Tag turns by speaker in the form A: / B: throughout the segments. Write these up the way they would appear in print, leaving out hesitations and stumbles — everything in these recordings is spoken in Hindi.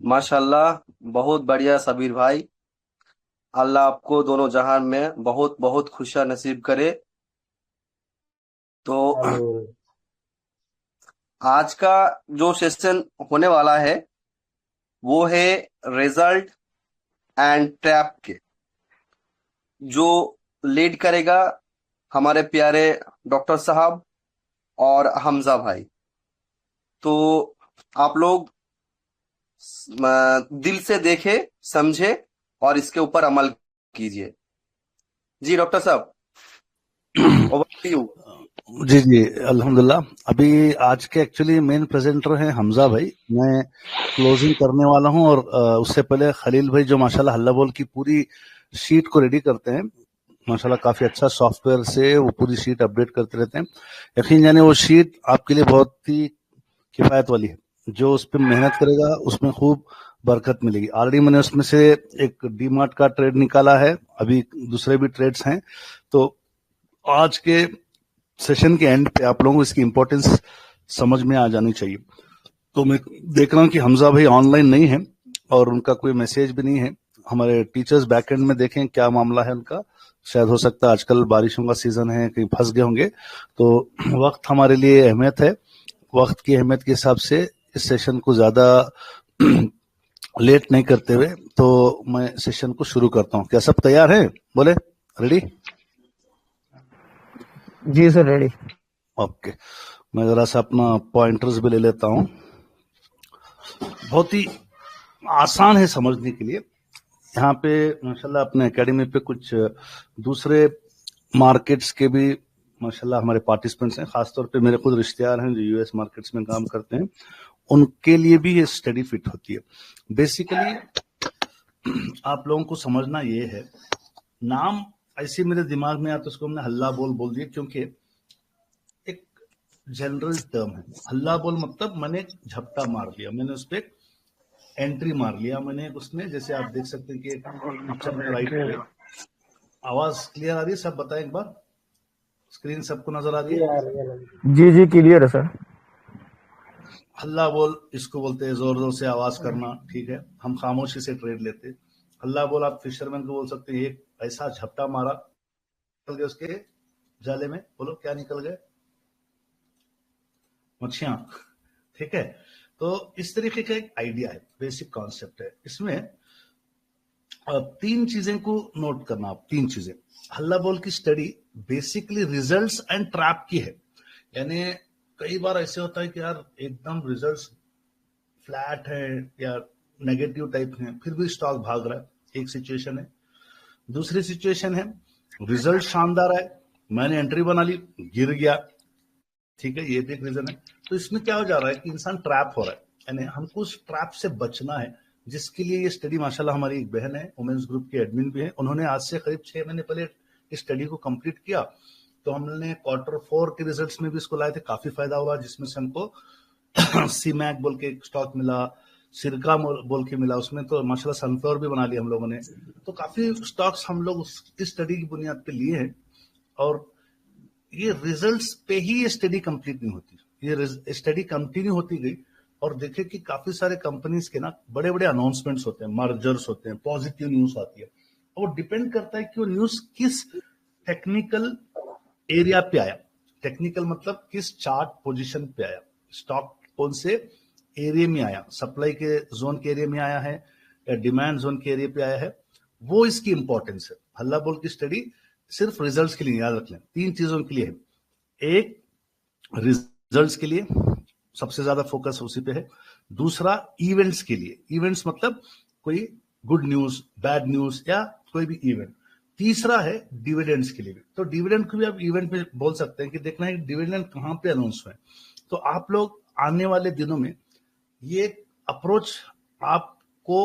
A: माशाल्लाह, बहुत बढ़िया सबीर भाई। अल्लाह आपको दोनों जहान में बहुत बहुत खुशियां नसीब करे। तो
B: आमीन।
A: आज का जो सेशन होने वाला है वो है रिजल्ट एंड ट्रैप के। जो लीड करेगा हमारे प्यारे डॉक्टर साहब और हमजा भाई। तो आप लोग दिल से देखे, समझे और इसके ऊपर अमल कीजिए। जी डॉक्टर साहब, ओवर टू यू।
C: जी जी, अल्हम्दुलिल्लाह। अभी आज के एक्चुअली मेन प्रेजेंटर हैं हमजा भाई। मैं क्लोजिंग करने वाला हूं और उससे पहले खलील भाई जो माशाल्लाह हल्ला बोल की पूरी शीट को रेडी करते हैं, माशाल्लाह काफी अच्छा सॉफ्टवेयर से वो पूरी शीट अपडेट करते रहते हैं। यकीन जाने वो शीट आपके लिए बहुत ही किफायत वाली है। जो उस पर मेहनत करेगा उसमें खूब बरकत मिलेगी। ऑलरेडी मैंने उसमें से एक डीमार्ट का ट्रेड निकाला है, अभी दूसरे भी ट्रेड्स हैं। तो आज के सेशन के एंड पे आप लोगों को इसकी इंपॉर्टेंस समझ में आ जानी चाहिए। तो मैं देख रहा हूँ कि हमजा भाई ऑनलाइन नहीं है और उनका कोई मैसेज भी नहीं है। हमारे टीचर्स बैक एंड में देखें क्या मामला है उनका। शायद हो सकता है आजकल बारिशों का सीजन है, कहीं फंस गए होंगे। तो वक्त हमारे लिए अहमियत है। वक्त की अहमियत के हिसाब से इस सेशन को ज्यादा लेट नहीं करते हुए तो मैं सेशन को शुरू करता हूँ। क्या सब तैयार हैं? बोले रेडी?
D: जी सर, रेडी।
C: ओके, मैं जरा सा अपना पॉइंटर्स भी ले लेता हूँ। बहुत ही आसान है समझने के लिए। यहाँ पे माशाल्लाह अपने एकेडमी पे कुछ दूसरे मार्केट्स के भी माशाल्लाह हमारे पार्टिसिपेंट्स हैं। खासतौर पे मेरे खुद रिश्तेदार हैं जो यूएस मार्केट्स में काम करते हैं, उनके लिए भी ये स्टडी फिट होती है। बेसिकली आप लोगों को समझना ये है, नाम ऐसे मेरे दिमाग में आता उसको हमने हल्ला बोल दिया क्योंकि एक जनरल टर्म है। हल्ला बोल मतलब मैंने झपटा मार दिया, मैंने उस पर एंट्री मार लिया मैंने उसमें। जैसे आप देख सकते हैं कि पिक्चर में राइट पे आवाज क्लियर आ रही है? सब बताएं एक बार, स्क्रीन सबको नजर आ रही है?
D: जी जी, क्लियर है सर।
C: हल्ला बोल इसको बोलते हैं जोर जोर से आवाज करना, ठीक है। हम खामोशी से ट्रेड लेते। हल्ला बोल आप फिशरमैन को बोल सकते हैं, एक ऐसा झपटा मारा, निकल गए उसके जाले में। बोलो क्या निकल गए? मच्छियां, ठीक है। तो इस तरीके का एक आइडिया है, बेसिक कॉन्सेप्ट है। इसमें तीन चीजें को नोट करना आप, तीन चीजें। हल्ला बोल की study basically results and trap की है। यानी कई बार ऐसे होता है कि यार एकदम रिजल्ट्स फ्लैट है या नेगेटिव टाइप है, फिर भी स्टॉक भाग रहा है, एक सिचुएशन है। दूसरी सिचुएशन है रिजल्ट शानदार है, मैंने एंट्री बना ली, गिर गया, ठीक है, ये भी एक रीजन है। तो इसमें क्या हो जा रहा है कि इंसान ट्रैप हो रहा है, यानी हमको उस ट्रैप से बचना है, जिसके लिए ये स्टडी माशाल्लाह हमारी एक बहन है, वुमेन्स ग्रुप के एडमिन भी है, उन्होंने आज से करीब 6 महीने पहले इस स्टडी को कंप्लीट किया। तो हमने Q4 के रिजल्ट्स में भी इसको लाए थे, काफी फायदा हुआ, जिसमें से हमको सीमैक बोल के एक स्टॉक मिला, सिरका बोल के मिला, उसमें तो माशाल्लाह सनफ्लावर भी बना लिया हम लोगों ने। तो काफी स्टॉक्स हम लोग इस स्टडी की बुनियाद पे लिए हैं। और ये रिजल्ट्स पे ही ये स्टडी कंप्लीट नहीं होती, ये स्टडी कंटिन्यू होती गई और देखे कि काफी सारे कंपनीज के ना बड़े बड़े अनाउंसमेंट्स होते हैं, मर्जर्स होते हैं, पॉजिटिव न्यूज आती है, और वो डिपेंड करता है कि वो न्यूज किस टेक्निकल एरिया पे आया। टेक्निकल मतलब किस चार्ट पोजीशन पे आया, स्टॉक कौन से एरिया में आया, सप्लाई के जोन के एरिया में आया है या डिमांड जोन के एरिया पे आया है, वो इसकी इंपॉर्टेंस है। हल्ला बोल की स्टडी सिर्फ रिजल्ट्स के लिए, याद रख लें, 3 चीजों के लिए है। एक, रिजल्ट्स के लिए सबसे ज्यादा फोकस उसी पे है। दूसरा, इवेंट्स के लिए, इवेंट्स मतलब कोई गुड न्यूज, बैड न्यूज या कोई भी इवेंट। तीसरा है डिविडेंड्स के लिए भी। तो डिविडेंड को भी आप इवेंट में बोल सकते हैं कि देखना है डिविडेंड कहां पे अनाउंस हुए। तो आप लोग आने वाले दिनों में ये अप्रोच आपको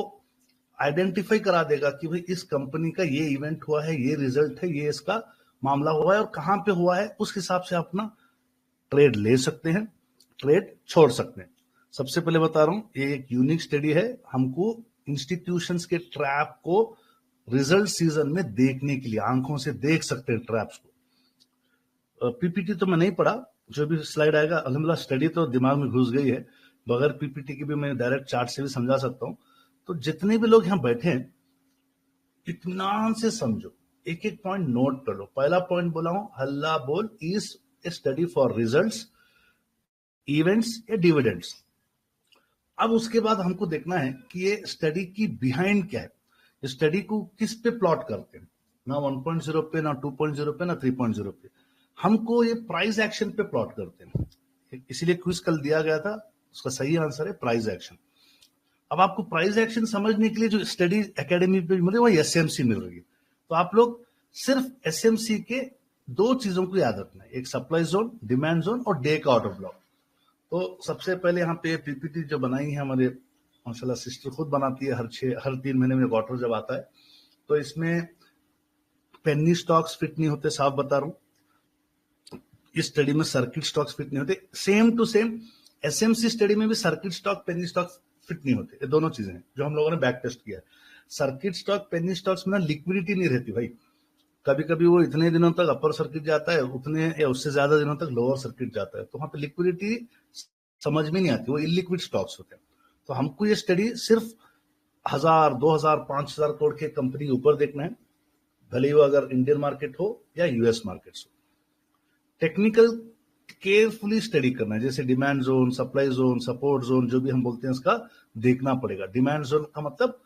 C: आइडेंटिफाई करा देगा कि भाई इस कंपनी का ये इवेंट हुआ है, ये रिजल्ट है, ये इसका मामला हुआ है और कहां पे हुआ है, उस हिसाब से अपना ट्रेड ले सकते हैं, ट्रेड छोड़ सकते हैं। सबसे पहले बता रहा हूं, ये एक यूनिक स्टडी है, हमको इंस्टीट्यूशंस के ट्रैप को रिजल्ट सीजन में देखने के लिए आंखों से देख सकते हैं ट्रैप्स को। पीपीटी तो मैं नहीं पढ़ा, जो भी स्लाइड आएगा अल्हम्दुलिल्लाह स्टडी तो दिमाग में घुस गई है, बगैर पीपीटी की भी मैं डायरेक्ट चार्ट से भी समझा सकता हूं। तो जितने भी लोग यहां बैठे हैं इत्मीनान से समझो, एक एक पॉइंट नोट कर लो। पहला पॉइंट बोला हूं, हल्ला बोल is a study for results, events या डिविडेंड्स। अब उसके बाद हमको देखना है कि ये स्टडी की बिहाइंड क्या है, स्टडी को किस पे प्लॉट करते हैं, ना 1.0 पे, ना 2.0 पे, ना 3.0 पे, हमको ये प्राइस एक्शन पे प्लॉट करते हैं। इसीलिए क्विज कल दिया गया था, उसका सही आंसर है प्राइस एक्शन। अब आपको प्राइस एक्शन समझने के लिए जो स्टडी एकेडमी पे मिल रही है वो एसएमसी मिल रही है। तो आप लोग सिर्फ एसएमसी के 2 चीजों को याद रखना है, एक सप्लाई जोन, डिमांड जोन और डे का ऑर्डर ब्लॉक। तो सबसे पहले यहाँ पे पीपीटी जो बनाई है हमारे माशाल्लाह सिस्टर खुद बनाती है, हर 3 महीने में क्वार्टर जब आता है, तो इसमें पेनी स्टॉक्स फिट नहीं होते, साफ बता रहा हूं। इस स्टडी में सर्किट स्टॉक्स फिट नहीं होते, same to same SMC study में भी circuit stock, penny stocks fit नहीं होते। ये दोनों चीजें हैं जो हम लोगों ने बैक टेस्ट किया है। सर्किट स्टॉक, पेनी स्टॉक्स में ना लिक्विडिटी नहीं रहती भाई, कभी कभी वो इतने दिनों तक अपर सर्किट जाता है, उतने या उससे ज्यादा दिनों तक लोअर सर्किट जाता है, तो वहां पे लिक्विडिटी समझ में नहीं आती, वो इलिक्विड स्टॉक्स होते हैं। तो हमको ये स्टडी सिर्फ 1000, 2000, 5000 करोड़ के कंपनी के ऊपर देखना है, भले ही वो अगर इंडियन मार्केट हो या यूएस मार्केट्स हो। टेक्निकल केयरफुली स्टडी करना है, जैसे demand zone, supply zone, support zone, जो भी हम बोलते हैं उसका देखना पड़ेगा। डिमांड जोन का मतलब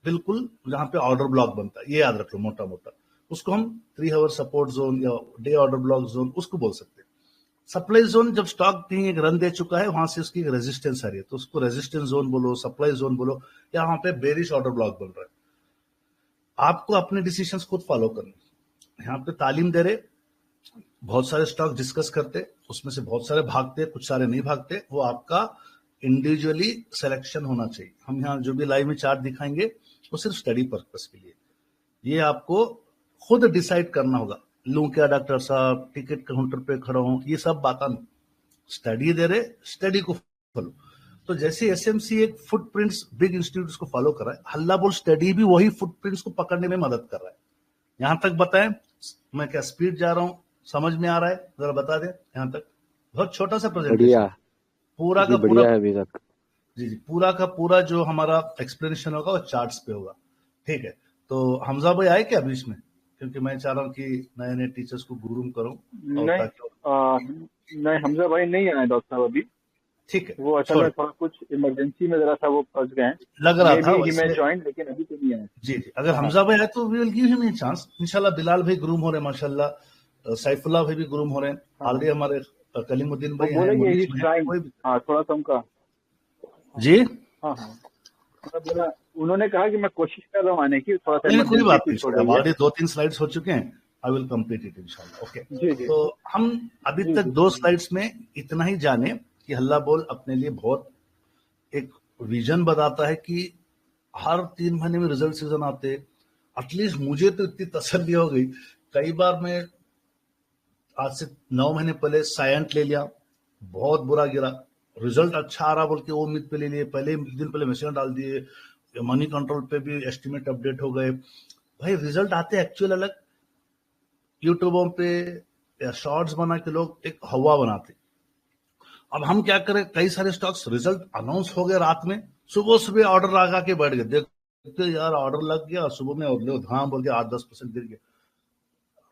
C: बिल्कुल जहां पे ऑर्डर ब्लॉक बनता है, ये याद रख लो मोटा मोटा, उसको हम 3 आवर सपोर्ट जोन या डे ऑर्डर ब्लॉक जोन उसको बोल सकते हैं। सप्लाई जोन जब स्टॉक कहीं एक रन दे चुका है, वहां से उसकी रेजिस्टेंस आ रही है, तो उसको रेजिस्टेंस जोन बोलो, सप्लाई जोन बोलो, या वहां पे बेरिश ऑर्डर ब्लॉक बन रहा है। आपको अपने डिसीजंस खुद फॉलो करने। यहाँ पे तालीम दे रहे, बहुत सारे स्टॉक डिस्कस करते, उसमें से बहुत सारे भागते, कुछ सारे नहीं भागते, वो आपका इंडिविजुअली सिलेक्शन होना चाहिए। हम यहाँ जो भी लाइव में चार्ट दिखाएंगे वो सिर्फ स्टडी पर्पस के लिए, ये आपको खुद डिसाइड करना होगा। लूं क्या डॉक्टर साहब, टिकट काउंटर पे खड़ा हूं, ये सब बात नहीं। स्टडी दे रहे, स्टडी को फॉलो। तो जैसे एसएमसी एक फुटप्रिंट्स बिग इंस्टीट्यूट को फॉलो कर रहा है, हल्ला बोल स्टडी भी वही फुटप्रिंट्स को पकड़ने में मदद कर रहा है। यहां तक बताएं, मैं क्या स्पीड जा रहा हूं, समझ में आ रहा है, जरा बता दें। यहां तक बहुत छोटा सा प्रेजेंटेशन, पूरा का पूरा है अभी तक। जी जी, पूरा का पूरा जो हमारा एक्सप्लेनेशन होगा वो चार्ट्स पे होगा, ठीक है। तो हमजा भाई आए क्या बीच में, क्योंकि मैं चाह रहा हूँ कि नए नए टीचर्स को ग्रूम करूं।
E: नहीं, हमजा भाई नहीं आए डॉक्टर साहब अभी,
C: ठीक है।
E: वो असल में थोड़ा कुछ इमरजेंसी में जरा सा वो फंस गए हैं,
C: लग रहा था
E: मैं ज्वाइन, लेकिन अभी तो नहीं आए।
C: जी जी, अगर हमजा भाई आए तो we will give him a chance इंशाल्लाह। बिलाल भाई ग्रूम हो रहे हैं माशाल्लाह, सैफुल्लाह भाई भी ग्रूम हो रहे हैं ऑलरेडी, हमारे कलीमुद्दीन भाई
E: हैं, थोड़ा सा उनका
C: जी
E: हाँ बोला, उन्होंने कहा कि मैं कोशिश कर रहा हूँ आने की, थोड़ा सा
C: कोई बात नहीं, हमारे 2-3 स्लाइड्स हो चुके हैं, आई विल कंप्लीट इट इंशाल्लाह। ओके जी। तो हम अभी तक 2 स्लाइड्स में इतना ही जाने कि हल्ला बोल अपने लिए बहुत एक विजन बताता है कि हर 3 महीने में रिजल्ट सीजन आते। एटलीस्ट मुझे तो इतनी तसल्ली हो गई, कई बार मैं आज से 9 महीने पहले सायंट ले लिया, बहुत बुरा गिरा, रिजल्ट अच्छा आ रहा बोल के वो उम्मीद पे ले लिए, पहले दिन पहले मैसेज डाल दिए, मनी कंट्रोल पे भी एस्टिमेट अपडेट हो गए। भाई रिजल्ट आते एक्चुअल अलग, यूट्यूबों पे या शॉर्ट्स बना के लोग एक हवा बनाते। अब हम क्या करें, कई सारे स्टॉक्स रिजल्ट अनाउंस हो गए रात में, सुबह सुबह ऑर्डर लगा के बैठ गए, देखते यार ऑर्डर लग गया, सुबह में और लो धाम बोल के 8-10% गिर गया।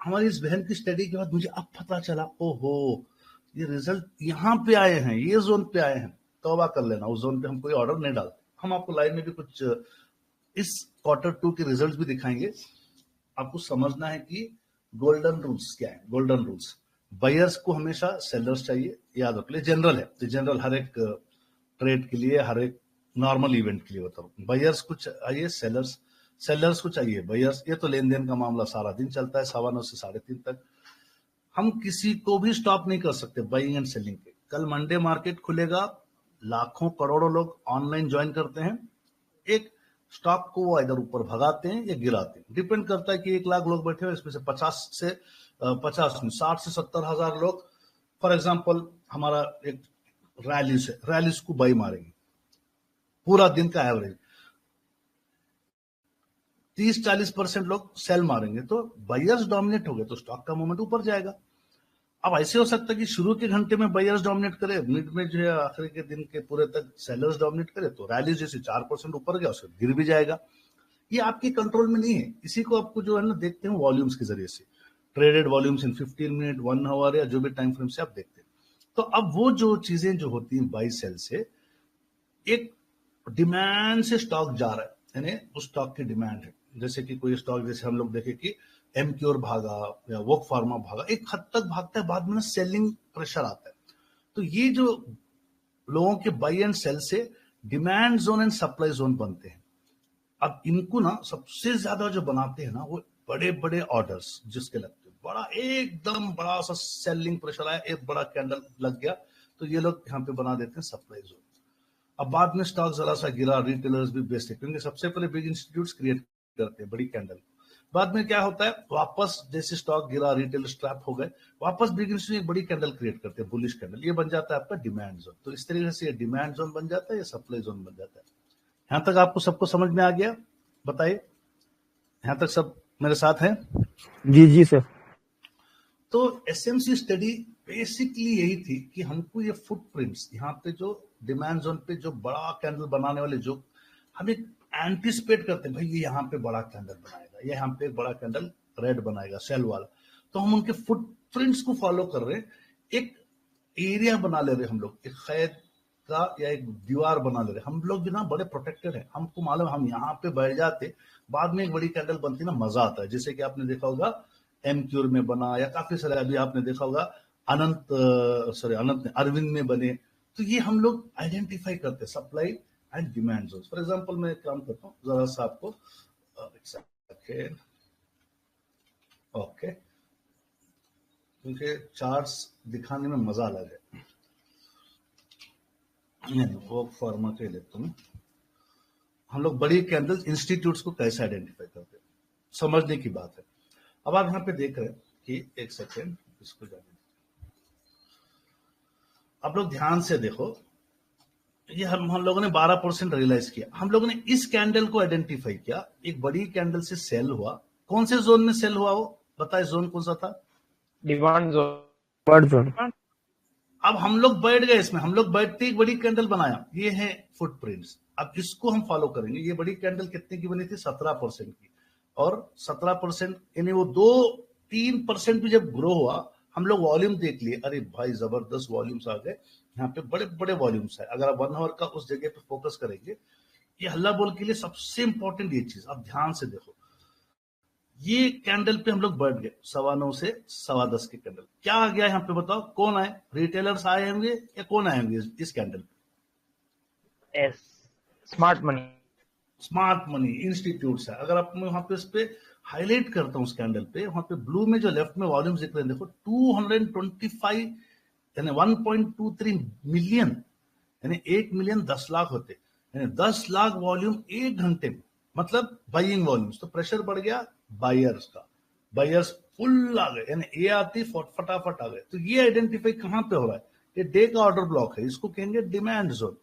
C: हमारी इस बहन की स्टडी के बाद मुझे अब पता चला, ओहो ये रिजल्ट यहाँ पे आए हैं, ये जोन पे आए हैं, तौबा कर लेना, उस जोन पे हम कोई ऑर्डर नहीं डालते। हम आपको लाइव में भी कुछ इस Q2 के रिजल्ट भी दिखाएंगे। आपको समझना है कि गोल्डन रूल्स क्या है। गोल्डन रूल्स, बायर्स को हमेशा सेलर्स चाहिए, याद रख ले, जनरल है तो जनरल हर एक ट्रेड के लिए, हर एक नॉर्मल इवेंट के लिए बता रहा हूँ। बायर्स को चाहिए सेलर्स, सेलर्स को चाहिए बायर्स। ये तो लेन देन का मामला सारा दिन चलता है 9:15 से 3:30 तक। हम किसी को भी स्टॉप नहीं कर सकते बाइंग एंड सेलिंग के। कल मंडे मार्केट खुलेगा, लाखों करोड़ों लोग ऑनलाइन ज्वाइन करते हैं, एक स्टॉक को वो इधर ऊपर भगाते हैं या गिराते हैं, डिपेंड करता है कि 1 लाख लोग बैठे हुए, इसमें से 60 से 70 हजार लोग फॉर एग्जांपल हमारा एक रैलीज को बाई मारेंगे, पूरा दिन का एवरेज 30-40% लोग सेल मारेंगे, तो बायर्स डोमिनेट हो गए तो स्टॉक का मूवमेंट ऊपर जाएगा। अब ऐसे हो सकता है कि शुरू के घंटे में बायर्स डोमिनेट करे, मिड में जो है आखिरी के दिन के पूरे तक सेलर्स डोमिनेट करे, तो रैली जैसे 4% ऊपर गया उससे गिर भी जाएगा। ये आपके कंट्रोल में नहीं है। इसी को आपको जो है ना देखते हैं वॉल्यूम्स के जरिए से, traded volumes in 15 minute, 1 hour या जो भी टाइम फ्रेम से आप देखते हैं। तो अब वो जो चीजें जो होती हैं बाई सेल से, एक डिमांड से स्टॉक जा रहा है, यानी उस स्टॉक की डिमांड है। जैसे कि कोई स्टॉक, जैसे हम लोग देखें कि एमक्योर भागा या वोक फार्मा भागा, एक हद तक भागता है, बाद में ना सेलिंग प्रेशर आता है। तो ये जो लोगों के बाई एंड सेल से demand zone and supply zone बनते हैं। अब इनको ना सबसे ज्यादा जो बनाते हैं ना, वो बड़े बड़े ऑर्डर्स जिसके लगते हैं, बड़ा एकदम बड़ा सा सेलिंग प्रेशर आया, एक बड़ा कैंडल लग गया, तो ये लोग यहाँ पे बना देते हैं सप्लाई जोन। अब बाद में स्टॉक जरा सा गिरा, रिटेलर्स भी बेचते, क्योंकि सबसे पहले बिग इंस्टीट्यूट्स क्रिएट करते हैं बड़ी कैंडल। बाद में क्या होता है, वापस जैसे स्टॉक गिरा, रिटेल स्ट्रैप हो गए, वापस बिग इंस्टीट्यूट एक बड़ी कैंडल क्रिएट करते हैं, बुलिश कैंडल, ये बन जाता है आपका डिमांड जोन। तो इस तरीके से ये डिमांड जोन बन जाता है, ये सप्लाई जोन बन जाता है। यहां तक आपको सबको समझ में आ गया? बताइए, यहां तक सब मेरे साथ हैं?
D: जी सर।
C: तो एसएमसी स्टडी बेसिकली यही थी कि हमको ये फुटप्रिंट्स, यहाँ पे जो डिमांड जोन पे जो बड़ा कैंडल बनाने वाले, जो हम एक एंटिसिपेट करते हैं, भाई ये यहाँ पे बड़ा कैंडल बनाएगा, ये यहाँ पे एक बड़ा कैंडल रेड बनाएगा सेल वाला, तो हम उनके फुटप्रिंट्स को फॉलो कर रहे हैं, एक एरिया बना ले रहे हैं हम लोग, एक खैद का या एक दीवार बना ले रहे। हम लोग भी ना बड़े प्रोटेक्टेड हैं, हमको मालूम, हम यहाँ पे बैठ जाते, बाद में एक बड़ी कैंडल बनती ना, मजा आता है। जैसे कि आपने देखा होगा एमक्यूर में बना, या काफी सारे अभी आपने देखा होगा अरविंद में बने। तो ये हम लोग आइडेंटिफाई करते हैं supply and demand zone. For example मैं एक काम करता हूँ, जरा सा आपको ओके, क्योंकि चार्ट्स दिखाने में मजा अलग है। वो फार्मा के लेता हूँ। हम लोग बड़ी कैंडल इंस्टीट्यूट्स को कैसे आइडेंटिफाई करते हैं, समझने की बात है। अब आप यहाँ पे देख रहे हैं कि एक सेकेंड इसको जाने, आप लोग ध्यान से देखो, ये हम लोगों ने 12% रियलाइज किया। हम लोगों ने इस कैंडल को आइडेंटिफाई किया, एक बड़ी कैंडल से सेल हुआ। कौन से जोन में सेल हुआ, वो बताए जोन कौन सा था?
B: Demand zone.
C: अब हम लोग बैठ गए इसमें, हम लोग बैठते एक बड़ी कैंडल बनाया, ये है फुटप्रिंट्स। अब इसको हम फॉलो करेंगे। ये बड़ी कैंडल कितने की बनी थी? 17% की, और 17% यानी वो 2-3% भी जब ग्रो हुआ, हम लोग वॉल्यूम देख लिए, अरे भाई जबरदस्त वॉल्यूम्स आ गए, यहाँ पे बड़े बड़े वॉल्यूम्स है। अगर आप 1 आवर का उस जगह पे फोकस करेंगे, ये हल्ला बोल के लिए सबसे इंपॉर्टेंट ये चीज आप ध्यान से देखो। ये कैंडल पे हम लोग बैठ गए 9:15 से 10:15 के कैंडल, क्या आ गया यहाँ पे बताओ? कौन आए? रिटेलर्स आए होंगे या कौन आए होंगे इस कैंडल पे?
B: स्मार्ट मनी
C: इंस्टीट्यूट्स है। अगर आप वहां पे इस पे हाईलाइट करता हूँ उस कैंडल पे, वहां पे ब्लू में जो लेफ्ट में वॉल्यूम्स दिख रहे हैं, देखो 225 यानी 1.23 मिलियन, यानी 1 मिलियन 10 लाख होते, यानी 10 लाख वॉल्यूम एक घंटे में, मतलब बाइंग वॉल्यूम्स। तो प्रेशर बढ़ गया बायर्स का, बायर्स फुल आ गए, यानी ये आती फटाफट आ गए। तो ये आइडेंटिफाई कहां पे हो रहा है? ये डे का ऑर्डर ब्लॉक है, इसको कहेंगे डिमांड जोन।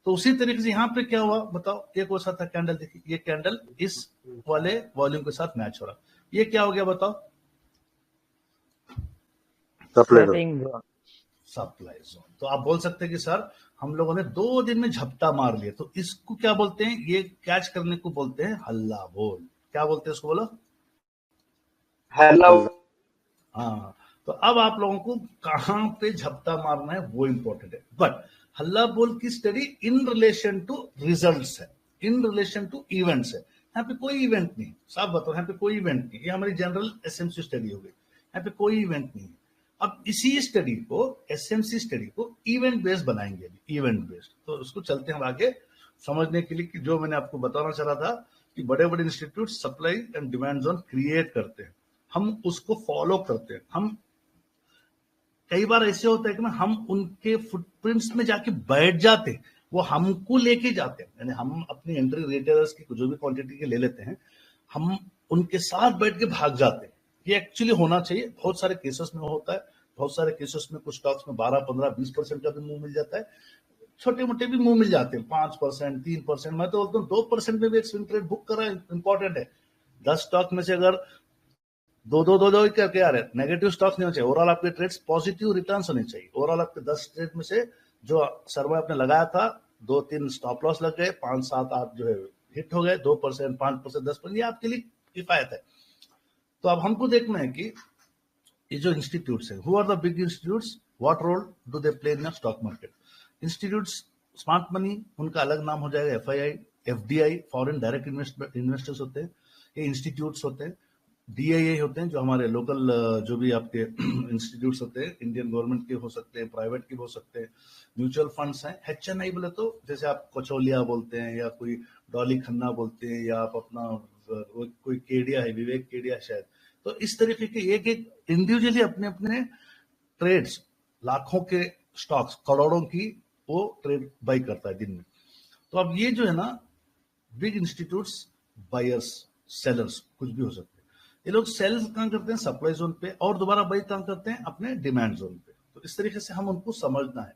C: तो उसी तरीके से यहाँ पे क्या हुआ बताओ? एक वो सा था कैंडल, देखिए ये कैंडल इस वाले वॉल्यूम के साथ मैच हो रहा, ये क्या हो गया बताओ?
E: Supply
B: Setting zone.
C: Supply zone. तो आप बोल सकते हैं कि सर हम लोगों ने 2 दिन में झपटा मार लिया, तो इसको क्या बोलते हैं? ये कैच करने को बोलते हैं हल्ला बोल। क्या बोलते हैं इसको, बोलो?
B: Hello.
C: हाँ। तो अब आप लोगों को कहां पे झपटा मारना है वो इंपॉर्टेंट है। बट हल्ला बोल की study in relation to results है, इन रिलेशन टू इवेंट्स है। यहाँ पे कोई इवेंट नहीं, साफ बताओ, यहाँ पे कोई इवेंट नहीं। ये हमारी जनरल एसएमसी स्टडी हो गई, यहाँ पे कोई इवेंट नहीं है। अब इसी स्टडी को, एसएमसी स्टडी को इवेंट बेस्ड बनाएंगे, अभी इवेंट बेस्ड। तो उसको चलते हैं आगे समझने के लिए कि जो मैंने आपको बताना चाह रहा था कि बड़े बड़े institute supply and demand zone create करते हैं, हम उसको फॉलो करते हैं। हम कई बार ऐसे होता है कि ना हम उनके फुटप्रिंट्स में जाके बैठ जाते हैं, वो हमको लेके जाते हैं। यानी हम अपनी एंट्री रिटेलर्स की जो भी क्वांटिटी के ले लेते हैं, हम उनके साथ बैठ के भाग जाते हैं। ये एक्चुअली होना चाहिए। बहुत सारे केसेस में होता है, बहुत सारे केसेस में कुछ स्टॉक्स में 12, 15, 20% का भी मूव मिल जाता है, छोटे मोटे भी मूव मिल जाते हैं, 5%, 3%। मैं तो बोलता हूँ 2% में भी एक स्विंग ट्रेड बुक करना इंपॉर्टेंट है। 10 स्टॉक में से अगर दो करके आ रहे, नेगेटिव स्टॉक्स नहीं होना चाहिए। ओवरऑल आपके ट्रेड्स पॉजिटिव रिटर्न्स होने चाहिए। ओवरऑल आपके 10 ट्रेड में से जो सर्वे आपने लगाया था, 2-3 स्टॉप लॉस लग गए, 5, 7, 8 जो है हिट हो गए, 2%, 5%, 10%, ये आपके लिए किफायत है। तो अब हमको देखना है कि ये जो इंस्टीट्यूट्स है, who are the big institutes, what role do they play in the stock market. Institutes, smart money उनका अलग नाम हो जाएगा, FII, FDI, foreign direct investors होते हैं, ये इंस्टीट्यूट्स होते हैं। डीआईआई होते हैं जो हमारे लोकल जो भी आपके इंस्टीट्यूट्स होते हैं, इंडियन गवर्नमेंट के हो सकते हैं, प्राइवेट के हो सकते हैं। म्यूचुअल फंड्स हैं। एचएनआई बोले तो जैसे आप कचौलिया बोलते हैं, या कोई डॉली खन्ना बोलते हैं, या आप अपना कोई केडिया है, विवेक केडिया शायद। तो इस तरीके के एक एक इंडिविजुअली अपने अपने ट्रेड्स, लाखों के स्टॉक्स, करोड़ों की वो ट्रेड बाई करता है दिन में। तो अब ये जो है ना, बिग इंस्टीट्यूट्स, बायर्स, सेलर्स, कुछ भी हो सकते हैं। ये लोग सेल काम करते हैं सप्लाई जोन पे, और दोबारा बाई काम करते हैं अपने डिमांड जोन पे। तो इस तरीके से हम उनको समझना है।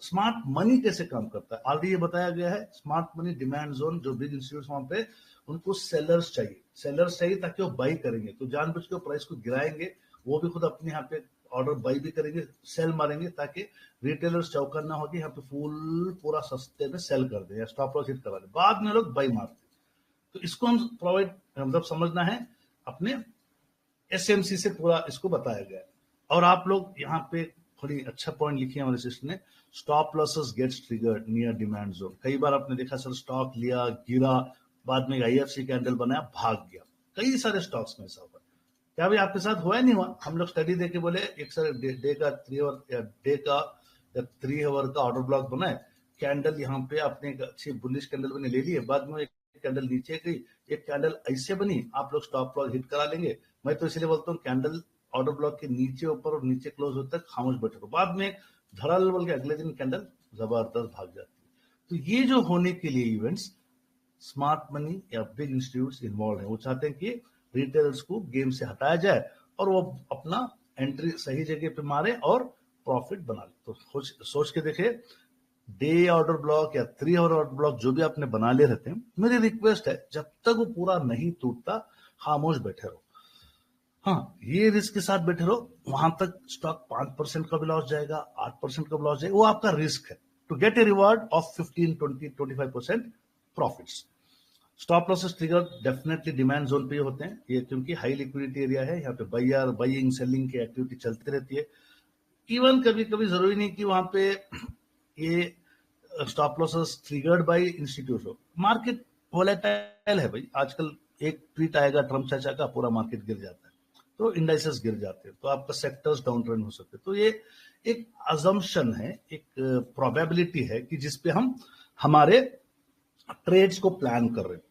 C: स्मार्ट मनी कैसे काम करता है ऑलरेडी ये बताया गया है। स्मार्ट मनी डिमांड जोन, जो बिग इंस्टीट्यूट वहां पे, उनको सेलर्स चाहिए ताकि वो बाई करेंगे। तो जानबूझ के प्राइस को गिराएंगे, वो भी खुद अपने यहाँ पे ऑर्डर बाई भी करेंगे, सेल मारेंगे, ताकि रिटेलर्स चौकन्ना हो कि यहाँ पे पूरा सस्ते में सेल कर दे या स्टॉप लॉस हिट करा दे, बाद में लोग बाई मारते। तो इसको हम प्रोवाइड, मतलब समझना है अपने एसएमसी से, पूरा इसको बताया गया है। और आप लोग यहाँ पे थोड़ी अच्छा पॉइंट लिखिए हमारे सिस्टम ने, stop losses gets triggered near demand zone. कई बार आपने देखा सर, स्टॉक लिया, गिरा, बाद में आईएफसी कैंडल बनाया, भाग गया। कई सारे स्टॉक्स में ऐसा हुआ। क्या भाई आपके साथ हुआ नहीं हुआ? हम लोग स्टडी देके बोले एक सर डे का 3 आवर का ऑर्डर ब्लॉक बनाए, कैंडल यहाँ पे आपने एक अच्छी बुलिश कैंडल बने ले लिए, बाद में एक कैंडल नीचे गई, एक कैंडल ऐसे बनी, आप लोग स्टॉप लॉस हिट करा लेंगे। मैं तो इसलिए बोलता हूँ कैंडल ऑर्डर ब्लॉक के नीचे ऊपर और नीचे क्लोज होते तक खामोश बैठे रहो, बाद में धड़ल बोल के अगले दिन कैंडल जबरदस्त भाग जाती है। तो ये जो होने के लिए इवेंट्स, स्मार्ट मनी या बिग इंस्टीट्यूट्स इन्वॉल्व है। वो चाहते हैं कि रिटेलर्स को गेम से हटाया जाए और वो अपना एंट्री सही जगह पे मारे और प्रॉफिट बना ले। तो सोच के देखे, डे ऑर्डर ब्लॉक या 3 आवर ऑर्डर ब्लॉक जो भी आपने बना ले रहते हैं, मेरी रिक्वेस्ट है जब तक वो पूरा नहीं टूटता खामोश बैठे रहो। हाँ, ये रिस्क के साथ बैठे रहो, वहां तक स्टॉक 5% का भी लॉस जाएगा, 8% का भी लॉस जाएगा, वो आपका रिस्क है। To get a reward of 15, 20, 25% profits. Stop losses trigger definitely demand zone पे होते हैं ये, क्योंकि हाई लिक्विडिटी एरिया है, यहाँ पे बाइंग सेलिंग की एक्टिविटी चलती रहती है। इवन कभी कभी जरूरी नहीं कि वहां पे ये stop losses triggered by institute हो। मार्केट वोलेटाइल है भाई, आजकल एक ट्वीट आएगा ट्रम्प चाचा का, पूरा मार्केट गिर जाता है, तो इंडाइसेस गिर जाते हैं, तो आपका सेक्टर्स डाउन ट्रेंड हो सकते हैं। तो ये एक अजम्पशन है, एक प्रोबेबिलिटी है कि जिसपे हम हमारे ट्रेड्स को प्लान कर रहे हैं।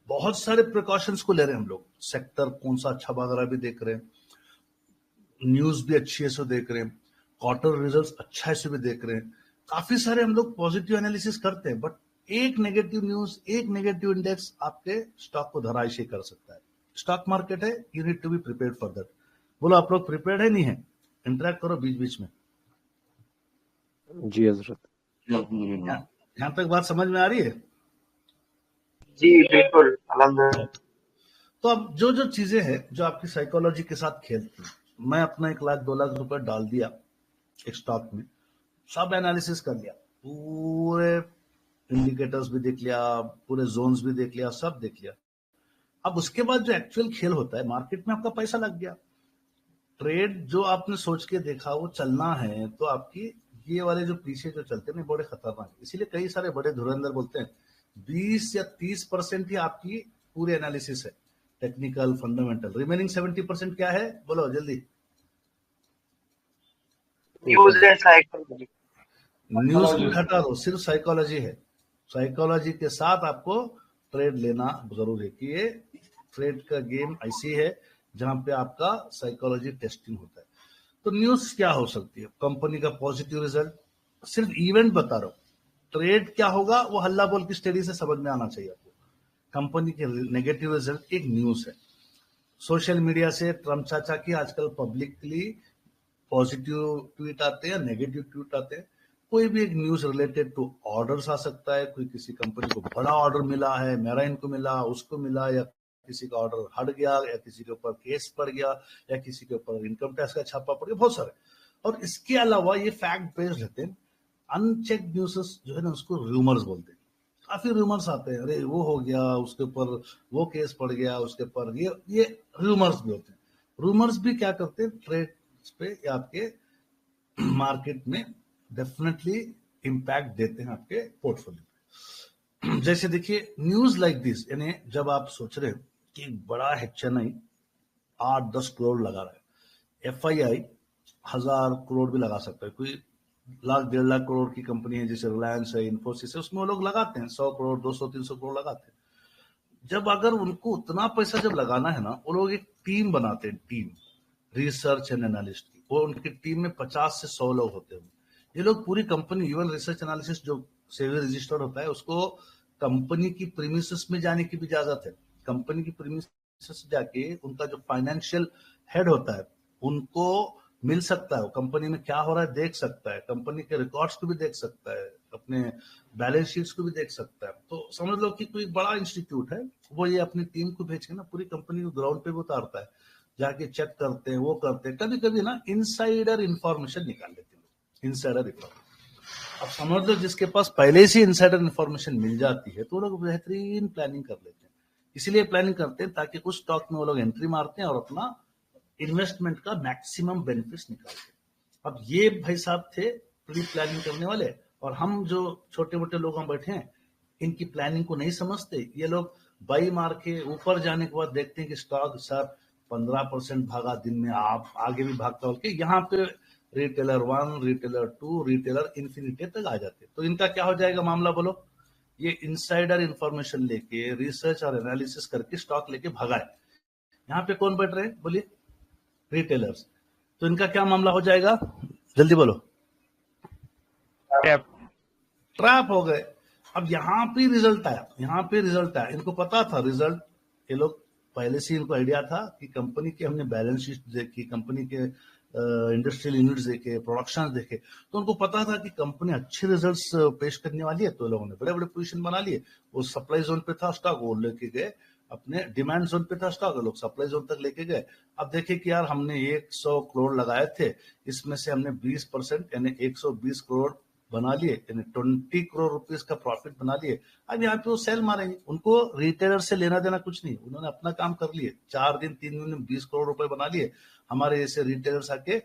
C: बहुत सारे प्रिकॉशंस को ले रहे हैं हम लोग, सेक्टर कौन सा अच्छा भाग रहा है भी देख रहे हैं, न्यूज भी अच्छी है सो देख रहे हैं, क्वार्टर रिजल्ट्स अच्छा है सो भी देख रहे हैं। काफी सारे हम लोग पॉजिटिव एनालिसिस करते हैं, बट एक नेगेटिव न्यूज, एक नेगेटिव इंडेक्स आपके स्टॉक को धराशायी कर सकता है। स्टॉक मार्केट है, you need to be prepared for that. बोलो आप लोग प्रिपेयर्ड है नहीं है? इंटरेक्ट करो बीच बीच में।
E: जी हजरत।
C: यहाँ तक बात समझ में आ रही है?
B: जी बिल्कुल, अल्हम्दुलिल्लाह।
C: तो अब जो जो चीजें हैं जो आपकी साइकोलॉजी के साथ खेलती हैं, मैं अपना 1 लाख 2 लाख रुपए डाल दिया एक स्टॉक में, सब एनालिसिस कर लिया, पूरे इंडिकेटर्स भी देख लिया, पूरे जोन्स भी देख लिया, सब देख लिया। अब उसके बाद जो एक्चुअल खेल होता है, मार्केट में आपका पैसा लग गया, ट्रेड जो आपने सोच के देखा वो चलना है, तो आपकी ये वाले जो पीछे जो चलते हैं ना, बड़े खतरनाक है। इसीलिए कई सारे बड़े धुरंधर बोलते हैं 20 या 30% ही आपकी पूरी एनालिसिस है, टेक्निकल फंडामेंटल। रिमेनिंग 70% क्या है, बोलो जल्दी।
B: News and psychology.
C: न्यूज को हटा दो, सिर्फ साइकोलॉजी है। साइकोलॉजी के साथ आपको ट्रेड लेना जरूर है कि ये ट्रेड का गेम ऐसी है जहां पे आपका साइकोलॉजी टेस्टिंग होता है। तो न्यूज क्या हो सकती है, कंपनी का पॉजिटिव रिजल्ट, सिर्फ इवेंट बता रहा हूं। ट्रेड क्या होगा वो हल्ला बोल की स्टडी से समझ में आना चाहिए आपको। कंपनी के नेगेटिव रिजल्ट एक न्यूज है। सोशल मीडिया से ट्रम्प चाचा की आजकल पब्लिकली पॉजिटिव ट्वीट आते हैं, नेगेटिव ट्वीट आते हैं। कोई भी एक न्यूज रिलेटेड टू ऑर्डर्स आ सकता है, कोई किसी कंपनी को बड़ा ऑर्डर मिला है, मेराइन को मिला, उसको मिला, या किसी का ऑर्डर हट गया, या किसी के ऊपर केस पड़ गया, या किसी के ऊपर इनकम टैक्स का छापा पड़ गया, बहुत सारे। और इसके अलावा ये फैक्ट बेस्ड रहते हैं। अनचेक न्यूज़ जो है ना, उसको रूमर्स बोलते हैं। काफी रूमर्स आते हैं, अरे वो हो गया, उसके ऊपर वो केस पड़ गया, उसके ऊपर ये रूमर्स भी होते हैं। रूमर्स भी क्या करते हैं, ट्रेड पे या आपके मार्केट में डेफिनेटली इंपैक्ट देते हैं आपके पोर्टफोलियो। जैसे देखिए न्यूज लाइक दिस, यानी जब आप सोच रहे हो कि बड़ा HNI 8-10 करोड़ लगा रहा है, FII 1000 करोड़ भी लगा सकता है, कोई 1-1.5 लाख करोड़ की कंपनी है जैसे रिलायंस है, इन्फोसिस है, उसमें वो लोग लगाते हैं 100 करोड़ 200-300 करोड़ लगाते हैं। जब अगर उनको उतना पैसा जब लगाना है ना, वो लोग एक टीम बनाते हैं, टीम रिसर्च एंड एनालिस्ट की। वो उनकी टीम में 50 से 100 लोग होते हैं। ये लोग पूरी कंपनी, इवन रिसर्च एनालिसिस जो सेवी रजिस्टर्ड होता है, उसको कंपनी की प्रीमिसेस में जाने की भी इजाजत है। कंपनी की प्रीमिसेस जाके उनका जो फाइनेंशियल हेड होता है उनको मिल सकता है, वो कंपनी में क्या हो रहा है देख सकता है, कंपनी के रिकॉर्ड्स को भी देख सकता है, अपने बैलेंस शीट्स को भी देख सकता है। तो समझ लो कि कोई बड़ा इंस्टीट्यूट है, वो ये अपनी टीम को भेज के ना पूरी कंपनी को ग्राउंड पे भी उतारता है, जाके चेक करते हैं, वो करते हैं। कभी कभी ना इनसाइडर इंफॉर्मेशन निकाल लेते हैं, इनसाइडर इंफॉर्मेशन। अब समझ लो जिसके पास पहले से इनसाइडर इंफॉर्मेशन मिल जाती है तो वो लोग बेहतरीन प्लानिंग कर लेते हैं। इसलिए प्लानिंग करते हैं ताकि उस स्टॉक में वो लोग एंट्री मारते हैं और अपना इन्वेस्टमेंट का मैक्सिमम बेनिफिट्स निकालते हैं। अब ये भाई साहब थे प्री प्लानिंग करने वाले, और हम जो छोटे मोटे लोग हम बैठे हैं, इनकी प्लानिंग को नहीं समझते। ये लोग बाई मार के ऊपर जाने के बाद देखते हैं कि स्टॉक सर 15% भागा दिन में, आप आगे भी भागता हो के यहाँ पे रिटेलर 1, रिटेलर 2, रिटेलर इन्फिनिटी तक आ जाते। तो इनका क्या हो जाएगा मामला बोलो, ये इनसाइडर इंफॉर्मेशन लेके रिसर्च और एनालिसिस करके स्टॉक लेके भगाए। यहाँ पे कौन बैठ रहे हैं बोलिए, रिटेलर्स। तो इनका क्या मामला हो जाएगा, जल्दी बोलो। ट्रैप हो गए। अब यहाँ पे रिजल्ट आया, यहाँ पे रिजल्ट आया, इनको पता था रिजल्ट, ये लोग पहले से इनको आइडिया था कि कंपनी के हमने बैलेंस शीट देखी, कंपनी के इंडस्ट्रियल यूनिट्स देखे, प्रोडक्शन देखे, तो उनको पता था कि कंपनी अच्छे रिजल्ट्स पेश करने वाली है। तो लोगों ने बड़े बड़े पोजीशन बना लिए। वो सप्लाई जोन पे था स्टॉक, वो लेके गए, अपने डिमांड जोन पे था स्टॉक, लोग सप्लाई जोन तक लेके गए। अब देखिए कि यार हमने 100 करोड़ लगाए थे, इसमें से हमने 20% यानी 120 करोड़ बना लिए, यानी 20 करोड़ रुपीस का प्रॉफिट बना लिए। अब यहाँ पे वो सेल मारेंगे, उनको रिटेलर से लेना देना कुछ नहीं, उन्होंने अपना काम कर लिए। 4 दिन 3 दिन में 20 करोड़ रुपए बना लिए। हमारे जैसे रिटेलर्स आके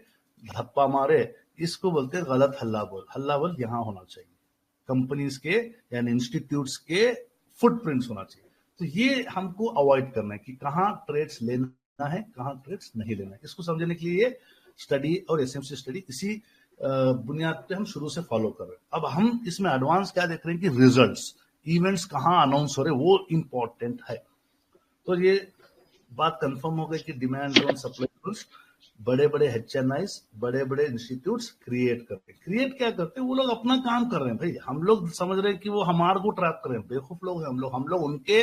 C: धप्पा मारे, इसको बोलते हैं गलत हल्ला बोल। हल्ला बोल यहाँ होना चाहिए, कंपनीज के यानी इंस्टीट्यूट्स के फुटप्रिंट्स होना चाहिए। तो ये हमको अवॉइड करना है कि कहाँ ट्रेड्स लेना है, कहाँ ट्रेड्स नहीं लेना है। इसको समझने के लिए स्टडी और एसएमसी स्टडी इसी बुनियाद पे हम शुरू से फॉलो कर रहे हैं। अब हम इसमें एडवांस क्या देख रहे हैं कि रिजल्ट्स, इवेंट्स कहाँ अनाउंस हो रहे हैं, वो इंपॉर्टेंट है। तो ये बात कंफर्म हो गई कि डिमांड जोन, सप्लाई जोन बड़े बड़े HNIs, बड़े बड़े इंस्टीट्यूट्स क्रिएट करते हैं। क्रिएट क्या करते हैं, वो लोग अपना काम कर रहे हैं भाई। हम लोग समझ रहे हैं कि वो हमारे को ट्रैप कर रहे हैं, बेवकूफ लोग हैं हम लोग उनके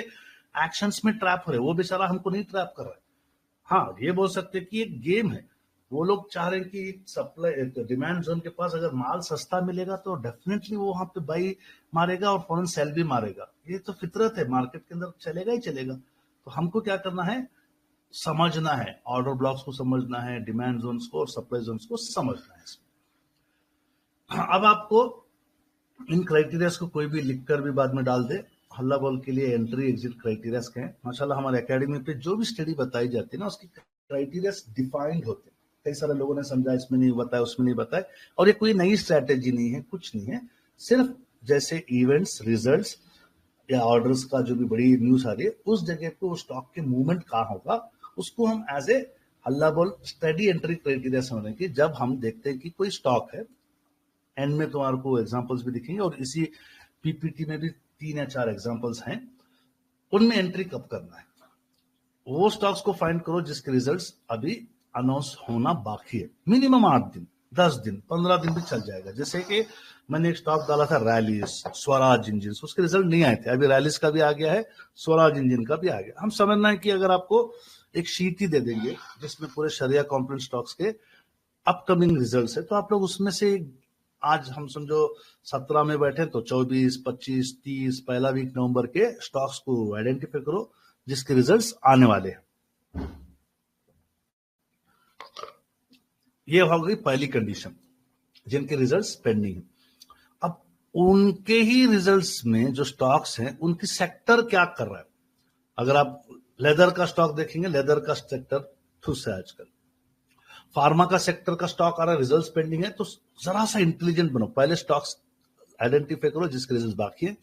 C: एक्शंस में ट्रैप हो रहे हैं। वो बेचारा हमको नहीं ट्रैप कर रहा है। हाँ, ये बोल सकते हैं कि एक गेम है। वो लोग चाह रहे हैं कि सप्लाई डिमांड जोन के पास अगर माल सस्ता मिलेगा तो डेफिनेटली वो वहां पे बाई मारेगा और फौरन सेल भी मारेगा। ये तो फितरत है, मार्केट के अंदर चलेगा ही चलेगा। तो हमको क्या करना है, समझना है, ऑर्डर ब्लॉक्स को समझना है, डिमांड जोन्स को और सप्लाई जोन्स को समझना है। अब आपको इन क्राइटेरियाज को कोई भी लिखकर भी बाद में डाल दे, हल्ला बोल के लिए एंट्री एग्जिट क्राइटेरियाज के हैं। माशाल्लाह हमारे एकेडमी पे जो भी स्टडी बताई जाती है ना, उसकी क्राइटेरियाज डिफाइंड होते हैं। कई सारे लोगों ने समझा इसमें नहीं बताया, उसमें नहीं बताया, और ये कोई नई स्ट्रैटेजी नहीं है, कुछ नहीं है। सिर्फ जैसे इवेंट्स, रिजल्ट्स या ऑर्डर्स का जो भी बड़ी न्यूज आ रही है, उस जगह पे वो स्टॉक के मूवमेंट कहाँ होगा, उसको हम एज ए हल्ला बोल स्टडी एंट्री क्राइटेरिया समझें कि जब हम देखते हैं कि कोई स्टॉक है, एंड में तुम्हारे को एग्जांपल्स भी दिखेंगे और इसी पीपीटी में भी 3 या 4 एग्जांपल्स हैं, उनमें एंट्री कब करना है। वो स्टॉक्स को फाइंड करो जिसके रिजल्ट्स अभी अनाउंस होना बाकी है। मिनिमम 8 दिन, 10 दिन, 15 दिन भी चल जाएगा। जैसे कि मैंने एक स्टॉक डाला था रैलीज, स्वराज इंजन, उसके रिजल्ट नहीं आए थे, अभी रैलीज का भी आ गया है, स्वराज इंजन का भी आ गया। हम समझना है कि अगर आपको एक शीट ही दे देंगे जिसमें पूरे शरिया कॉम्पोनेंट स्टॉक्स के अपकमिंग रिजल्ट्स है, तो आप लोग उसमें से आज हम समझो 17 में बैठे तो 24, 25, 30 पहला वीक नवंबर के स्टॉक्स को आइडेंटिफाई करो जिसके रिजल्ट्स आने वाले हैं। ये हो गई पहली कंडीशन, जिनके रिजल्ट्स पेंडिंग है। अब उनके ही रिजल्ट्स में जो स्टॉक्स हैं उनकी सेक्टर क्या कर रहा है। अगर आप लेदर का स्टॉक देखेंगे, लेदर का सेक्टर ठुस है आजकल। फार्मा का सेक्टर का स्टॉक आ रहा है, रिजल्ट्स पेंडिंग है, तो जरा सा इंटेलिजेंट बनो, पहले स्टॉक्स आइडेंटिफाई करो जिसके रिजल्ट्स बाकी है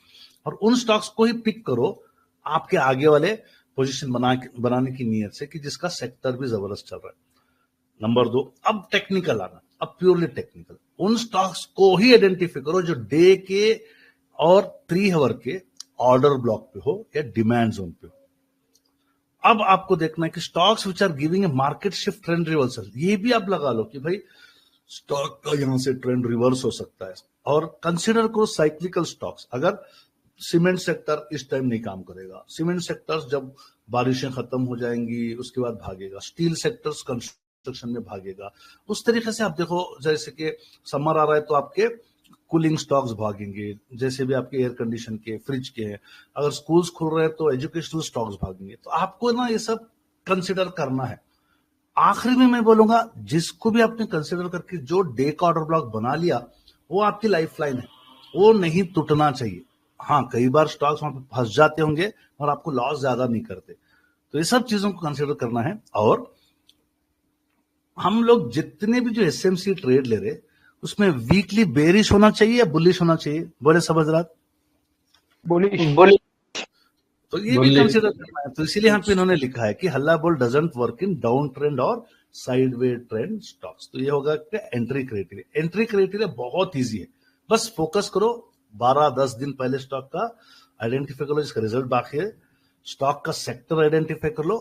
C: और उन स्टॉक्स को ही पिक करो आपके आगे वाले पोजीशन बनाने की नीयत से कि जिसका सेक्टर भी जबरदस्त चल रहा है। नंबर 2, अब टेक्निकल आना, अब प्योरली टेक्निकल। उन स्टॉक्स को ही आइडेंटिफाई करो जो डे के और 3 आवर के ऑर्डर ब्लॉक पे हो या डिमांड जोन पे हो। अब आपको देखना है कि stocks which are giving a market shift trend reversal, ये भी आप लगा लो कि भाई स्टॉक का यहां से ट्रेंड रिवर्स हो सकता है। और कंसिडर करो साइक्लिकल स्टॉक्स। अगर सीमेंट सेक्टर इस टाइम नहीं काम करेगा, सीमेंट सेक्टर्स जब बारिशें खत्म हो जाएंगी उसके बाद भागेगा, स्टील सेक्टर्स कंस्ट्रक्शन में भागेगा। उस तरीके से आप देखो, जैसे कि समर आ रहा है तो आपके कूलिंग स्टॉक्स भागेंगे, जैसे भी आपके एयर कंडीशन के, फ्रिज के हैं। अगर स्कूल्स खुल रहे हैं तो एजुकेशनल स्टॉक्स भागेंगे। तो आपको ना ये सब कंसिडर करना है। आखिरी में मैं बोलूंगा, जिसको भी आपने कंसिडर करके जो डे का ऑर्डर ब्लॉक बना लिया, वो आपकी लाइफलाइन है, वो नहीं टूटना चाहिए। हाँ, कई बार स्टॉक्स वहां पे फंस जाते होंगे और आपको लॉस ज्यादा नहीं करते, तो ये सब चीजों को कंसिडर करना है। और हम लोग जितने भी जो एसएमसी ट्रेड ले रहे, उसमें वीकली बेरिश होना चाहिए या बुलिश होना चाहिए, बोले समझ रहा?
E: बोली
C: तो ये भी कंसिडर करना है। तो इसीलिए यहाँ पे इन्होंने लिखा है कि हल्ला बोल doesn't work in down trend और साइडवे ट्रेंड स्टॉक्स। तो ये होगा एंट्री क्राइटेरिया। एंट्री क्राइटेरिया बहुत इजी है, बस फोकस करो 12-10 दिन पहले स्टॉक का आइडेंटिफाई कर लो जिसका रिजल्ट बाकी है, स्टॉक का सेक्टर आइडेंटिफाई कर लो,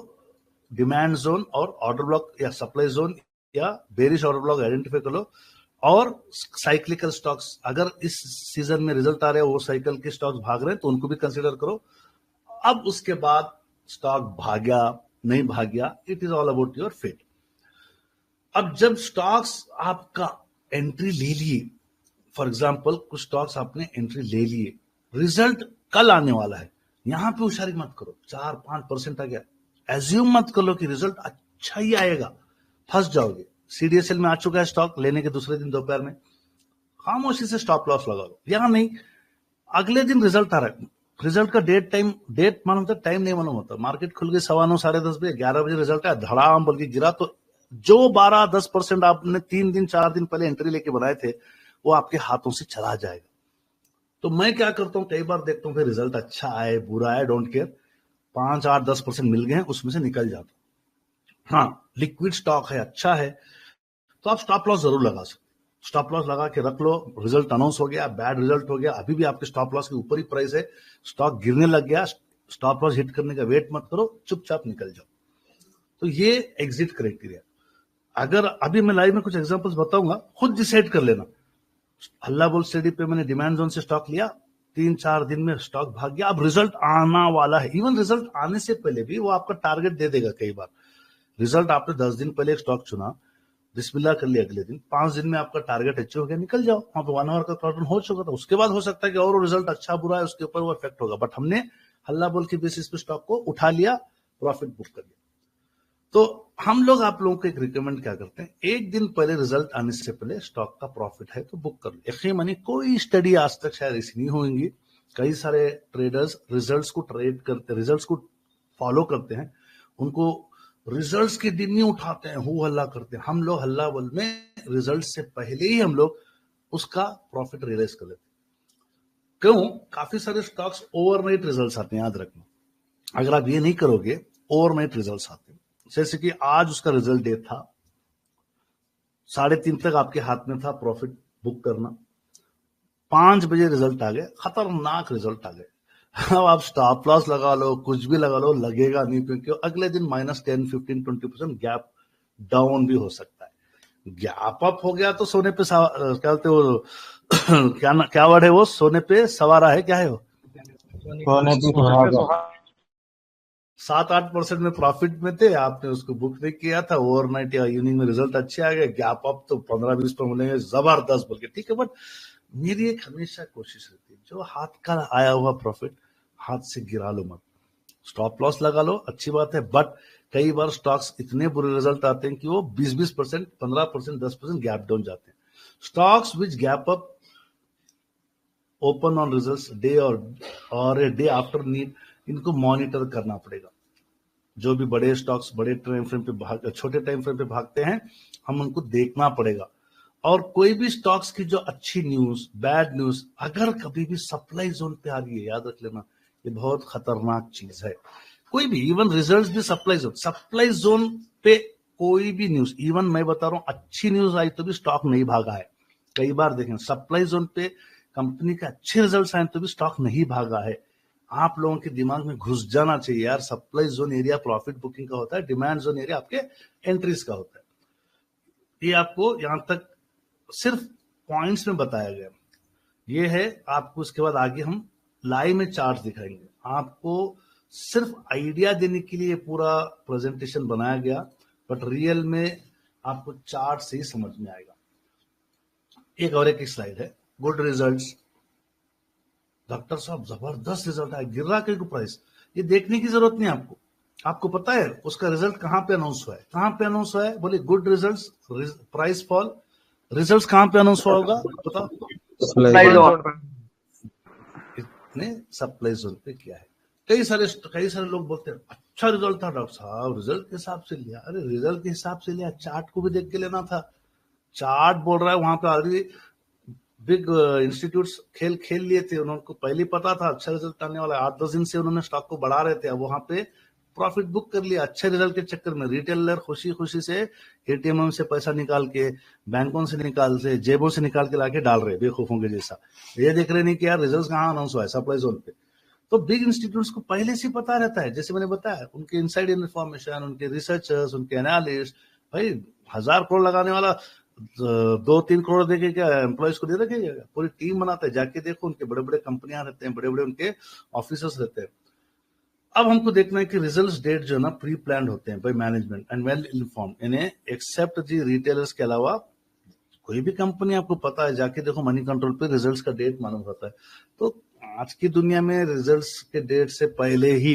C: डिमांड जोन और ऑर्डर ब्लॉक या सप्लाई जोन या बेरिश ऑर्डर ब्लॉक आइडेंटिफाई कर लो। और साइक्लिकल स्टॉक्स, अगर इस सीजन में रिजल्ट आ रहे हैं वो साइकिल के स्टॉक्स भाग रहे हैं तो उनको भी कंसिडर करो। अब उसके बाद स्टॉक भाग्या नहीं भाग्या, it is all about your fate. अब जब स्टॉक्स आपका एंट्री ले लिए, फॉर एग्जांपल कुछ स्टॉक्स आपने एंट्री ले लिए, रिजल्ट कल आने वाला है, यहां पे होशियारी मत करो। 4-5% आ गया, एज्यूम मत कर लो कि रिजल्ट अच्छा ही आएगा, फंस जाओगे। सीडीएसएल में आ चुका है स्टॉक, लेने के दूसरे दिन दोपहर में खामोशी से स्टॉप लॉस लगा लो। यहां नहीं, अगले दिन रिजल्ट आ रहा है, रिजल्ट का डेट मालूम होता, टाइम नहीं मालूम होता। मार्केट खुल गई 9:15 10:30 बजे, 11 बजे रिजल्ट आया, धड़ाम बोल के गिरा। तो जो 12-10% आपने 3 दिन 4 दिन पहले एंट्री लेके बनाए थे, वो आपके हाथों से चला जाएगा। तो मैं क्या करता हूं, कई बार देखता हूं फिर रिजल्ट अच्छा आए बुरा आए, डोंट केयर, 5-8-10% मिल गए हैं, उसमें से निकल जाता हूं। हाँ, लिक्विड स्टॉक है, अच्छा है, तो आप स्टॉप लॉस जरूर लगा सकते। स्टॉप लॉस लगा के रख लो। रिजल्ट अनाउंस हो गया, बैड रिजल्ट हो गया, अभी भी आपके स्टॉप लॉस के ऊपर ही प्राइस है, स्टॉक गिरने लग गया, स्टॉप लॉस हिट करने का वेट मत करो, चुपचाप निकल जाओ। तो ये एग्जिट क्राइटेरिया। अगर अभी मैं लाइव में कुछ एग्जांपल्स बताऊंगा, खुद डिसाइड कर लेना। हल्ला बोल स्टडी पे मैंने डिमांड जोन से स्टॉक लिया, 3-4 दिन में स्टॉक भाग गया, अब रिजल्ट आना वाला है। इवन रिजल्ट आने से पहले भी वो आपका टारगेट दे देगा। कई बार रिजल्ट आपने 10 दिन पहले एक स्टॉक चुना, बिस्मिल्लाह कर लिया, अगले दिन 5 दिन में आपका टारगेट अचीव हो गया, निकल जाओ। वहां पर 1 आवर का पैटर्न हो चुका था, उसके बाद हो सकता है कि और रिजल्ट अच्छा बुरा है, उसके ऊपर वो इफेक्ट होगा। बट हमने हल्ला बोल की बेसिस पे स्टॉक को उठा लिया, प्रॉफिट बुक कर लिया। तो हम लोग आप लोगों को एक रिकमेंड क्या करते हैं, एक दिन पहले रिजल्ट आने से पहले स्टॉक का प्रॉफिट है तो बुक कर लो। यकीन मानिए कोई स्टडी आज तक शायद ऐसी नहीं होंगी, कई सारे ट्रेडर्स रिजल्ट्स को ट्रेड करते, रिजल्ट्स को फॉलो करते हैं, उनको रिजल्ट्स के दिन नहीं उठाते हैं, हो हल्ला करते हैं। हम लोग हल्ला बोल में रिजल्ट से पहले ही हम लोग उसका प्रॉफिट रियलाइज कर लेते हैं। क्यों? काफी सारे स्टॉक्स ओवरनाइट रिजल्ट्स आते हैं, याद रखना। अगर आप ये नहीं करोगे, ओवरनाइट रिजल्ट्स आते हैं। जैसे कि आज उसका रिजल्ट डेट था, 3:30 तक आपके हाथ में था प्रॉफिट बुक करना, 5 बजे रिजल्ट आ गए, खतरनाक रिजल्ट आ गए। अब आप स्टॉप लॉस लगा लो, कुछ भी लगा लो, लगेगा नहीं, क्योंकि अगले दिन -10, 15, 20% गैप डाउन भी हो सकता है। गैप अप हो गया तो सोने पे क्या बोलते हो क्या वर्ड है वो, सोने पे सवारा है, क्या है वो, 7-8% में प्रॉफिट में थे, आपने उसको बुक नहीं किया था, ओवरनाइट या इवनिंग में रिजल्ट अच्छे आ गए, गैप अप तो 15-20 पर मिलेंगे, जबरदस्त बोल के, ठीक है। बट मेरी एक हमेशा कोशिश रहती है, जो हाथ का आया हुआ प्रॉफिट हाथ से गिरा लो मत, स्टॉप लॉस लगा लो, अच्छी बात है। बट कई बार स्टॉक्स इतने बुरे रिजल्ट आते हैं कि वो 20%, 15%, 10% गैप डाउन जाते हैं। Stocks which gap up open on results day और डे आफ्टर नीड, इनको मॉनिटर करना पड़ेगा। जो भी बड़े स्टॉक्स बड़े टाइम फ्रेम पे छोटे टाइम फ्रेम पे भागते हैं, हम उनको देखना पड़ेगा। और कोई भी स्टॉक्स की जो अच्छी न्यूज, बैड न्यूज अगर कभी भी सप्लाई जोन पे आ रही है, याद रख लेना, ये बहुत खतरनाक चीज है। कोई भी, इवन रिजल्ट्स भी सप्लाई जोन पे कोई भी न्यूज, इवन मैं बता रहा हूं अच्छी न्यूज आई तो भी स्टॉक नहीं भागा है। कई बार देखें सप्लाई जोन पे कंपनी के अच्छे रिजल्ट्स आए तो भी स्टॉक नहीं भागा है। आप लोगों के दिमाग में घुस जाना चाहिए यार, supply zone area profit booking का होता है, डिमांड जोन एरिया आपके एंट्रीज का होता है। ये आपको यहां तक सिर्फ पॉइंट्स में बताया गया, ये है आपको। उसके बाद आगे हम लाइव में चार्ट दिखाएंगे, आपको सिर्फ आइडिया देने के लिए पूरा प्रेजेंटेशन बनाया गया, बट रियल में आपको चार्ट से ही समझ में आएगा। एक स्लाइड है, गुड रिजल्ट्स, डॉक्टर साहब जबरदस्त रिजल्ट आया, गिर रहा क्यों प्राइस, ये देखने की जरूरत नहीं आपको। आपको पता है उसका रिजल्ट कहां पे अनाउंस हुआ है, कहां पे अनाउंस हुआ है, बोले good results, price fall, results कहां पे अनाउंस हुआ होगा बताओ, इतने सप्लाई जोन पे किया है। कई सारे लोग बोलते हैं अच्छा रिजल्ट था डॉक्टर साहब, रिजल्ट के हिसाब से लिया। अरे रिजल्ट के हिसाब से लिया, चार्ट को भी देख के लेना था। चार्ट बोल रहा है वहां पे ऑलरेडी बिग इंस्टीट्यूट्स खेल लिए थे, उनको पहले पता था अच्छा रिजल्ट आने वाला है, 8-10 दिन से उन्होंने स्टॉक को बढ़ा रहे थे, अब वहां पे प्रॉफिट बुक कर लिया। अच्छे रिजल्ट के चक्कर में रिटेलर खुशी खुशी से एटीएम से पैसा निकाल के, बैंकों से निकाल से, जेबों से निकाल के लाके डाल रहे बेवकूफों के जैसा। ये देख रहे नहीं कि यार रिजल्ट कहाँ अनाउंस हुआ है, सप्लाई जोन पे। तो बिग इंस्टीट्यूट्स को पहले से पता रहता है, जैसे मैंने बताया, उनके इनसाइड इन्फॉर्मेशन, उनके रिसर्चर्स, उनके एनालिस्ट, भाई 1000 करोड़ लगाने वाला 2-3 करोड़ देके क्या एम्प्लॉयज को दे रखेगा, पूरी टीम बनाता है। जाके देखो उनके बड़े बड़े कंपनियां रहते हैं, बड़े बड़े उनके ऑफिसर्स रहते हैं। अब हमको देखना है कि रिजल्ट्स डेट जो है ना प्री प्लान होते हैं by management and well inform, इन्हें एक्सेप्ट दी रिटेलर्स के अलावा कोई भी कंपनी आपको पता है, जाके देखो मनी कंट्रोल पे रिजल्ट्स का डेट मालूम होता है। तो आज की दुनिया में रिजल्ट्स के डेट से पहले ही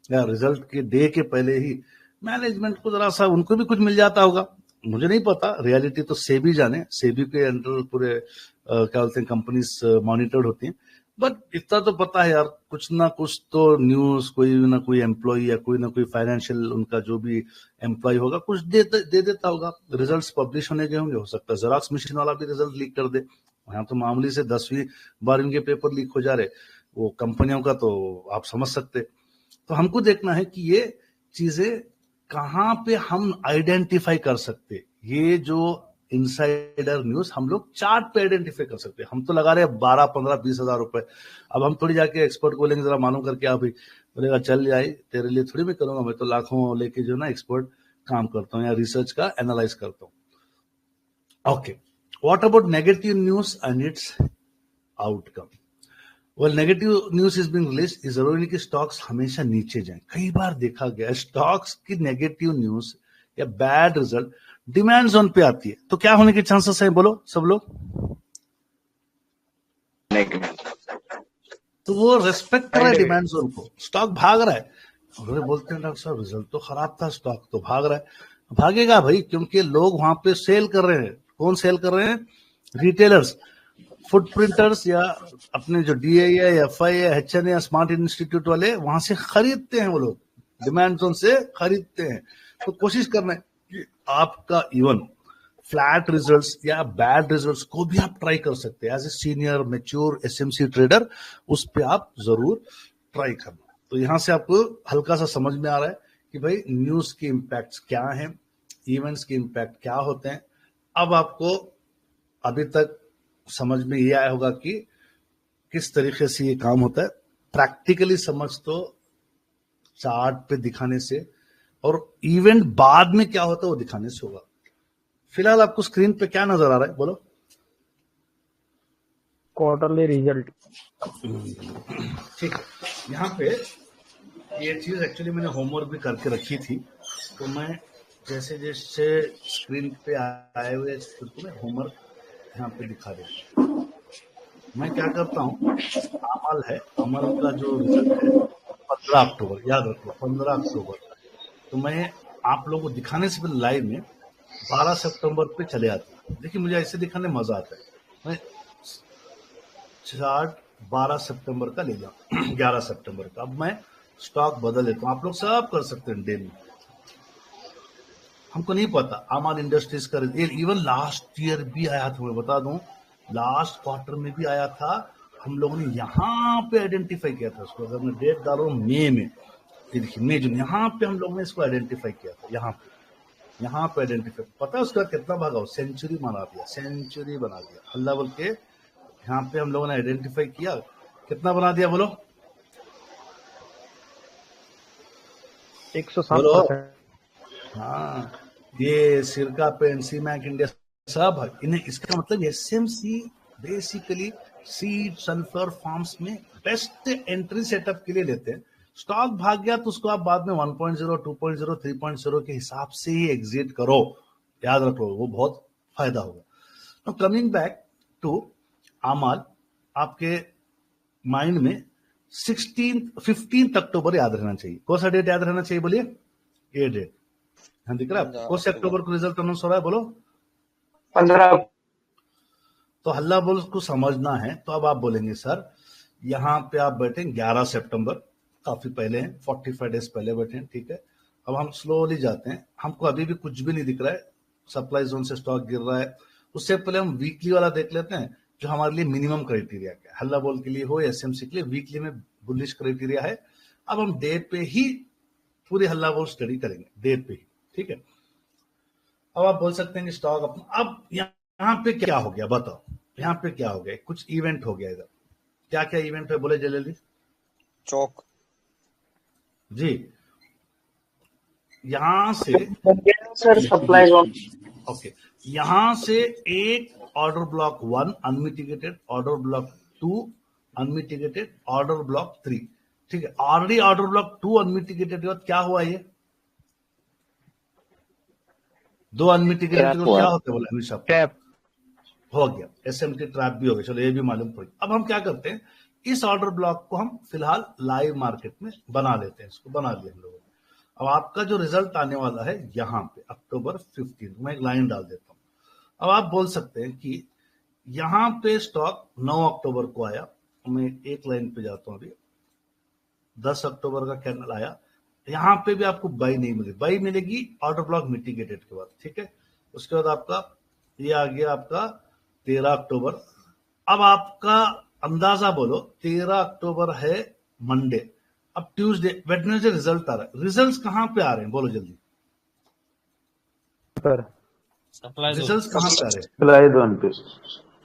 C: या रिजल्ट के डे के पहले ही मैनेजमेंट को जरा सा उनको भी कुछ मिल जाता होगा, मुझे नहीं पता, रियलिटी तो सेबी जाने, सेबी के अंडर पूरे क्या बोलते हैं कंपनीज मॉनिटर्ड होती हैं। बट इतना तो पता है यार, कुछ ना कुछ तो न्यूज, कोई ना कोई एम्प्लॉय या कोई ना कोई फाइनेंशियल उनका जो भी एम्प्लॉय होगा कुछ दे देता होगा। रिजल्ट्स पब्लिश होने के होंगे, हो सकता है जेरॉक्स मशीन वाला भी रिजल्ट लीक कर दे। यहाँ तो मामूली से 10वीं बार इनके पेपर लीक हो जा रहे, वो कंपनियों का तो आप समझ सकते। तो हमको देखना है कि ये चीजें कहाँ पे हम आइडेंटिफाई कर सकते। ये जो इनसाइडर न्यूज हम लोग चार्ट पे आइडेंटिफाई कर सकते हैं। हम तो लगा रहे हैं 12, 15, 20 हजार रुपए, अब हम थोड़ी जाके एक्सपर्ट को बोलेंगे जरा मालूम करके आप ही, बोलेगा चल जाए, तेरे लिए थोड़ी मैं करूंगा, मैं तो लाखों लेके जो ना एक्सपर्ट काम करता हूँ या रिसर्च का एनालाइज करता हूँ। Okay, what about negative news and it's outcome. Well, negative news is being release, इस जरूरी नहीं कि स्टॉक्स हमेशा नीचे जाएं। कई बार देखा गया स्टॉक्स की नेगेटिव न्यूज या बैड रिजल्ट डिमांड जोन पे आती है, तो क्या होने के चांसेस है, बोलो सब लोग। तो वो रेस्पेक्ट कर रहा है डिमांड जोन को, स्टॉक भाग रहा है, और वे बोलते हैं डॉक्टर साहब रिजल्ट तो खराब था, स्टॉक तो भाग रहा है। भागेगा भाई, क्योंकि लोग वहां पे सेल कर रहे हैं। कौन सेल कर रहे हैं? रिटेलर्स, फुटप्रिंटर्स, या अपने जो DI है, FI है, HN है, स्मार्ट इंस्टीट्यूट वाले, वहां से खरीदते हैं वो लोग, डिमांड जोन से खरीदते हैं। तो कोशिश करना है कि आपका इवन फ्लैट रिजल्ट्स या बैड रिजल्ट्स को भी आप ट्राई कर सकते हैं as a senior mature SMC trader, उस पर आप जरूर ट्राई करना। तो यहां से आपको हल्का सा समझ में आ रहा है कि भाई न्यूज के इम्पैक्ट क्या हैं, इवेंट्स के इम्पैक्ट क्या होते हैं। अब आपको अभी तक समझ में ये आया होगा कि किस तरीके से ये काम होता है। प्रैक्टिकली समझ तो चार्ट पे दिखाने से और इवेंट बाद में क्या होता है वो दिखाने से होगा। फिलहाल आपको स्क्रीन पे क्या नजर आ रहा है, बोलो।
D: Quarterly result.
C: ठीक है, यहाँ पे ये चीज एक्चुअली मैंने होमवर्क भी करके रखी थी, तो मैं जैसे जैसे स्क्रीन पे आए हुए तो मैं होमवर्क यहाँ पे दिखा देता हूँ। मैं क्या करता हूँ, अमल है, अमल का जो रिजल्ट है 15 अक्टूबर, याद रखो 15 अक्टूबर। तो मैं आप लोगों को दिखाने से पहले लाइव में 12 सितंबर पे चले आते हैं। देखिए मुझे ऐसे दिखाने में मजा आता है। मैं चार्ट 12 सितंबर का ले जाऊं 11 सितंबर का। अब मैं स्टॉक बदल लेता हूँ, आप लोग सब कर सकते हैं डेली। हमको नहीं पता अमन इंडस्ट्रीज का इवन लास्ट ईयर भी आया था, मैं बता दूं लास्ट क्वार्टर में भी आया था। हम लोगों ने यहाँ पे आइडेंटिफाई किया था उसको। अगर मैं डेट डालू मई में, ये देखिए मई जून, यहाँ पे हम लोगों ने इसको आइडेंटिफाई किया था। यहाँ पे आइडेंटिफाई, पता है उसका कितना भागा हो? सेंचुरी बना दिया, सेंचुरी बना दिया। हल्ला बोल के यहाँ पे हम लोगों ने आइडेंटिफाई किया, कितना बना दिया बोलो?
D: 107%।
C: हाँ, ये सिरका पे एनसी मैक इंडिया सब इन्हें, इसका मतलब SMC basically seed sulphur farms में बेस्ट एंट्री सेटअप के लिए लेते हैं। स्टॉक भाग गया तो उसको आप बाद में 1.0, 2.0, 3.0 के हिसाब से ही एग्जिट करो, याद रखो, वो बहुत फायदा होगा। तो कमिंग बैक टू अमल, आपके माइंड में 15 अक्टूबर याद रहना चाहिए। कौन सा डेट याद रहना चाहिए बोलिए? ये डेट हाँ दिख रहा है। कौन से अक्टूबर को रिजल्ट अनाउंस हो रहा है बोलो?
B: 15।
C: तो हल्ला बोल को समझना है। तो अब आप बोलेंगे सर यहाँ पे आप बैठे 11 सितंबर, काफी पहले हैं, 45 डेज पहले बैठे हैं, ठीक है। अब हम स्लोली जाते हैं, हमको अभी भी कुछ भी नहीं दिख रहा है, सप्लाई जोन से स्टॉक गिर रहा है। उससे पहले हम वीकली वाला देख लेते हैं, जो हमारे लिए मिनिमम क्राइटेरिया क्या है। हल्ला बोल के लिए हो SMC के लिए वीकली में बुलिश क्राइटेरिया है। अब हम डे पे ही पूरी हल्ला बोल स्टडी करेंगे, डे पे ही, ठीक है। अब आप बोल सकते हैं कि स्टॉक अपना, अब यहाँ पे क्या हो गया बताओ? यहाँ पे क्या हो गया? कुछ इवेंट हो गया इधर। क्या क्या इवेंट है बोले जल्दी?
F: चौक
C: जी, यहां से
B: सर सप्लाई जोन।
C: ओके, यहां से एक order block 1 unmitigated, order block 2 unmitigated, order block 3, ठीक है। ऑलरेडी ऑर्डर ब्लॉक 2 अनमिटिगेटेड के बाद क्या हुआ? ये 2 अनमिटिगेटेड क्या होता है बोले हमेशा?
D: टैप
C: हो गया, SMT ट्रैप भी हो गया, चलो ये भी मालूम पड़ गया। अब हम क्या करते हैं, इस ऑर्डर ब्लॉक को हम फिलहाल लाइव मार्केट में बना लेते हैं, इसको बना दिया हम लोगों ने। अब आपका जो रिजल्ट आने वाला है यहाँ पे अक्टूबर 15, मैं एक लाइन डाल देता हूँ। अब आप बोल सकते हैं कि यहाँ पे स्टॉक 9 अक्टूबर को आया, मैं एक लाइन पे जाता हूँ अभी, 10 अक्टूबर का कैंडल आया, यहाँ पे भी आपको बाई नहीं मिली, बाई मिलेगी ऑर्डर ब्लॉक मिटिगेटेड के बाद, ठीक है। उसके बाद आपका ये आ गया आपका 13 अक्टूबर। अब आपका अंदाजा बोलो, 13 अक्टूबर है मंडे, अब ट्यूसडे वेडनेसडे रिजल्ट आ रहा है। रिजल्ट्स कहां पे आ रहे हैं बोलो जल्दी?
D: पर
C: रिजल्ट्स कहां पे आ रहे हैं?
E: सप्लाई जोन पे,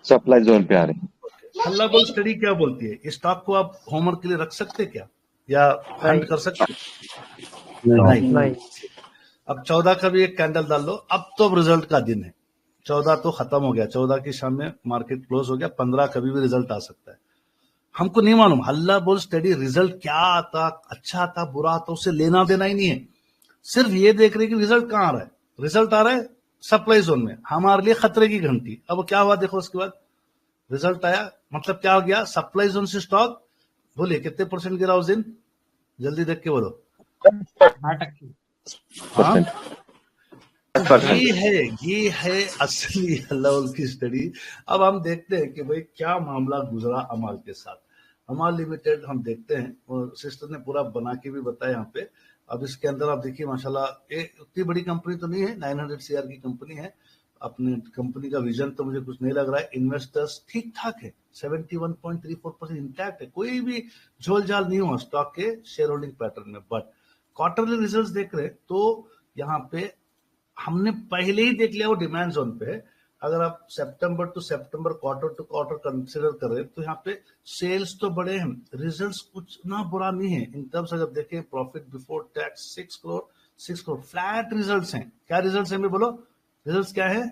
F: सप्लाई जोन पे आ रहे हैं।
C: हल्ला बोल स्टडी क्या बोलती है? इस स्टॉक को आप होमवर्क के लिए रख सकते क्या, या हंट कर सकते?
D: नहीं।
C: अब 14 का भी एक कैंडल डाल लो। अब तो रिजल्ट का दिन है, 14 तो खत्म हो गया, 14 की शाम में मार्केट क्लोज हो गया, 15 कभी भी रिजल्ट आ सकता है। हमको नहीं मालूम हल्ला बोल स्टडी रिजल्ट क्या आता, अच्छा आता बुरा आता, उससे लेना देना ही नहीं है। सिर्फ ये देख रहे कि रिजल्ट कहाँ आ रहा है। रिजल्ट आ रहा है सप्लाई जोन में, हमारे लिए खतरे की घंटी। अब क्या हुआ देखो, उसके बाद रिजल्ट आया, मतलब क्या हो गया, सप्लाई जोन से स्टॉक बोलिए कितने % गिरा उस दिन, जल्दी देख के बोलो। हाँ,
F: 10%.
C: ये है असली लेवल की स्टडी। अब हम देखते हैं कि भाई क्या मामला गुजरा अमाल के साथ। अमाल लिमिटेड हम देखते हैं, और सिस्टर ने पूरा बना के भी बताया यहाँ पे। अब इसके अंदर आप देखिए माशाल्लाह, ये उतनी बड़ी कंपनी तो नहीं है, 900 CR की कंपनी है। अपने कंपनी का विजन तो मुझे कुछ नहीं लग रहा है। इन्वेस्टर्स ठीक ठाक है, 71.34% इंटैक्ट है, कोई भी झोल झाल नहीं हुआ स्टॉक के शेयर होल्डिंग पैटर्न में। बट क्वार्टरली रिजल्ट्स देख रहे हैं तो यहाँ पे हमने पहले ही देख लिया वो डिमांड जोन पे है। अगर आप सितंबर टू सितंबर, क्वार्टर टू क्वार्टर कंसिडर करें तो यहाँ पे सेल्स तो बड़े हैं, रिजल्ट्स कुछ ना बुरा नहीं है। इन टर्म्स अगर देखें profit before tax 6 crore flat results हैं। क्या रिजल्ट्स हैं, मैं बोलो रिजल्ट्स क्या है?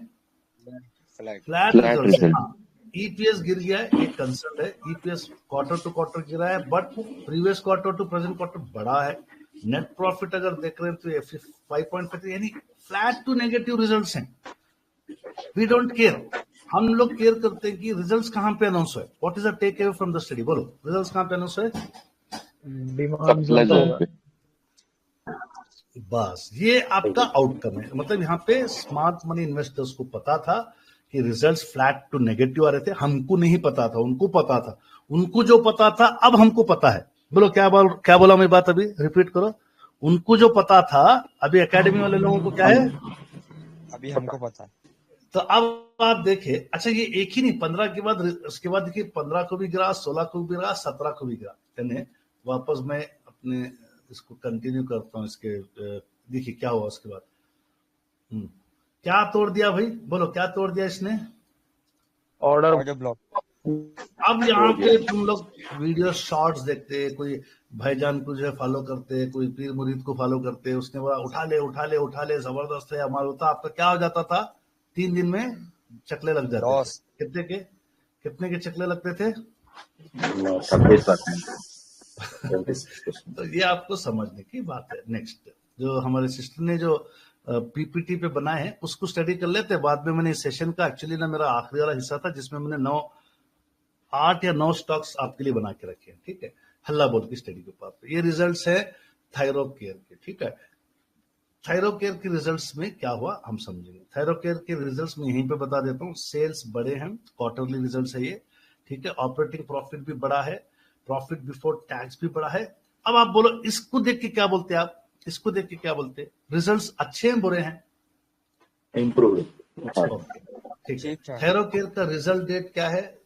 C: फ्लैट
F: Flat
C: रिजल्ट्स है।
F: result.
C: हाँ, ईपीएस गिर गया है, एक कंसर्न है। ईपीएस क्वार्टर टू क्वार्टर गिरा है, but previous quarter to present quarter बड़ा है। नेट प्रॉफिट अगर देख रहे हैं तो 5.5, यानी फ्लैट टू नेगेटिव रिजल्ट्स हैं। वी डोंट केयर, हम लोग केयर करते हैं कि रिजल्ट्स कहां पे अनाउंस हुए। What is the take away from the study, बोलो रिजल्ट्स कहां पे अनाउंस हुए?
D: डिमांड
F: Supply
D: जोन
F: zone
D: पे
F: पे.
C: बस ये आपका आउटकम है। मतलब यहाँ पे स्मार्ट मनी इन्वेस्टर्स को पता था कि रिजल्ट्स फ्लैट टू नेगेटिव आ रहे थे, हमको नहीं पता था, उनको पता था। उनको जो पता था अब हमको पता है। बोलो क्या बोला मैं बात, अभी रिपीट करो। उनको जो पता था, अभी एकेडमी वाले लोगों को क्या है,
G: अभी हमको पता है।
C: तो अब आप देखिए, अच्छा ये एक ही नहीं, 15 के बाद, उसके बाद देखिए 15 को भी गिरा, 16 को भी गिरा, 17 को भी गिरा। यानी वापस मैं अपने इसको कंटिन्यू करता हूँ। इसके देखिए क्या हुआ उसके बाद। क्या तोड़ दिया भाई, बोलो क्या तोड़ दिया इसने?
D: Order
G: block.
C: अब यहाँ पे तुम लोग वीडियो शॉर्ट्स देखते, कोई भाईजान को जो है फॉलो करते, कोई पीर मुरीद को फॉलो करते, उसने बोला उठा ले जबरदस्त है हमारा होता। आपका क्या हो जाता था, 3 दिन में चकले लग जाते
G: लॉस।
C: थे। कितने के चकले लगते थे?
F: 26%.
C: तो ये आपको समझने की बात है। नेक्स्ट जो हमारे सिस्टर ने जो पीपीटी पे बनाए हैं उसको स्टडी कर लेते हैं। बाद में मैंने इस सेशन का एक्चुअली ना मेरा आखिरी वाला हिस्सा था जिसमें मैंने 8 या 9 स्टॉक्स आपके लिए बना के रखे हैं, ठीक है, हल्ला बोल की स्टडी के ऊपर। ये रिजल्ट्स है थायरोकेयर के, ठीक है। थायरोकेयर के रिजल्ट्स में क्या हुआ हम समझेंगे। थायरोकेयर के रिजल्ट्स में यहीं पे बता देता हूँ, सेल्स बड़े हैं, क्वार्टरली रिजल्ट्स है ये, ठीक है। ऑपरेटिंग प्रॉफिट भी बड़ा है, प्रॉफिट बिफोर टैक्स भी बड़ा है। अब आप बोलो इसको देख के क्या बोलते हैं, आप इसको देख के क्या बोलते हैं? रिजल्ट्स अच्छे हैं बुरे हैं?
F: Improved.
C: ठीक है। थायरोकेयर का रिजल्ट डेट क्या है,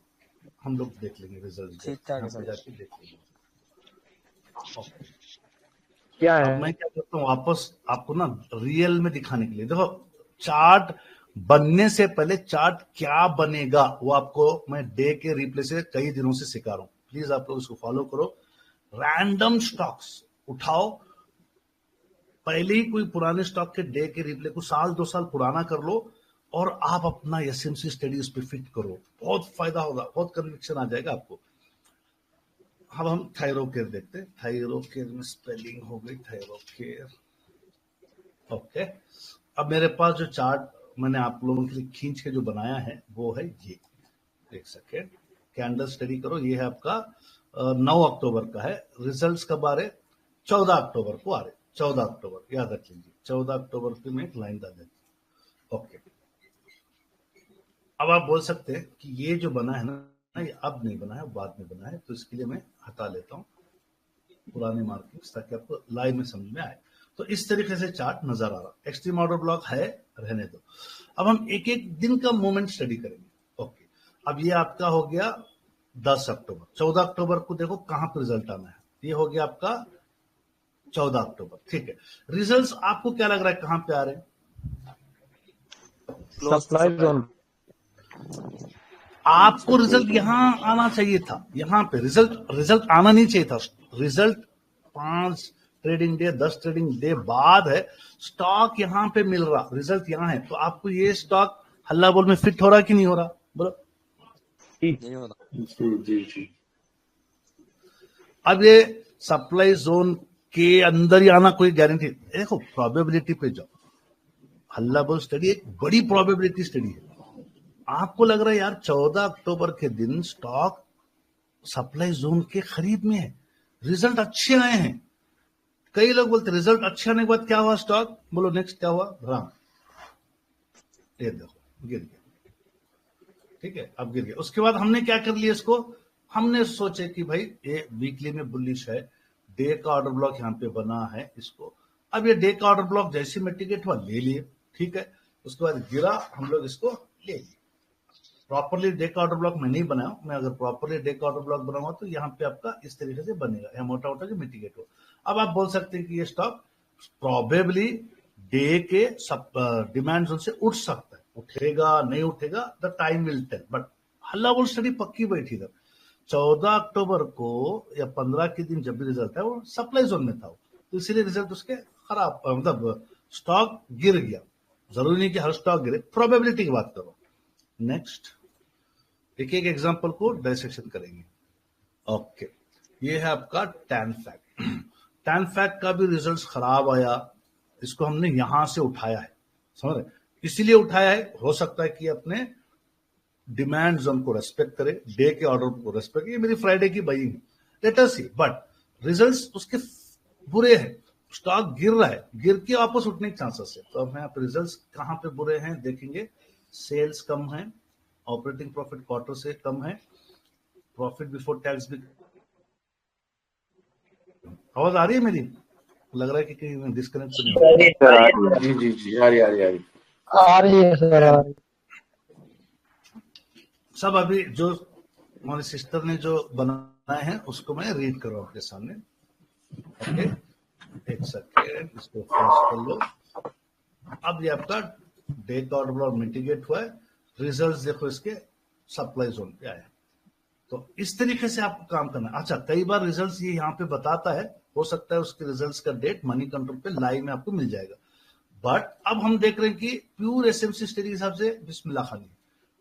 C: हम लोग देख लेंगे रिजल्ट
G: ठीक-ठाक है
C: डेट,
G: सर।
C: जाके देख लेंगे।
D: क्या
C: अब
D: है?
C: मैं क्या करता हूँ, वापस आपको ना रियल में दिखाने के लिए, देखो चार्ट बनने से पहले चार्ट क्या बनेगा वो आपको मैं डे के रिप्ले से कई दिनों से सिखा रहा हूं। प्लीज आप लोग इसको फॉलो करो। रैंडम स्टॉक्स उठाओ, पहले ही कोई पुराने स्टॉक के डे के रिप्ले को 1-2 साल पुराना कर लो और आप अपना एसएमसी स्टडी उस पर फिट करो, बहुत फायदा होगा, बहुत कन्विक्शन आ जाएगा आपको। अब हम थायरोकेयर देखते हैं। थायरोकेयर में स्पेलिंग हो गई थायरोकेयर, ओके। अब मेरे पास जो चार्ट मैंने आप लोगों के लिए खींच के जो बनाया है वो है ये, एक सेकेंड, कैंडल स्टडी करो। ये है आपका 9 अक्टूबर का है। रिजल्ट्स कब आ रहे? 14 अक्टूबर को आ रहे, 14 अक्टूबर याद रख लीजिए। 14 अक्टूबर की मैं एक लाइन डाल देती, ओके। अब आप बोल सकते हैं कि ये जो बना है ना, ये अब नहीं बना है, बाद में बना है, तो इसके लिए मैं हटा लेता हूँ पुरानी मार्किंग्स ताकि आपको लाइव में समझ में आए। तो इस तरीके से चार्ट नजर आ रहा। एक्सट्रीम ऑर्डर ब्लॉक है, रहने दो। अब हम एक एक दिन का मूवमेंट स्टडी करेंगे, ओके। अब ये आपका हो गया 10 अक्टूबर। 14 अक्टूबर को देखो कहां पर रिजल्ट आना है, ये हो गया आपका 14 अक्टूबर, ठीक है। रिजल्ट्स आपको क्या लग रहा है कहां पे आ रहे हैं?
D: Supply zone.
C: आपको रिजल्ट यहां आना चाहिए था, यहां पे रिजल्ट आना नहीं चाहिए था। Result 5 trading day 10 trading day बाद है, स्टॉक यहां पे मिल रहा, रिजल्ट यहां है, तो आपको ये स्टॉक हल्ला बोल में फिट हो रहा कि नहीं हो रहा, बोलो।
G: नहीं होता।
F: जी.
C: अब ये सप्लाई जोन के अंदर ही आना कोई गारंटी, देखो प्रोबेबिलिटी पे जाओ। हल्ला बोल स्टडी एक बड़ी प्रोबेबिलिटी स्टडी है। आपको लग रहा है यार 14 अक्टूबर के दिन स्टॉक सप्लाई जोन के करीब में है, रिजल्ट अच्छे आए हैं, कई लोग बोलते रिजल्ट अच्छा आने के बाद क्या हुआ स्टॉक, बोलो नेक्स्ट क्या हुआ, राम ये देखो गिर गया, ठीक है, अब गिर गया। उसके बाद हमने क्या कर लिया इसको, हमने सोचे कि भाई ये वीकली में बुलिश है, डे का ऑर्डर ब्लॉक यहाँ पे बना है इसको, अब ये डे का ऑर्डर ब्लॉक जैसे मिटिगेट हुआ ले लिए, ठीक है। उसके बाद गिरा, हम लोग इसको ले लिए। प्रॉपरली डे का ऑर्डर ब्लॉक मैं नहीं बनाया, मैं अगर प्रॉपरली डे का ऑर्डर ब्लॉक बनाऊंगा तो यहाँ पे आपका इस तरीके से बनेगा, यहाँ मोटा मोटा जो मिटिगेट हो। अब आप बोल सकते हैं कि ये स्टॉक प्रोबेबली डे के सब डिमांड जोन से उठ सकता है, उठेगा नहीं उठेगा the time will tell, but Halla Bol study पक्की बैठी था। 14 अक्टूबर को या 15 के दिन जब भी रिजल्ट है वो सप्लाई जोन में था, तो इसीलिए रिजल्ट उसके खराब, मतलब स्टॉक गिर गया। जरूरी नहीं कि हर स्टॉक गिरे, प्रोबेबिलिटी की बात करो। नेक्स्ट एक एक एग्जांपल को डायसेक्शन करेंगे। ओके, ये है आपका टैन फैक्ट। टैन फैक्ट का भी रिजल्ट खराब आया, इसको हमने यहां से उठाया है, समझ रहे, इसीलिए उठाया है। हो सकता है कि अपने डिमांड जोन को रेस्पेक्ट करे, डे के ऑर्डर को रेस्पेक्ट, ये मेरी फ्राइडे की बाइंग है, let us see, but results उसके बुरे हैं, स्टॉक गिर रहा है, गिर के वापस उठने के चांसेस है। तो अब यहाँ पे रिजल्ट्स कहाँ पे बुरे हैं देखेंगे। सेल्स कम है, ऑपरेटिंग प्रॉफिट क्वार्टर से कम है, प्रॉफिट बिफोर टैक्स भी। आवाज आ रही है मेरी? लग रहा है कि कहीं डिस्कनेक्ट तो नहीं।
F: जी जी जी, आ रही आ रही आ रही।
D: आ रही है सर, आ रही।
C: सब अभी जो हमारी सिस्टर ने जो बनाए हैं उसको मैं रीड कर रहा हूं आपके सामने। ओके, एक सेकेंड, इसको फ्रेश कर लो। अब ये आपका डे का ऑर्डर ब्लॉक मिटिगेट हुआ है, रिजल्ट्स देखो इसके सप्लाई जोन पे आया। तो इस तरीके से आपको काम करना है। अच्छा, कई बार रिजल्ट्स ये यहाँ पे बताता है, हो सकता है उसके रिजल्ट्स का डेट मनी कंट्रोल पे लाइव में आपको मिल जाएगा, बट अब हम देख रहे हैं कि प्यूर एसएमसी स्टडी के हिसाब से बिस्मिल्लाह खानी,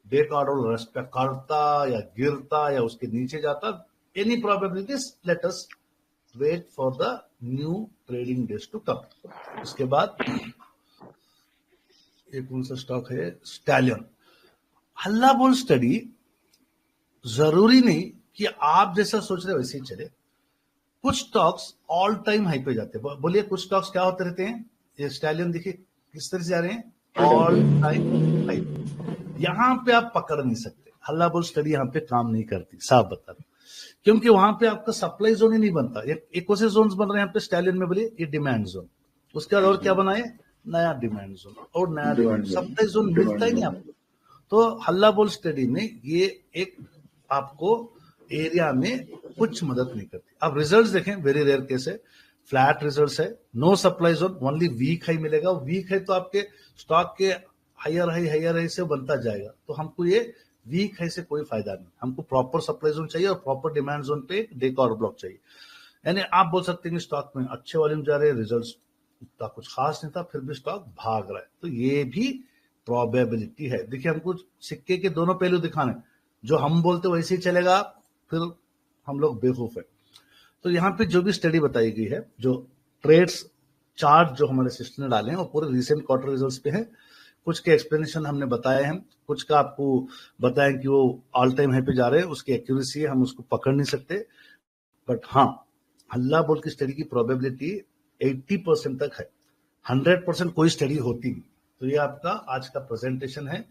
C: डे का ऑर्डर रेस्पेक्ट करता या गिरता या उसके नीचे जाता, any probabilities, let us wait for the new trading days to come. उसके बाद ये कौन सा स्टॉक है, स्टैलियन। हल्ला बोल स्टडी जरूरी नहीं कि आप जैसा सोच रहे वैसे ही चले। कुछ स्टॉक्स ऑल टाइम हाई पे जाते हैं। बोलिए कुछ स्टॉक्स क्या होते रहते हैं। ये स्टैलियन देखिए किस तरह से जा रहे हैं, ऑल टाइम हाई। यहां पे आप पकड़ नहीं सकते, हल्ला बोल स्टडी यहां पे काम नहीं करती, साफ बता रहा, क्योंकि वहां पे आपका सप्लाई जोन ही नहीं बनता। एक कौन से जोन बन रहे हैं यहाँ पे स्टैलियन में, बोलिए ये डिमांड जोन, उसके बाद और क्या बनाए, नया डिमांड जोन और नया डिमांड, सप्लाई जोन मिलता ही नहीं आपको। तो हल्ला बोल स्टडी में ये एक आपको एरिया में कुछ मदद नहीं करती। अब रिजल्ट्स देखें, वेरी रेयर केस है, फ्लैट रिजल्ट्स है, no supply zone, only weak high मिलेगा। वीक है तो आपके स्टॉक के हायर हाई से बनता जाएगा, तो हमको ये वीक हाई से कोई फायदा नहीं। हमको प्रॉपर सप्लाई जोन चाहिए और प्रॉपर डिमांड जोन पे डे का ऑर्डर ब्लॉक चाहिए। यानी आप बोल सकते हैं कि स्टॉक में अच्छे वॉल्यूम जा रहे हैं, रिजल्ट्स इतना कुछ खास नहीं था, फिर भी स्टॉक भाग रहा है, तो ये भी प्रोबेबिलिटी है। देखिए हमको सिक्के के दोनों पहलू दिखाने, जो हम बोलते वैसे ही चलेगा, फिर हम लोग बेवकूफ है। तो यहाँ पे जो भी स्टडी बताई गई है, जो ट्रेड्स चार्ट जो हमारे सिस्टम ने डाले हैं, वो पूरे रिसेंट क्वार्टर रिजल्ट्स पे है। कुछ के एक्सप्लेनेशन हमने बताए हैं, कुछ का आपको बताएं कि वो ऑल टाइम हाई पे जा रहे हैं, उसकी एक्यूरेसी है, हम उसको पकड़ नहीं सकते। बट हाँ, हल्ला बोल की स्टडी की प्रोबेबिलिटी 80% तक है, 100% कोई स्टडी होती नहीं। तो ये आपका आज का प्रेजेंटेशन है।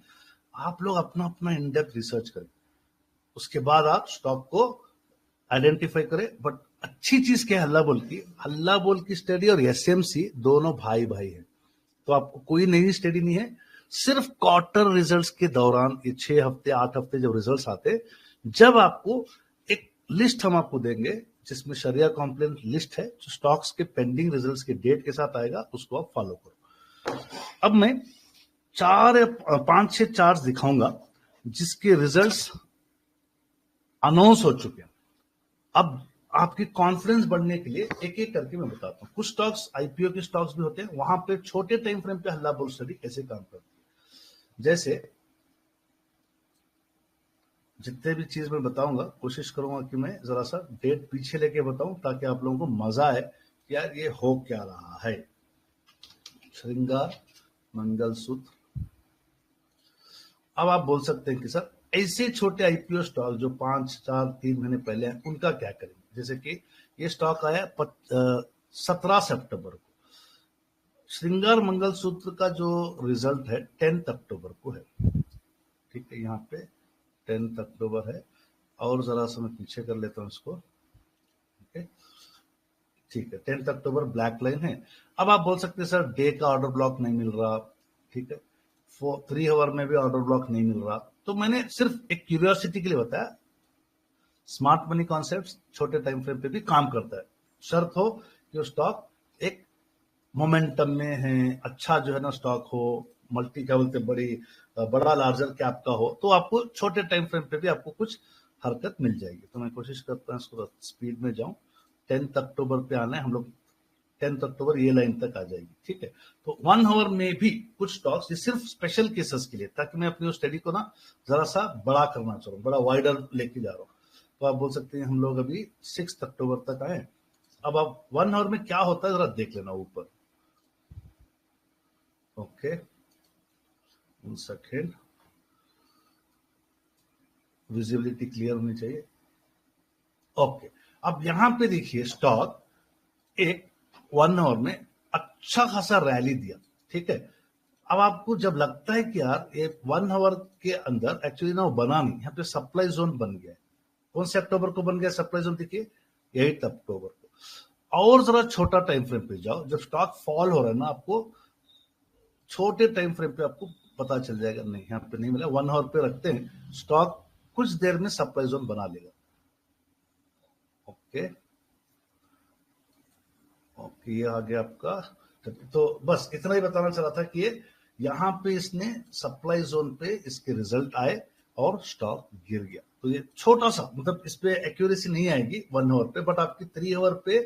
C: आप लोग अपना अपना इन डेप्थ रिसर्च करें, उसके बाद आप स्टॉक को आइडेंटिफाई करें। बट अच्छी चीज क्या है हल्ला बोल की स्टडी और एसएमसी दोनों भाई भाई है। तो आपको कोई नई स्टडी नहीं है, सिर्फ क्वार्टर रिजल्ट्स के दौरान, ये 6 हफ्ते 8 हफ्ते जब रिजल्ट्स आते, जब आपको एक लिस्ट हम आपको देंगे जिसमें शरिया कॉम्प्लेंट लिस्ट है, जो स्टॉक्स के पेंडिंग रिजल्ट्स के डेट के साथ आएगा, उसको आप फॉलो करो। अब मैं 5-6 चार्ट्स दिखाऊंगा जिसके रिजल्ट्स अनाउंस हो चुके हैं। अब आपकी कॉन्फिडेंस बढ़ने के लिए एक एक करके मैं बताता हूं। कुछ स्टॉक्स आईपीओ के स्टॉक्स भी होते हैं, वहां पे छोटे टाइम फ्रेम पे हल्ला बोल स्टडी कैसे काम करती है। जैसे जितने भी चीज मैं बताऊंगा, कोशिश करूंगा कि मैं जरा सा डेट पीछे लेके बताऊं, ताकि आप लोगों को मजा आए कि यार ये हो क्या रहा है। श्रृंगार मंगलसूत्र। अब आप बोल सकते हैं कि सर ऐसे छोटे आईपीओ स्टॉक जो 5, 4, 3 महीने पहले हैं, उनका क्या करेंगे। जैसे कि ये स्टॉक आया 17 सितंबर को। श्रृंगार मंगलसूत्र का जो रिजल्ट है 10 अक्टूबर को है। ठीक है, यहाँ पे 10 अक्टूबर है। और जरा सा मैं पीछे कर लेता हूँ इसको। ठीक है, 10 अक्टूबर ब्लैक लाइन है। अब आप बोल सकते हैं सर डे का ऑर्डर ब्लॉक नहीं मिल रहा। ठीक है, 3 आवर में भी ऑर्डर ब्लॉक नहीं मिल रहा। तो मैंने सिर्फ एक क्यूरियोसिटी के लिए बताया, स्मार्ट मनी कॉन्सेप्ट छोटे टाइम फ्रेम पे भी काम करता है, शर्त हो कि स्टॉक एक मोमेंटम में है, अच्छा जो है ना स्टॉक हो, मल्टी क्या बोलते बड़ा लार्जर कैप का हो, तो आपको छोटे टाइम फ्रेम पे भी आपको कुछ हरकत मिल जाएगी। तो मैं कोशिश करता हूँ इसको स्पीड में जाऊं। 10 अक्टूबर पे आना है हम लोग, 10 अक्टूबर ये लाइन तक आ जाएगी। ठीक है, तो 1 आवर में भी कुछ स्टॉक्स, ये सिर्फ स्पेशल केसेस के लिए, ताकि मैं अपनी स्टडी को ना जरा सा बड़ा करना चाह रहा हूँ, बड़ा वाइडर लेके जा रहा हूँ। तो आप बोल सकते हैं हम लोग अभी 6 अक्टूबर तक आए। अब आप 1 आवर में क्या होता है जरा देख लेना ऊपर। ओके, 1 सेकेंड, विजिबिलिटी क्लियर होनी चाहिए। ओके, अब यहां पे देखिए स्टॉक एक 1 आवर में अच्छा खासा रैली दिया। ठीक है, अब आपको जब लगता है कि यार ये 1 आवर के अंदर एक्चुअली ना वो बना नहीं, यहाँ पे सप्लाई जोन बन गया है। कौन से अक्टूबर को बन गया सप्लाई जोन? देखिए 8 अक्टूबर को। और जरा छोटा टाइम फ्रेम पे जाओ, जब स्टॉक फॉल हो रहा है ना, आपको छोटे टाइम फ्रेम पे आपको पता चल जाएगा नहीं यहाँ पे नहीं मिला। 1 आवर पे रखते हैं, स्टॉक कुछ देर में सप्लाई जोन बना लेगा। ओके ओके, ये आ गया आपका। तो बस इतना ही बताना चाह रहा था कि ये यहाँ पे इसने सप्लाई जोन पे इसके रिजल्ट आए और स्टॉक गिर गया। तो ये छोटा सा, मतलब इस पे एक्यूरेसी नहीं आएगी 1 आवर पे, बट आपकी 3 आवर पे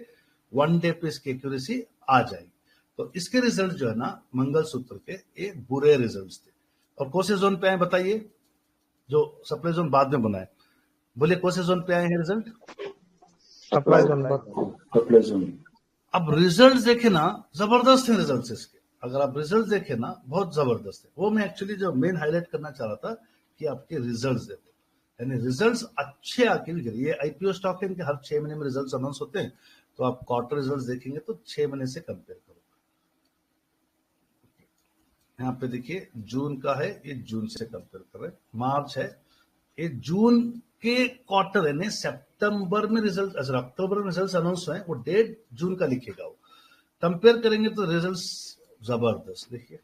C: 1 डे पे इसकी एक्यूरेसी आ जाएगी। तो इसके रिजल्ट जो है ना मंगलसूत्र के, ये बुरे रिजल्ट्स थे। और कौन से जोन पे आए बताइए? जो सप्लाई जोन बाद में बनाए, बोले कौन से जोन पे आए हैं result?
D: Supply zone
F: supply zone.
C: अब रिजल्ट देखे ना, जबरदस्त है रिजल्ट इसके। अगर आप रिजल्ट देखे ना, बहुत जबरदस्त है। वो मैं एक्चुअली जो मेन हाईलाइट करना चाह रहा था कि आपके रिजल्ट देखो, यानी रिजल्ट अच्छे आके भी गिरे। ये आईपीओ स्टॉक है, इनके हर 6 महीने में रिजल्ट अनाउंस होते हैं। तो आप क्वार्टर रिजल्ट देखेंगे तो 6 महीने से कंपेयर करो। यहाँ पे देखिए जून का है, ये जून से कंपेयर कर रहे हैं। मार्च है, ये जून के क्वार्टर यानी सितंबर में रिजल्ट, अच्छा अक्टूबर में रिजल्ट अनाउंस हुए, वो डेट जून का लिखेगा। वो कंपेयर करेंगे तो रिजल्ट जबरदस्त, देखिए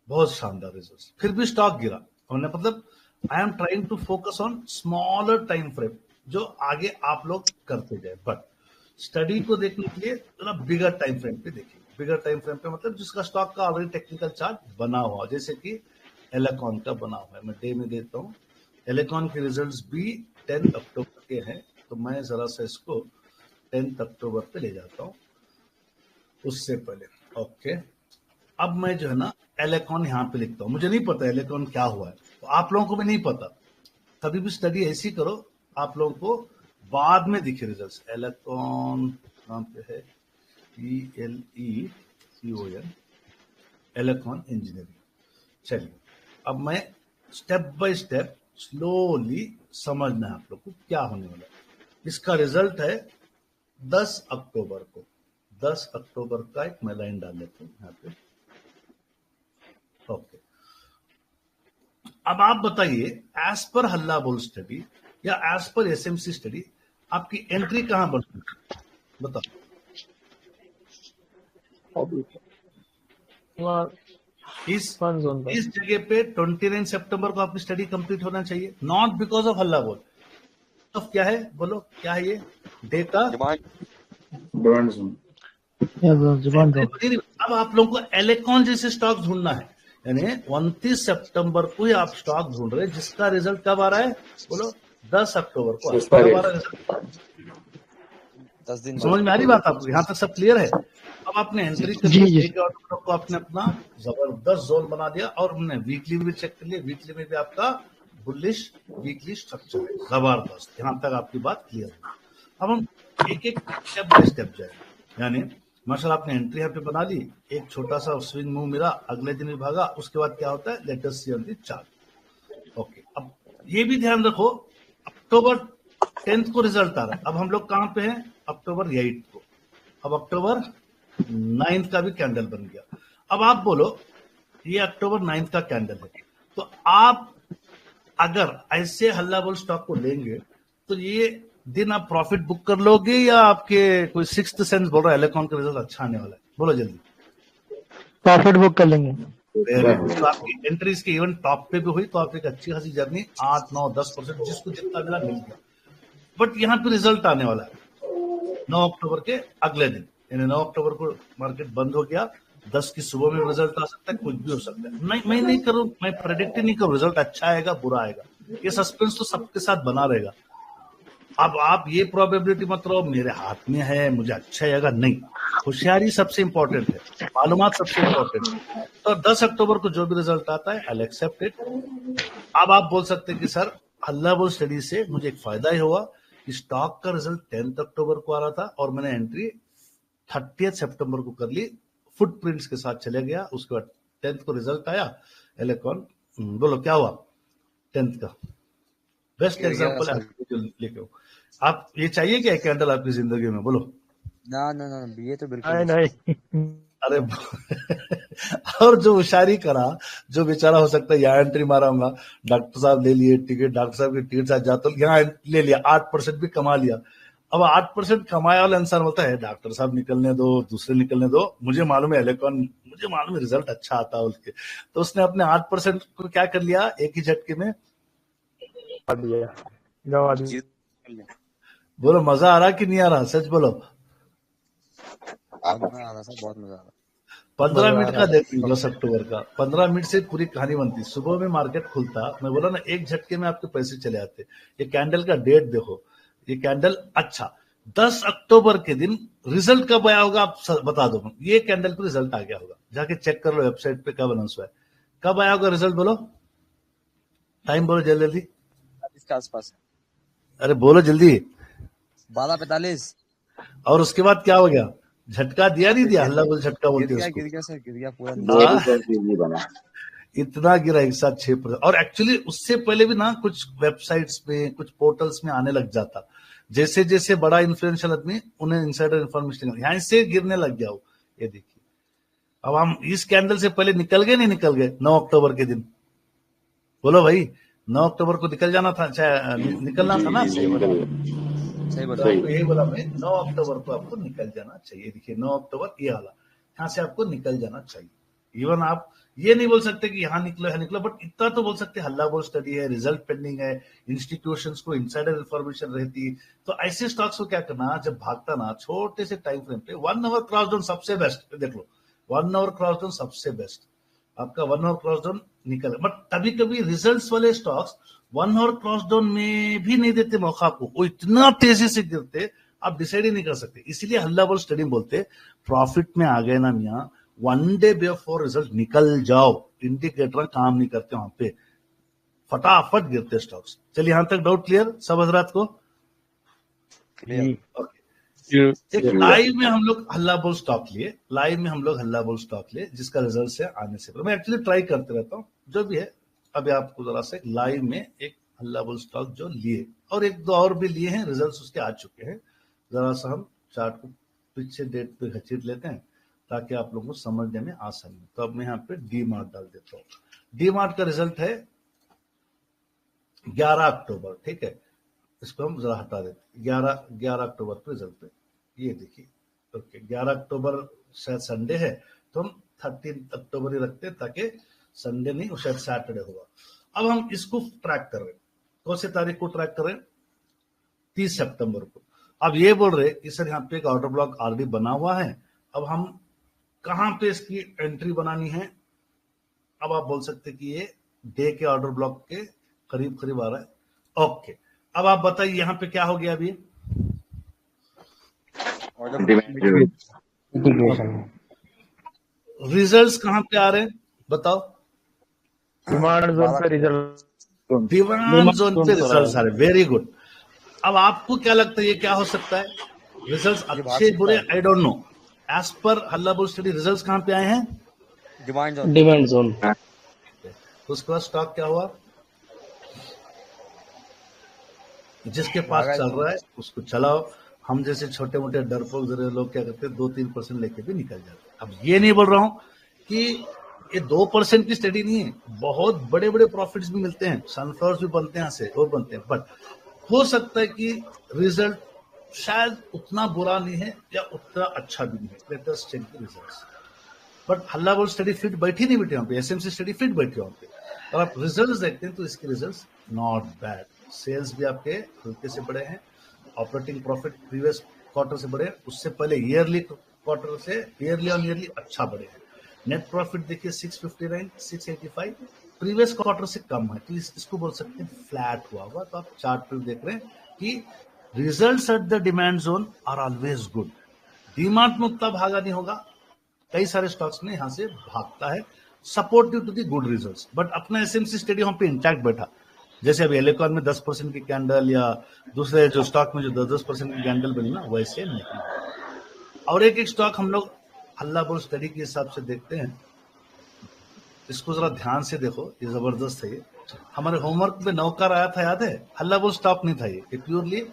C: बहुत शानदार रिजल्ट। फिर भी स्टॉक गिरा। उन्होंने मतलब I am trying to focus on smaller time frame, जो आगे आप लोग करते जाए, बट स्टडी को देखने के लिए थोड़ा बिगर टाइम फ्रेम पे देखिए। बिगर टाइम फ्रेम पे मतलब जिसका स्टॉक का ऑलरेडी टेक्निकल चार्ट बना हुआ, जैसे कि एलेकॉन का बना हुआ है। मैं डे में देता हूँ। एलेकॉन के रिजल्ट्स भी 10 अक्टूबर के हैं, तो मैं जरा सा इसको 10 अक्टूबर पे ले जाता हूँ उससे पहले। ओके, अब मैं जो है ना एलेकॉन यहाँ पे लिखता हूँ। मुझे नहीं पता एलेकॉन क्या हुआ है, तो आप लोगों को भी नहीं पता। कभी भी स्टडी ऐसी करो आप लोगों को बाद में दिखे रिजल्ट्स। एलेकॉन नाम पे है, ELECON, एलेकॉन इंजीनियरिंग। चलिए, अब मैं स्टेप बाय स्टेप स्लोली समझना है आप लोग को क्या होने वाला है। इसका रिजल्ट है 10 अक्टूबर को। 10 अक्टूबर का एक मैं लाइन डाल लेता हूँ यहाँ पे। ओके, अब आप बताइए एज पर हल्ला बोल स्टडी या एज पर SMC स्टडी आपकी एंट्री कहां बनती है बताओ? इस जगह पे 29 सितंबर को आपकी स्टडी कंप्लीट होना चाहिए, नॉट बिकॉज ऑफ हल्ला बोल। तो क्या है बोलो, क्या है ये? Data
F: demand zone.
C: अब आप लोगों को एलेकॉन जैसे स्टॉक ढूंढना है, यानी 29 सितंबर को ही आप स्टॉक ढूंढ रहे हैं जिसका रिजल्ट कब आ रहा है बोलो? 10 अक्टूबर को। कब आ रहा है रिजल्ट?
G: 10 दिन
C: समझ में आ रही बात आपको? यहाँ तक सब क्लियर है? अब आपने एंट्री कर ली को आपने अपना जबरदस्त जोन बना दिया, और हमने वीकली भी चेक कर लिया। वीकली में भी आपका बुलिश वीकली स्ट्रक्चर है, जबरदस्त। यहाँ तक आपकी बात क्लियर है। अब हम एक एक स्टेप बाय स्टेप जाए, यानी माशाल्लाह आपने एंट्री यहाँ पे बना ली, एक छोटा सा स्विंग मूव मिला, अगले दिन भी भागा, उसके बाद क्या होता है let us see on the chart. Okay, अब ये भी ध्यान रखो अक्टूबर 10 को रिजल्ट आ रहा है। अब हम लोग कहाँ पे हैं? अक्टूबर 8 को। अब अक्टूबर 9 का भी कैंडल बन गया। अब आप बोलो ये अक्टूबर 9 का कैंडल है, तो आप अगर ऐसे हल्ला बोल स्टॉक को लेंगे तो ये दिन आप प्रॉफिट बुक कर लोगे या आपके कोई सिक्स्थ सेंस बोल रहा है एलेकॉन का रिजल्ट अच्छा आने वाला है? बोलो जल्दी।
D: प्रॉफिट बुक कर लेंगे।
C: Very good. तो आपकी एंट्रीज की इवन टॉप पे भी हुई तो आप एक अच्छी खासी जर्नी 8, 9, 10% जिसको जितना मिला मिल गया। बट यहाँ पे रिजल्ट आने वाला है 9 अक्टूबर के अगले दिन, यानी 9 अक्टूबर को मार्केट बंद हो गया, 10 की सुबह में रिजल्ट आ सकता है, कुछ भी हो सकता है। मैं नहीं करूं, मैं प्रेडिक्ट ही नहीं करूं रिजल्ट अच्छा आएगा बुरा आएगा, ये सस्पेंस तो सबके साथ बना रहेगा। अब आप ये प्रोबेबिलिटी मत रहो मेरे हाथ में है मुझे अच्छा आएगा, नहीं, होशियारी सबसे इंपॉर्टेंट है, मालूमात सबसे इंपॉर्टेंट है। तो 10 अक्टूबर को जो भी रिजल्ट आता है आई एक्सेप्ट इट। अब आप बोल सकते हैं कि सर हल्ला बोल स्टडी से मुझे एक फायदा ही हुआ कि स्टॉक का रिजल्ट 10 अक्टूबर को आ रहा था और मैंने एंट्री 30 सितंबर को कर ली, फुटप्रिंट्स के साथ चले गया। उसके बाद 10 को रिजल्ट आया एलेकॉन, बोलो क्या हुआ 10 का? बेस्ट एग्जांपल है लेके आओ। आप ये चाहिए क्या कैंडल आपकी जिंदगी में? बोलो
G: ना ना ना ये तो बिल्कुल
D: नहीं नहीं।
C: अरे और जो होशियारी करा, जो बेचारा हो सकता है यहाँ एंट्री मारा होगा, डॉक्टर साहब ले लिए टिकट, डॉक्टर साहब की टिकट साथ जाते यहाँ ले लिया, 8% भी कमा लिया। अब 8% कमाया वाला इंसान बोलता है डॉक्टर साहब निकलने दो, दूसरे निकलने दो, मुझे मालूम है एलेकॉन, मुझे मालूम है रिजल्ट अच्छा आता है उसके। तो उसने अपने 8% को क्या कर लिया, एक ही झटके में
D: गवा दिया।
C: बोलो मजा आ रहा कि नहीं आ रहा? सच बोलो।
G: बहुत मजा आ रहा।
C: 15 मिनट का देख 10 अक्टूबर का 15 मिनट से पूरी कहानी बनती। सुबह में मार्केट खुलता, मैं बोला ना एक झटके में आपके पैसे चले आते। ये कैंडल का डेट देखो, ये कैंडल अच्छा 10 अक्टूबर के दिन रिजल्ट कब आया होगा आप बता दो। ये कैंडल पे रिजल्ट आ गया होगा, जाके चेक कर लो वेबसाइट पे कब अनाउंस हुआ है, कब आया होगा रिजल्ट। बोलो टाइम, बोलो जल्दी जल्दी।
G: इसके आसपास
C: अरे बोलो जल्दी।
G: 12:45।
C: और उसके बाद क्या हो गया? झटका दिया नहीं दिया? हल्ला बोल झटका बोलते हैं उसको।
G: गिर गया सर, गिर गया पूरा।
F: बना
C: इतना गिरा एक साथ 6%। और एक्चुअली उससे पहले भी ना कुछ वेबसाइट्स पे, कुछ पोर्टल्स में आने लग जाता, जैसे जैसे बड़ा इन्फ्लुएंशियल आदमी उन्हें इनसाइडर इन्फॉर्मेशन यहाँ से गिरने लग गया हो। ये देखिए, अब हम इस कैंडल से पहले निकल गए, नहीं निकल गए 9 अक्टूबर के दिन? बोलो भाई 9 अक्टूबर को निकल जाना था, निकलना था ना?
G: सही बोला।
C: आपको यही बोला मैं, 9 अक्टूबर को आपको निकल जाना चाहिए। देखिए 9 अक्टूबर ये वाला, यहाँ से आपको निकल जाना चाहिए। इवन आप ये नहीं बोल सकते कि यहाँ निकलो, बट इतना तो बोल सकते हल्ला बोल स्टडी है, रिजल्ट पेंडिंग है, इंस्टीट्यूशंस को इनसाइडर इंफॉर्मेशन रहती। तो ऐसे स्टॉक्स को क्या करना, जब भागता ना छोटे से टाइम फ्रेम पे 1 आवर क्रॉस डाउन सबसे बेस्ट, देख लो 1 आवर क्रॉस डाउन सबसे बेस्ट, आपका 1 आवर क्रॉस डाउन निकल। बट कभी कभी रिजल्ट्स वाले स्टॉक्स 1 आवर क्रॉस डाउन में भी नहीं देते मौका आपको, वो इतना तेजी से गिरते आप डिसाइड ही नहीं कर सकते। इसीलिए हल्ला बोल स्टडी बोलते प्रॉफिट में आ गए ना मियाँ, 1 डे बिफोर रिजल्ट निकल जाओ, इंडिकेटर काम नहीं करते वहां पे, फटाफट गिरते स्टॉक्स। चलिए यहां तक डाउट क्लियर सब हजरात को? एक लाइव में हम लोग हल्ला बोल स्टॉक लिए, लाइव में हम लोग हल्ला बोल स्टॉक लिए जिसका रिजल्ट से आने से, मैं एक्चुअली ट्राई करते रहता हूँ जो भी है। अभी आपको जरा से लाइव में एक हल्ला बोल स्टॉक जो लिए, और एक दो और भी लिए हैं, रिजल्ट्स उसके आ चुके हैं। जरा सा हम चार्ट को पीछे डेट पे घसीट लेते हैं ताकि आप लोगों को समझने में आसानी हो। तो अब मैं यहाँ पे डी मार्ट डाल देता हूँ। डी मार्ट का रिजल्ट है 11 अक्टूबर, ठीक है, इसको हम जरा हटा देते। 11 अक्टूबर पे रिजल्ट पे ये देखिए, ओके 11 अक्टूबर शायद संडे है तो हम 13 अक्टूबर ही रखते हैं ताकि संडे नहीं, शायद सैटरडे होगा। अब हम इसको ट्रैक कर रहे हैं, कौन सी तारीख को ट्रैक कर रहे हैं? 30 सितंबर को। अब ये बोल रहे कि सर यहाँ पे एक ऑर्डर ब्लॉक ऑलरेडी बना हुआ है, अब हम कहां पे इसकी एंट्री बनानी है? अब आप बोल सकते कि ये डे के ऑर्डर ब्लॉक के करीब करीब आ रहा है। ओके, अब आप बताइए यहाँ पे क्या हो गया अभी? रिजल्ट्स कहां पे आ रहे हैं बताओ?
D: डिमांड जोन पे रिजल्ट,
C: डिमांड जोन पे रिजल्ट्स आ रहे, वेरी गुड। अब आपको क्या लगता है ये क्या हो सकता है? रिजल्ट्स अच्छे बुरे I don't know, as per हल्ला बोल स्टडी रिजल्ट्स कहां पे आए हैं?
B: Demand zone.
C: तो उसके बाद स्टॉक क्या हुआ? जिसके पास चल रहा है उसको चलाओ। हम जैसे छोटे मोटे डरपोक जरे लोग क्या करते हैं 2-3% लेके भी निकल जाते हैं। अब ये नहीं बोल रहा हूं कि ये 2% की स्टडी नहीं है, बहुत बड़े बड़े प्रॉफिट्स भी मिलते हैं, सनफ्लावर्स भी बनते हैं, यहाँ से और बनते हैं, बट हो सकता है कि रिजल्ट शायद उतना बुरा नहीं है या उतना अच्छा भी नहीं है। Let us check the results. But Halla Bol study fit बैठी नहीं बैठी वहां पे, एसएमसी स्टडी फिट बैठी वहां पे, और आप रिजल्ट्स देखते हैं तो इसके रिजल्ट्स नॉट बैड। सेल्स भी आपके हल्के से बड़े हैं, ऑपरेटिंग प्रॉफिट प्रीवियस क्वार्टर से बढ़े, उससे पहले ईयरली क्वार्टर से ईयरली ऑन ईयरली अच्छा बढ़े हैं। नेट प्रॉफिट देखिए 659, 685 प्रीवियस क्वार्टर से कम है, तो इसको बोल सकते हैं फ्लैट हुआ हुआ। तो आप चार्ट पे देख रहे हैं कि results at the demand zone are always good. Demand में उतना भागा नहीं होगा, कई सारे स्टॉक्स में यहां से भागता है supportive to the good results, but अपना एसएमसी स्टडी वहां पे इंटैक्ट बैठा। जैसे अभी एलेकॉन में 10% की कैंडल या दूसरे जो स्टॉक में जो 10% की कैंडल बनी ना, वैसे नहीं। और एक एक स्टॉक हम लोग हल्ला बोल स्टडी के हिसाब से देखते हैं, इसको जरा ध्यान से देखो, ये जबरदस्त है। ये हमारे होमवर्क में नौकर आया था, याद है? हल्ला बोल स्टॉक नहीं था, ये प्योरली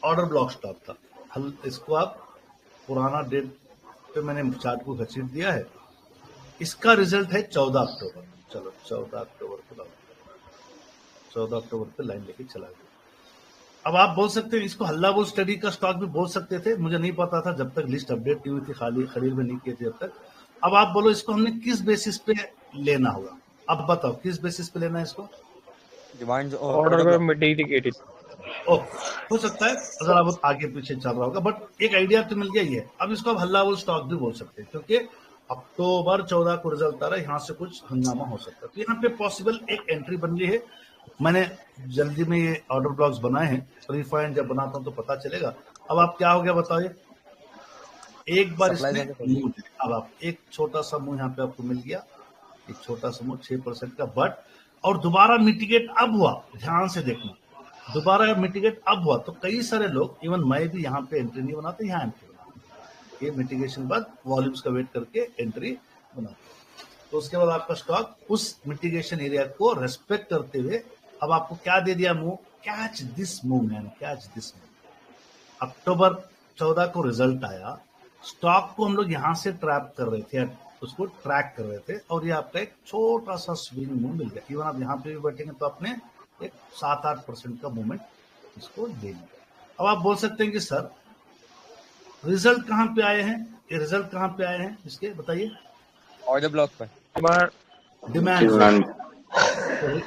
C: ऑर्डर ब्लॉक स्टॉक था। इसको आप पुराना डेट पे मैंने चार्ट को घसीट दिया है। इसका रिजल्ट है 14 अक्टूबर। चलो 14 अक्टूबर को 14 अक्टूबर पे लाइन लेके चला गया। अब आप बोल सकते हैं इसको हल्ला बोल स्टडी का स्टॉक भी बोल सकते थे, मुझे नहीं पता था जब तक लिस्ट अपडेट नहीं हुई थी, खाली खरीद में नहीं किए थे जब तक। अब आप बोलो इसको हमने किस बेसिस पे लेना होगा, अब बताओ किस बेसिस पे लेना है इसको?
G: डिमांड
D: ऑर्डर में डेडिकेटेड।
C: हो सकता है अगर आप आगे पीछे चल रहा होगा, बट एक आइडिया तो मिल गया ही है। अब इसको आप हल्ला बोल स्टॉक भी बोल सकते हैं, क्योंकि अक्टूबर 14 को रिजल्ट आ रहा है, यहाँ से कुछ हंगामा हो सकता है। तो यहाँ पे पॉसिबल एक एंट्री बन रही है। मैंने जल्दी में ये ऑर्डर ब्लॉक्स बनाए हैं, रिफाइंड जब बनाता हूं तो पता चलेगा। अब आप क्या हो गया बताइए, एक बार इसमें अब आप एक छोटा सा मुंह यहाँ पे आपको मिल गया, एक छोटा सा मुंह 6% का, बट और दोबारा मिटिगेट अब हुआ, ध्यान से देखना, दोबारा मिटिगेट अब हुआ तो कई सारे लोग, इवन मैं भी यहाँ पे एंट्री नहीं बनाते, यहाँ एंट्री बनाते, ये मिटिगेशन बाद वॉल्यूम्स का वेट करके एंट्री बनाते। तो उसके बाद आपका स्टॉक उस मिटिगेशन एरिया को रेस्पेक्ट करते हुए अब आपको क्या दे दिया move, catch this move man, catch this move. अक्टूबर 14 को रिजल्ट आया, स्टॉक को हम लोग यहां से ट्रैप कर रहे थे, उसको ट्रैक कर रहे थे, और ये आपका एक छोटा सा स्विंग मूव मिल गया। इवन आप यहाँ पे भी बैठेंगे तो आपने एक 7-8% का मूवमेंट इसको दे दिया। अब आप बोल सकते हैं कि सर रिजल्ट कहाँ पे आए हैं, ये रिजल्ट कहाँ पे आए हैं इसके बताइए?
G: ऑर्डर ब्लॉक पर
C: डिमांड।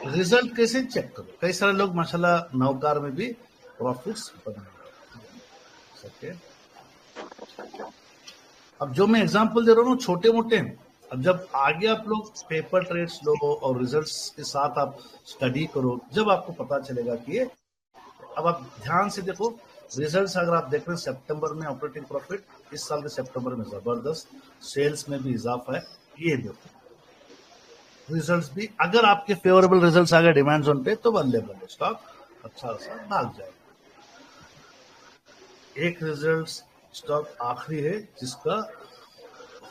C: रिजल्ट कैसे चेक करो? कई सारे लोग माशाल्लाह नौकार में भी प्रॉफिट्स बना सकते हैं। अब जो मैं एग्जांपल दे रहा हूँ छोटे मोटे हैं, अब जब आगे आप लोग पेपर ट्रेड्स लो और रिजल्ट्स के साथ आप स्टडी करो, जब आपको पता चलेगा कि ये, अब आप ध्यान से देखो रिजल्ट्स। अगर आप देख रहे हैं सितंबर में ऑपरेटिंग प्रॉफिट इस साल के सितंबर में जबरदस्त, सेल्स में भी इजाफा है, ये देखो रिजल्ट्स भी अगर आपके फेवरेबल रिजल्ट्स आ गए डिमांड जोन पे तो बल्ले बल्ले स्टॉक अच्छा सा भाग जाएगा। एक रिजल्ट स्टॉक आखिरी है जिसका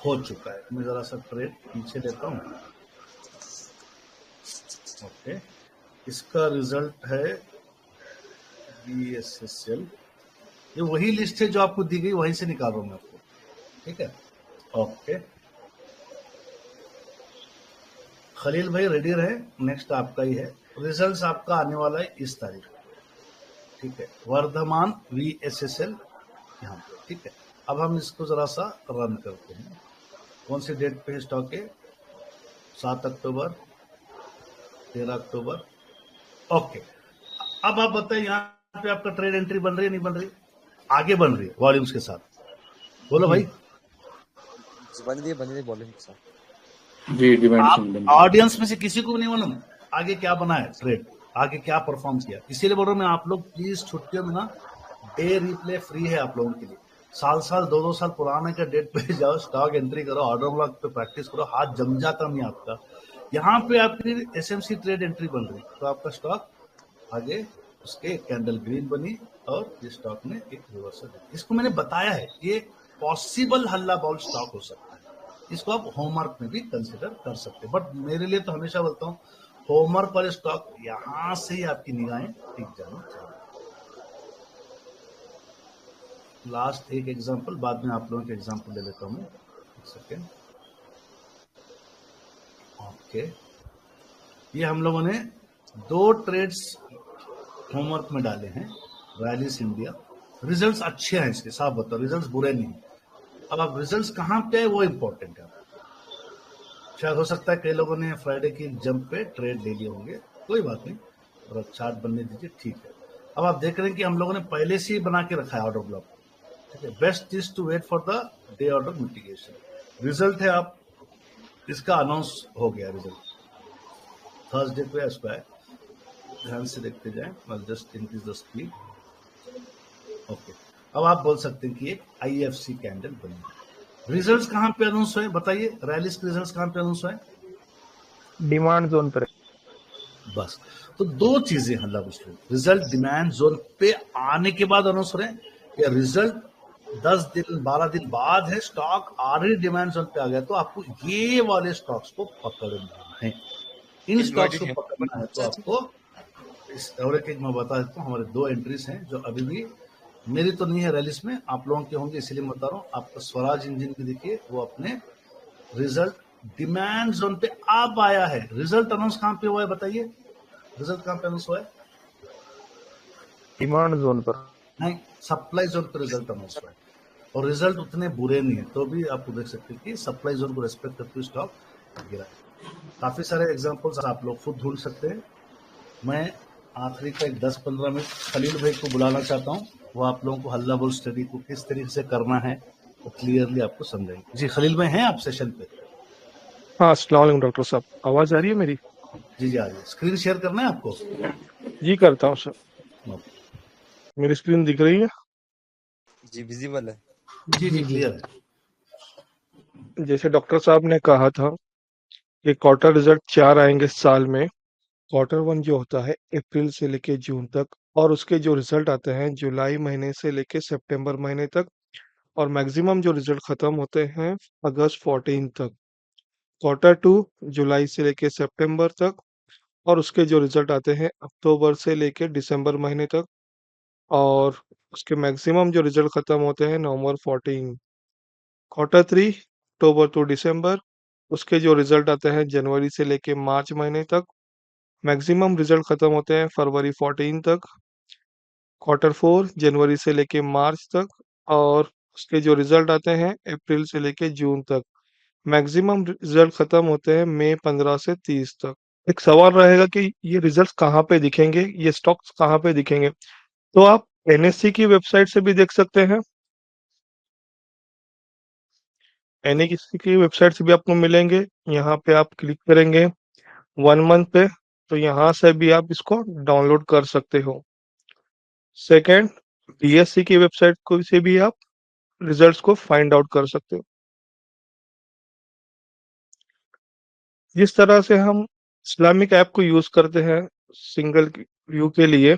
C: हो चुका है, मैं जरा सा ट्रेड पीछे लेता हूं। ओके, इसका रिजल्ट है BSSL, ये वही लिस्ट है जो आपको दी गई, वहीं से निकाल रहा हूं मैं आपको, ठीक है? ओके खलील भाई रेडी रहे, नेक्स्ट आपका ही है। रिजल्ट्स आपका आने वाला है इस तारीख, ठीक है? वर्धमान VSSL यहाँ पे, ठीक है? अब हम इसको जरा सा रन करते हैं। कौन सी डेट पे स्टॉक है? 7 अक्टूबर, 13 अक्टूबर। ओके, अब आप बताइए यहाँ पे आपका ट्रेड एंट्री बन रही है नहीं बन रही? आगे बन रही है वॉल्यूम्स के साथ, बोलो भाई।
G: बन रही है वॉल्यूम के साथ
F: जी। डिमांड
C: ऑडियंस में से किसी को भी नहीं मालूम आगे क्या बना है ट्रेड, आगे क्या परफॉर्म किया? इसीलिए बोल रहा हूँ मैं, आप लोग प्लीज छुट्टियों में ना डे रिप्ले फ्री है आप लोगों के लिए। साल 2-2 साल पुराने का डेट पे जाओ, स्टॉक एंट्री करो, ऑर्डर ब्लॉक पे प्रैक्टिस करो, हाथ जम जाता नहीं आपका। यहाँ पे आपकी एसएमसी ट्रेड एंट्री बन रही तो आपका स्टॉक आगे उसके कैंडल ग्रीन बनी और ये स्टॉक में एक रिवर्सल। इसको मैंने बताया है, ये पॉसिबल हल्ला बॉल स्टॉक हो सकता है, इसको आप होमवर्क में भी कंसिडर कर सकते हैं। बट मेरे लिए तो हमेशा बोलता हूँ होमवर्क वाले स्टॉक यहां से ही आपकी निगाहें टिक जानी चाहिए। लास्ट एक एग्जांपल, बाद में आप लोगों के एग्जांपल ले लेता हूँ, एक सेकेंड। ओके, ये हम लोगों ने 2 ट्रेड्स होमवर्क में डाले हैं, रैलिस इंडिया। रिजल्ट्स अच्छे हैं इसके, साफ बताओ, रिजल्ट्स बुरे नहीं। अब आप रिजल्ट्स कहाँ पे है वो इंपॉर्टेंट है। शायद हो सकता है कई लोगों ने फ्राइडे की जंप पे ट्रेड ले लिए होंगे, कोई बात नहीं, और चार्ट बनने दीजिए, ठीक है। अब आप देख रहे हैं कि हम लोगों ने पहले से ही बना के रखा है ऑर्डर ब्लॉक, ठीक है। Best is to wait for the day order mitigation. Result है, आप इसका अनाउंस हो गया रिजल्ट थर्सडे पे एक्सपायर, ध्यान से देखते जाएं, just increase the speed. Okay, अब आप बोल सकते हैं कि एक आईएफसी कैंडल बनी। रिजल्ट्स कहां पे अनाउंस हुए बताइए, रैलिस के रिजल्ट्स कहां पे अनाउंस हुए?
D: डिमांड जोन पर।
C: बस, तो 2 चीजें मतलब उसमें, रिजल्ट डिमांड जोन पे आने के बाद अनाउंस हो रहे हैं, या रिजल्ट 10 दिन 12 दिन बाद है, स्टॉक ऑलरेडी डिमांड जोन पे आ गया, तो आपको ये वाले स्टॉक्स को पकड़ना है। इन स्टॉक्स को पकड़ना है तो आपको इस एवरेज में बता देता हूँ, हमारे 2 एंट्रीज हैं जो अभी भी, मेरी तो नहीं है रैलिस में, आप लोगों के होंगे, इसलिए मैं बता रहा हूँ। आपका स्वराज इंजन भी देखिए, वो अपने रिजल्ट डिमांड जोन पे अब आया है। रिजल्ट अनाउंस कहां पे हुआ है बताइए, रिजल्ट कहां पे अनाउंस हुआ है?
D: डिमांड जोन पर
C: नहीं, सप्लाई जोन पे रिजल्ट अनाउंस हुआ है, और रिजल्ट उतने बुरे नहीं है, तो भी आपको देख सकते हैं कि सप्लाई जोन को रेस्पेक्ट करते हुए स्टॉक गिरा है। काफी सारे एग्जांपल्स आप लोग खुद ढूंढ सकते हैं। मैं आखिरी का एक 10-15 मिनट खलील भाई को बुलाना चाहता हूँ, वो आप लोगों को हल्ला बोल स्टडी को किस तरीके से करना है वो क्लियरली आपको समझाएंगे। जी खलील भाई हैं आप सेशन पे?
B: हाँ, अस्सलाम वालेकुम डॉक्टर साहब, आवाज आ रही है मेरी?
C: जी जी, आ जाइए। स्क्रीन शेयर करना है आपको?
B: जी करता हूँ सर।
C: ओके।
B: मेरी स्क्रीन दिख रही है?
G: जी विजिबल है।
C: जी जी, क्लियर है।
B: जैसे डॉक्टर साहब ने कहा था कि क्वार्टर रिजल्ट 4 आएंगे साल में। क्वार्टर 1 जो होता है अप्रैल से लेके जून तक, और उसके जो रिजल्ट आते हैं जुलाई महीने से लेके सितंबर महीने तक, और मैक्सिमम जो रिजल्ट खत्म होते हैं अगस्त 14 तक। क्वार्टर 2 जुलाई से लेके सितंबर तक, और उसके जो रिजल्ट आते हैं अक्टूबर से लेके दिसंबर महीने तक, और उसके मैक्सिमम जो रिजल्ट खत्म होते हैं नवंबर 14। क्वार्टर 3 अक्टूबर टू दिसंबर, उसके जो रिजल्ट आते हैं जनवरी से लेके मार्च महीने तक, मैक्सिमम रिजल्ट खत्म होते हैं फरवरी 14 तक। क्वार्टर 4 जनवरी से लेके मार्च तक, और उसके जो रिजल्ट आते हैं अप्रैल से लेके जून तक, मैक्सिमम रिजल्ट खत्म होते हैं मई 15 से 30 तक। एक सवाल रहेगा कि ये रिजल्ट्स कहाँ पे दिखेंगे, ये स्टॉक्स कहाँ पे दिखेंगे? तो आप एनएससी की वेबसाइट से भी देख सकते हैं, एनएससी की वेबसाइट से भी आपको मिलेंगे। यहाँ पे आप क्लिक करेंगे 1 मंथ पे, तो यहाँ से भी आप इसको डाउनलोड कर सकते हो। सेकंड, बीएससी की वेबसाइट को से भी आप रिजल्ट्स को फाइंड आउट कर सकते हो। जिस तरह से हम इस्लामिक ऐप को यूज करते हैं सिंगल व्यू के लिए,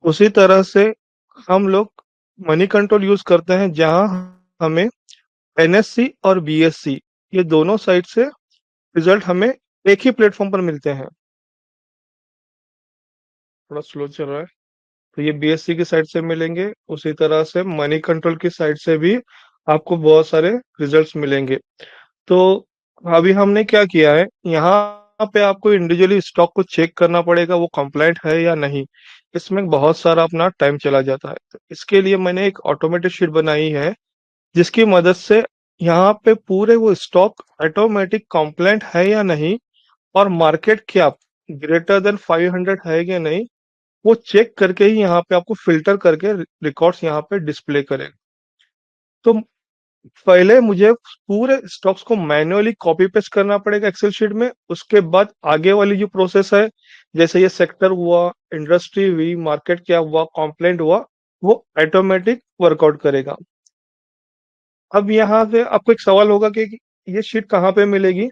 B: उसी तरह से हम लोग मनी कंट्रोल यूज करते हैं, जहां हमें एनएससी और बीएससी ये दोनों साइट से रिजल्ट हमें एक ही प्लेटफॉर्म पर मिलते हैं। थोड़ा स्लो चल रहा है। तो ये बीएससी की साइट से मिलेंगे, उसी तरह से मनी कंट्रोल की साइट से भी आपको बहुत सारे रिजल्ट्स मिलेंगे। तो अभी हमने क्या किया है, यहाँ पे आपको इंडिविजुअली स्टॉक को चेक करना पड़ेगा वो कंप्लाइंट है या नहीं। इसमें बहुत सारा अपना टाइम चला जाता है, तो इसके लिए मैंने एक ऑटोमेटेड शीट बनाई है, जिसकी मदद से यहाँ पे पूरे वो स्टॉक ऑटोमेटिक कंप्लाइंट है या नहीं, और मार्केट कैप ग्रेटर देन 500 है या नहीं, वो चेक करके ही यहाँ पे आपको फिल्टर करके रिकॉर्ड्स यहाँ पे डिस्प्ले करेगा। तो पहले मुझे पूरे स्टॉक्स को मैन्युअली कॉपी पेस्ट करना पड़ेगा एक्सेल शीट में। उसके बाद आगे वाली जो प्रोसेस है, जैसे ये सेक्टर हुआ, इंडस्ट्री हुई, मार्केट क्या हुआ, कॉम्प्लेंट हुआ, वो ऑटोमेटिक वर्कआउट करेगा। अब यहाँ से आपको एक सवाल होगा कि ये शीट कहाँ पे मिलेगी?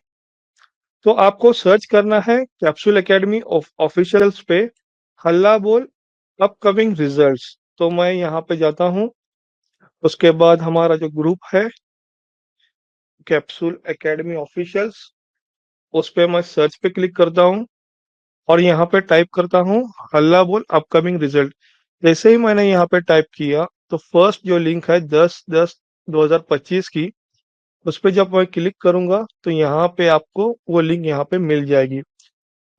B: तो आपको सर्च करना है कैप्सूल एकेडमी ऑफिशियल्स पे, हल्ला बोल अपकमिंग रिजल्ट्स। तो मैं यहाँ पे जाता हूँ, उसके बाद हमारा जो ग्रुप है कैप्सूल एकेडमी ऑफिशियल्स, उस पे मैं सर्च पे क्लिक करता हूँ, और यहाँ पे टाइप करता हूँ हल्ला बोल अपकमिंग रिजल्ट। जैसे ही मैंने यहाँ पे टाइप किया, तो फर्स्ट जो लिंक है 10/10/2025 की, उस पर जब मैं क्लिक करूंगा तो यहाँ पे आपको वो लिंक यहाँ पे मिल जाएगी।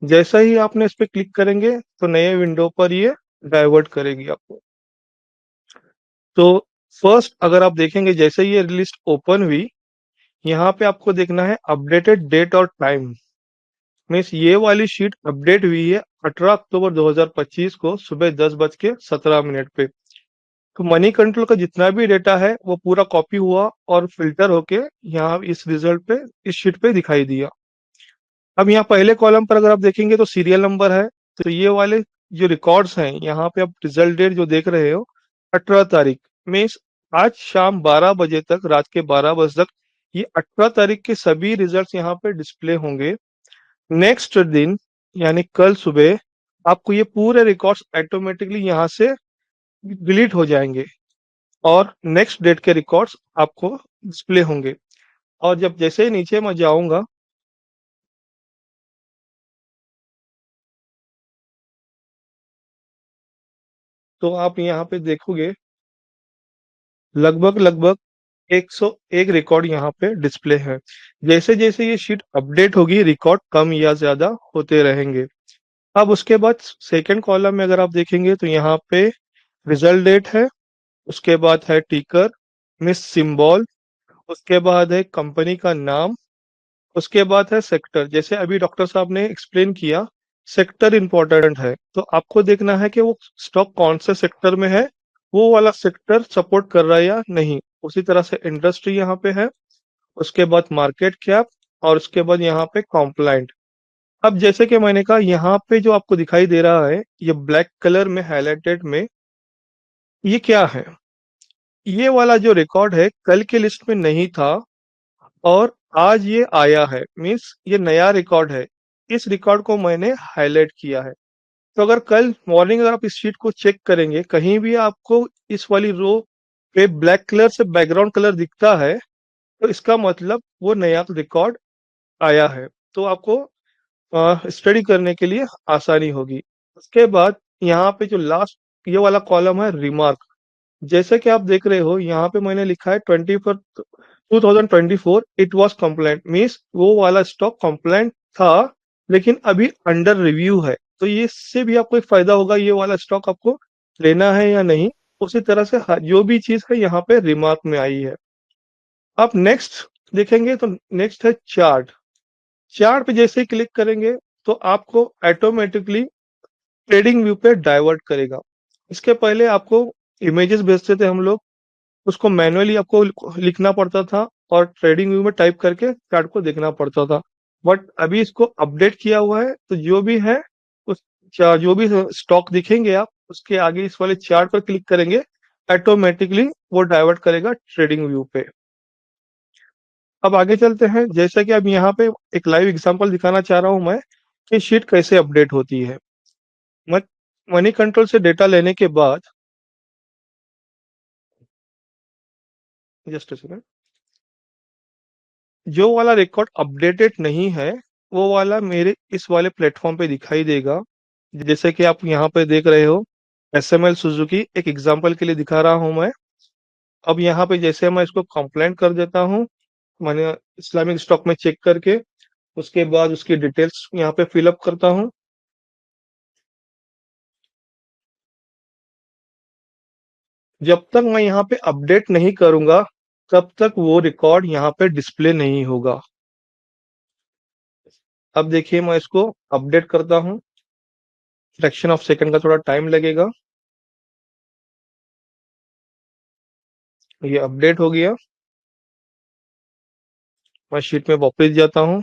B: जैसा ही आपने इस पे क्लिक करेंगे तो नए विंडो पर ये डाइवर्ट करेगी आपको। तो फर्स्ट अगर आप देखेंगे जैसे ही ये लिस्ट ओपन हुई, यहाँ पे आपको देखना है अपडेटेड डेट और टाइम। मीन्स ये वाली शीट अपडेट हुई है 18 अक्टूबर 2025 को सुबह 10:17 पे। तो मनी कंट्रोल का जितना भी डेटा है वो पूरा कॉपी हुआ और फिल्टर होके यहाँ इस रिजल्ट पे, इस शीट पे दिखाई दिया। अब यहाँ पहले कॉलम पर अगर आप देखेंगे तो सीरियल नंबर है। तो ये वाले जो रिकॉर्ड्स हैं यहाँ पे आप रिजल्ट डेट जो देख रहे हो 18 तारीख, मीन्स आज शाम 12 बजे तक, रात के 12 बजे तक ये 18 तारीख के सभी रिजल्ट्स यहाँ पे डिस्प्ले होंगे। नेक्स्ट दिन यानी कल सुबह आपको ये पूरे रिकॉर्ड्स ऑटोमेटिकली यहाँ से डिलीट हो जाएंगे और नेक्स्ट डेट के रिकॉर्ड्स आपको डिस्प्ले होंगे। और जब जैसे ही नीचे मैं जाऊंगा तो आप यहाँ पे देखोगे लगभग लगभग 101 रिकॉर्ड यहाँ पे डिस्प्ले है। जैसे जैसे ये शीट अपडेट होगी रिकॉर्ड कम या ज्यादा होते रहेंगे। अब उसके बाद सेकंड कॉलम में अगर आप देखेंगे तो यहाँ पे रिजल्ट डेट है, उसके बाद है टिकर, मिस सिंबल, उसके बाद है कंपनी का नाम, उसके बाद है सेक्टर। जैसे अभी डॉक्टर साहब ने एक्सप्लेन किया, सेक्टर इंपॉर्टेंट है तो आपको देखना है कि वो स्टॉक कौन से सेक्टर में है, वो वाला सेक्टर सपोर्ट कर रहा है या नहीं। उसी तरह से इंडस्ट्री यहाँ पे है, उसके बाद मार्केट कैप और उसके बाद यहाँ पे कॉम्प्लाइंट। अब जैसे कि मैंने कहा यहाँ पे जो आपको दिखाई दे रहा है ये ब्लैक कलर में हाईलाइटेड में, ये क्या है? ये वाला जो रिकॉर्ड है कल के लिस्ट में नहीं था और आज ये आया है, मीन्स ये नया रिकॉर्ड है। इस रिकॉर्ड को मैंने हाईलाइट किया है। तो अगर कल मॉर्निंग अगर आप इस शीट को चेक करेंगे कहीं भी आपको इस वाली रो पे ब्लैक कलर से बैकग्राउंड कलर दिखता है तो इसका मतलब वो नया रिकॉर्ड आया है। तो आपको स्टडी करने के लिए आसानी होगी। उसके बाद यहाँ पे जो लास्ट ये वाला कॉलम है रिमार्क, जैसे कि आप देख रहे हो यहाँ पे मैंने लिखा है 2024 इट वाज कंप्लाइंट, मीन्स वो वाला स्टॉक कंप्लाइंट था लेकिन अभी अंडर रिव्यू है। तो ये इससे भी आपको एक फायदा होगा ये वाला स्टॉक आपको लेना है या नहीं। उसी तरह से जो भी चीज है यहाँ पे रिमार्क में आई है। आप नेक्स्ट देखेंगे तो नेक्स्ट है चार्ट। चार्ट पे जैसे ही क्लिक करेंगे तो आपको ऑटोमेटिकली ट्रेडिंग व्यू पे डाइवर्ट करेगा। इसके पहले आपको इमेजेस भेजते थे हम लोग, उसको मैनुअली आपको लिखना पड़ता था और ट्रेडिंग व्यू में टाइप करके चार्ट को देखना पड़ता था। बट अभी इसको अपडेट किया हुआ है तो जो भी है उस जो भी स्टॉक दिखेंगे आप उसके आगे इस वाले चार्ट पर क्लिक करेंगे ऑटोमेटिकली वो डाइवर्ट करेगा ट्रेडिंग व्यू पे। अब आगे चलते हैं। जैसा कि अब यहाँ पे एक लाइव एग्जांपल दिखाना चाह रहा हूँ मैं कि शीट कैसे अपडेट होती है। मनी कंट्रोल से डेटा लेने के बाद, जस्ट सेकंड, जो वाला रिकॉर्ड अपडेटेड नहीं है वो वाला मेरे इस वाले प्लेटफॉर्म पे दिखाई देगा। जैसे कि आप यहाँ पे देख रहे हो SML सुजुकी, एक एग्जांपल के लिए दिखा रहा हूँ मैं। अब यहाँ पे जैसे मैं इसको कंप्लेंट कर देता हूँ, मैंने इस्लामिक स्टॉक में चेक करके उसके बाद उसकी डिटेल्स यहाँ पे फिलअप करता हूँ। जब तक मैं यहाँ पे अपडेट नहीं करूंगा तब तक वो रिकॉर्ड यहाँ पे डिस्प्ले नहीं होगा। अब देखिए मैं इसको अपडेट करता हूँ, फ्रैक्शन ऑफ सेकंड का थोड़ा टाइम लगेगा। ये अपडेट हो गया। मैं शीट में वापस जाता हूँ।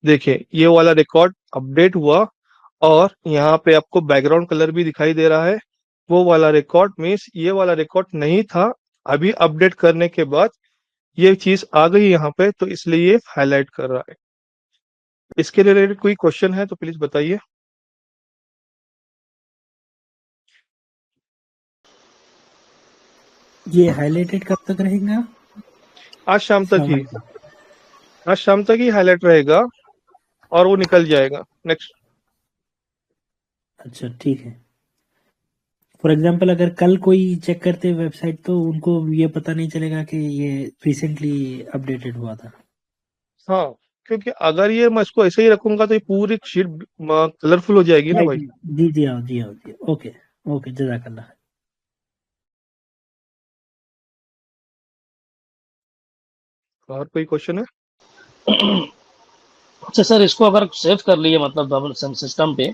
B: देखिए ये वाला रिकॉर्ड अपडेट हुआ और यहाँ पे आपको बैकग्राउंड कलर भी दिखाई दे रहा है। वो वाला रिकॉर्ड मीन्स ये वाला रिकॉर्ड नहीं था, अभी अपडेट करने के बाद ये चीज आ गई यहाँ पे तो इसलिए ये हाईलाइट कर रहा है। इसके रिलेटेड कोई क्वेश्चन है तो प्लीज बताइए।
H: ये हाईलाइटेड कब तक रहेगा?
B: आज शाम तक ही, आज शाम तक ही हाईलाइट रहेगा और वो निकल जाएगा नेक्स्ट।
H: अच्छा ठीक है। फॉर एग्जांपल अगर कल कोई चेक करते वेबसाइट तो उनको ये पता नहीं चलेगा कि ये रिसेंटली अपडेटेड हुआ था।
B: हाँ, क्योंकि अगर ये मैं इसको ऐसे ही रखूंगा तो ये पूरी शीट कलरफुल हो जाएगी ना
H: राइट,
B: भाई।
H: जी जी हाँ जी हाँ जी, ओके ओके, जज़ाकल्लाह।
B: और कोई क्वेश्चन है?
I: अच्छा सर, इसको अगर सेव कर लिए मतलब डबल सिस्टम पे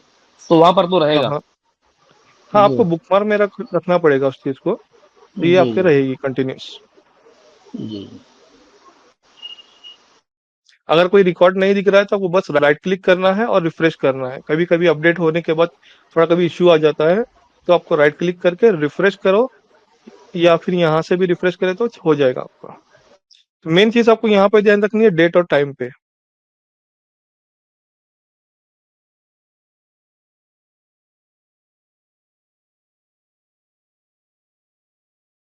I: तो वहां पर तो
B: हाँ
I: रहेगा।
B: हाँ हाँ,
I: जी
B: आपको बुकमार्क में रखना पड़ेगा उस चीज को, तो ये
I: जी
B: आपके रहेगी कंटिन्यूस।
I: जी।
B: अगर कोई रिकॉर्ड नहीं दिख रहा है तो आपको बस राइट क्लिक करना है और रिफ्रेश करना है। कभी कभी अपडेट होने के बाद थोड़ा कभी इश्यू आ जाता है, तो आपको राइट क्लिक करके रिफ्रेश करो, या फिर यहाँ से भी रिफ्रेश करें तो हो जाएगा आपका। तो मेन चीज आपको यहाँ पे ध्यान रखनी है, डेट और टाइम पे।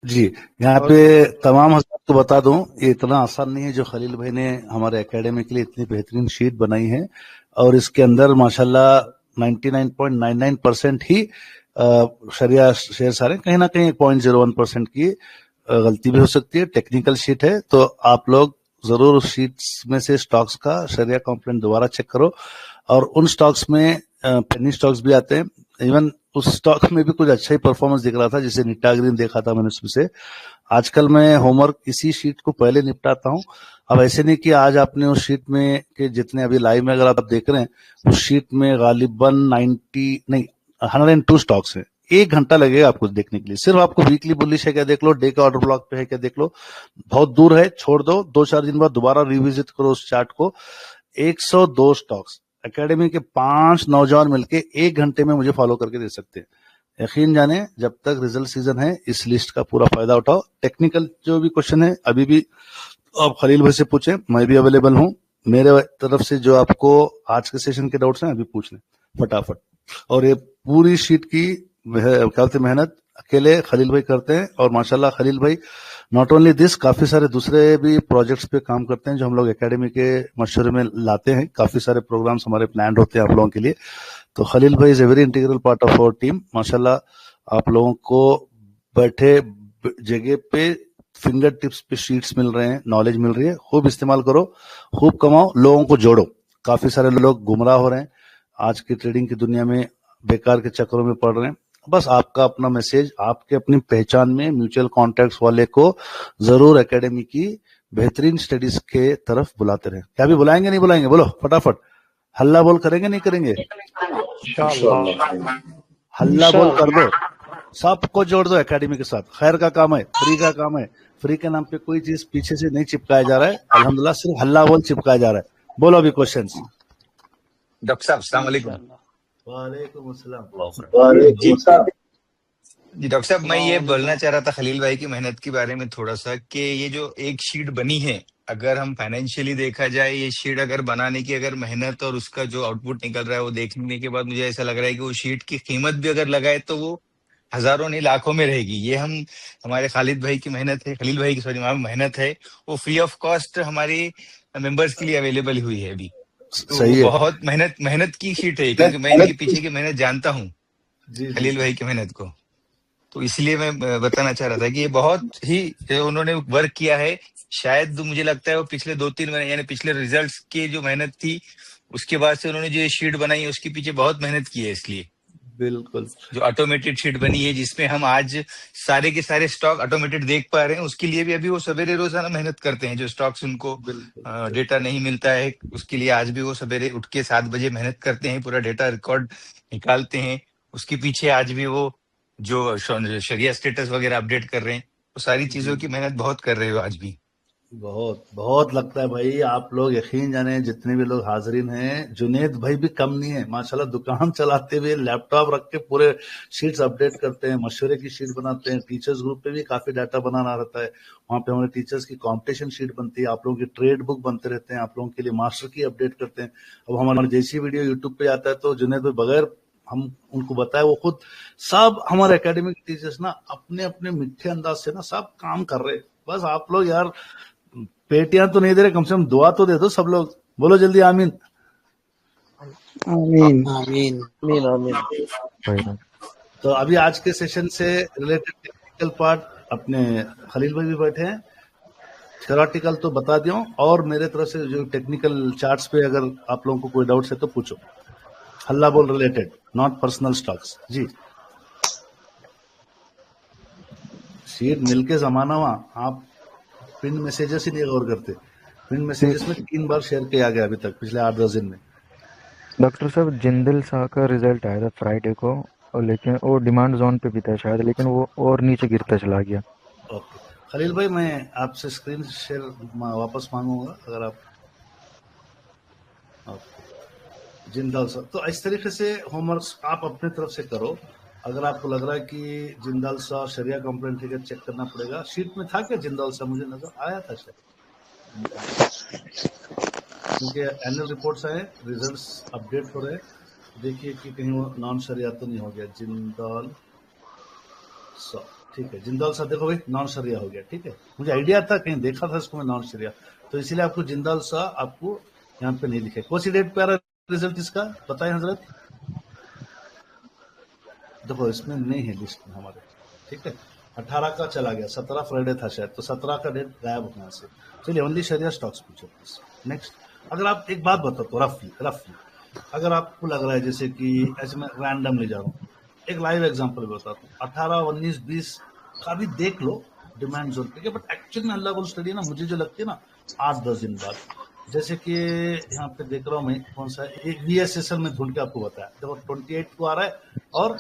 C: जी, यहाँ
B: और
C: पे तमाम हज़रात को बता दूं, ये इतना आसान नहीं है जो खलील भाई ने हमारे एकेडमी के लिए इतनी बेहतरीन शीट बनाई है, और इसके अंदर माशाल्लाह 99.99% ही शरिया शेयर सारे, कहीं ना कहीं 0.01% की गलती भी हो सकती है। टेक्निकल शीट है, तो आप लोग जरूर उस शीट्स में से स्टॉक्स का शरिया कंप्लेंट दोबारा चेक करो, और उन स्टॉक्स में पेनी स्टॉक्स भी आते हैं। इवन उस स्टॉक में भी कुछ अच्छा ही परफॉर्मेंस दिख रहा था, जिसे निट्टा ग्रीन देखा था मैंने उसमें से। आजकल मैं होमवर्क इसी शीट को पहले निपटाता हूँ। अब ऐसे नहीं कि आज आपने उस शीट में के जितने अभी लाइव में अगर आप देख रहे हैं, उस शीट में गालिबन 90 नहीं 102 स्टॉक्स हैं। 1 घंटा लगेगा आपको देखने के लिए। सिर्फ आपको वीकली बुलिश है क्या देख लो, डे का ऑर्डर ब्लॉक पे है क्या देख लो, बहुत दूर है छोड़ दो, 2-4 दिन बाद दोबारा रिविजिट करो उस चार्ट को। 102 स्टॉक्स एकेडमी के 5 नौजवान मिलके 1 घंटे में मुझे फॉलो करके दे सकते हैं। यकीन जाने, जब तक रिजल्ट सीजन है इस लिस्ट का पूरा फायदा उठाओ। टेक्निकल जो भी क्वेश्चन है अभी भी आप खलील भाई से पूछें, मैं भी अवेलेबल हूँ। मेरे तरफ से जो आपको आज के सेशन के डाउट्स हैं अभी पूछ लें फटाफट। और ये पूरी शीट की क्या मेहनत अकेले खलील भाई करते हैं, और माशाल्लाह खलील भाई नॉट ओनली दिस, काफी सारे दूसरे भी प्रोजेक्ट्स पे काम करते हैं जो हम लोग एकेडमी के मशवरे में लाते हैं। काफी सारे प्रोग्राम्स हमारे प्लान होते हैं आप लोगों के लिए। तो खलील भाई is a very integral part of our team. माशाल्लाह आप लोगों को बैठे जगह पे फिंगर टिप्स पे शीट्स मिल रहे हैं, नॉलेज मिल रही है, खूब इस्तेमाल करो, खूब कमाओ, लोगों को जोड़ो। काफी सारे लोग गुमराह हो रहे हैं आज की ट्रेडिंग की दुनिया में, बेकार के चक्करों में पड़ रहे हैं। बस आपका अपना मैसेज, आपके अपनी पहचान में म्यूचुअल कॉन्ट्रैक्ट्स वाले को जरूर एकेडमी की बेहतरीन स्टडीज के तरफ बुलाते रहे। क्या भी बुलाएंगे नहीं बुलाएंगे, बोलो फटाफट। हल्ला बोल करेंगे नहीं करेंगे? हल्ला बोल कर दो, सबको जोड़ दो एकेडमी के साथ। खैर का काम है, फ्री का काम है। फ्री के नाम पे कोई चीज पीछे से नहीं चिपकाया जा रहा है, अल्हम्दुलिल्लाह सिर्फ हल्ला बोल चिपकाया जा रहा है। बोलो अभी क्वेश्चंस।
J: डॉक्टर साहब अस्सलाम वालेकुम।
C: वालेकुम अस्सलाम।
J: जी डॉक्टर साहब, मैं ये बोलना चाह रहा था खलील भाई की मेहनत के बारे में थोड़ा सा, कि ये जो एक शीट बनी है, अगर हम फाइनेंशियली देखा जाए, ये शीट अगर बनाने की अगर मेहनत और उसका जो आउटपुट निकल रहा है वो देखने के बाद मुझे ऐसा लग रहा है कि वो शीट की कीमत भी अगर लगाए तो वो हजारों नहीं लाखों में रहेगी। ये हम हमारे खालिद भाई की मेहनत है, खलील भाई की सॉरी मेहनत है, वो फ्री ऑफ कॉस्ट हमारी मेंबर्स के लिए अवेलेबल हुई है अभी। तो
C: सही है
J: बहुत मेहनत की शीट है, क्योंकि मैं इनके पीछे की मेहनत जानता हूँ, खलील भाई की मेहनत को। तो इसलिए मैं बताना चाह रहा था कि ये बहुत ही उन्होंने वर्क किया है। शायद मुझे लगता है वो पिछले 2-3 महीने यानी पिछले रिजल्ट्स की जो मेहनत थी उसके बाद से उन्होंने जो ये शीट बनाई है उसके पीछे बहुत मेहनत की है। इसलिए
C: बिल्कुल
J: जो ऑटोमेटेड शीट बनी है जिसमें हम आज सारे के सारे स्टॉक ऑटोमेटेड देख पा रहे हैं, उसके लिए भी अभी वो सवेरे रोजाना मेहनत करते हैं। जो स्टॉक्स उनको डेटा नहीं मिलता है उसके लिए आज भी वो सवेरे उठ के 7 बजे मेहनत करते हैं, पूरा डेटा रिकॉर्ड निकालते हैं। उसके पीछे आज भी वो जो शरिया स्टेटस वगैरह अपडेट कर रहे हैं, वो सारी चीजों की मेहनत बहुत कर रहे हो आज भी।
C: बहुत बहुत लगता है भाई। आप लोग यकीन जाने, जितने भी लोग हाजिरीन हैं, जुनेद भाई भी कम नहीं है माशाल्लाह। दुकान चलाते हुए लैपटॉप रख के पूरे शीट्स अपडेट करते हैं, मशवरे की शीट बनाते हैं। टीचर्स ग्रुप पे भी काफी डाटा बनाना रहता है, वहां पे हमारे टीचर्स की कॉम्पिटिशन शीट बनती है, आप लोगों की ट्रेड बुक बनते रहते हैं, आप लोगों के लिए मास्टर की अपडेट करते हैं। अब हमारे जैसी वीडियो यूट्यूब पे आता है तो जुनेद भाई बगैर हम उनको बताए वो खुद सब हमारे एकेडमिक टीचर्स ना अपने अपने मीठे अंदाज से ना सब काम कर रहे हैं। बस आप लोग यार पेटियां तो नहीं दे रहे, कम से कम दुआ तो दे दो सब लोग। बोलो जल्दी आमीन।
H: आमीन
I: आमीन आमीन।
C: तो अभी आज के सेशन से रिलेटेड टेक्निकल पार्ट अपने खलील भाई भी बैठे हैं, थ्योरेटिकल तो बता दिया, और मेरे तरफ से जो टेक्निकल चार्ट्स पे अगर आप लोगों को कोई डाउट्स है तो पूछो। Halla Bol related, not personal stocks. जी शीट मिलके जमाना हुआ, आप पिन मैसेजेस ही नहीं गौर करते। पिन मैसेजेस में 3 बार शेयर किया गया अभी तक पिछले 8-10 दिन में।
D: डॉक्टर साहब जिंदल सा का रिजल्ट आया था फ्राइडे को, और लेकिन वो डिमांड जोन पे भी था शायद, लेकिन वो और नीचे गिरता चला गया।
C: ओके खलील भाई, मैं आपसे स्क्रीन शेयर वापस मांगूंगा अगर आप। जिंदाल सा, तो इस तरीके से होमवर्क आप अपने तरफ से करो। अगर आपको लग रहा है कि जिंदाल सा शरिया कंप्लेंट है, चेक करना पड़ेगा। शीट में था क्या जिंदाल सा? मुझे नजर आया था शायद, क्योंकि एनुअल रिपोर्ट्स आए, रिजल्ट्स अपडेट हो रहे हैं। देखिए कि कहीं वो नॉन शरिया तो नहीं हो गया। जिंदाल सा, ठीक है, जिंदाल सा देखो भाई, नॉन शरिया हो गया। ठीक है, मुझे आइडिया था, कहीं देखा था इसको मैं नॉन शरिया, तो इसीलिए आपको जिंदाल सा आपको यहाँ पे नहीं लिखे। कौन सी डेट पे आ रहा है रिजल्ट इसका, बताएं हजरत। देखो इसमें नहीं है लिस्ट में हमारे। ठीक है, 18 का चला गया, 17 फ्राइडे था शायद, तो 17 का डेट गायब होने से। चलिए ओनली शरिया स्टॉक्स पूछो नेक्स्ट। अगर आप एक बात बताओ तो रफली अगर आपको लग रहा है जैसे कि ऐसे मैं रैंडम ले जा रहा हूँ, एक लाइव एग्जांपल बताता हूँ, 18, 19, 20 का भी देख लो डिमांड जोन पे। बट एक्चुअल में अल्लाह बोल स्टडी ना, मुझे जो लगती है ना 8-10 दिन बाद, जैसे कि यहाँ पे देख रहा हूँ मैं कौन सा एक VSSL में ढूंढ के आपको बताया, देखो 28 को आ रहा है, और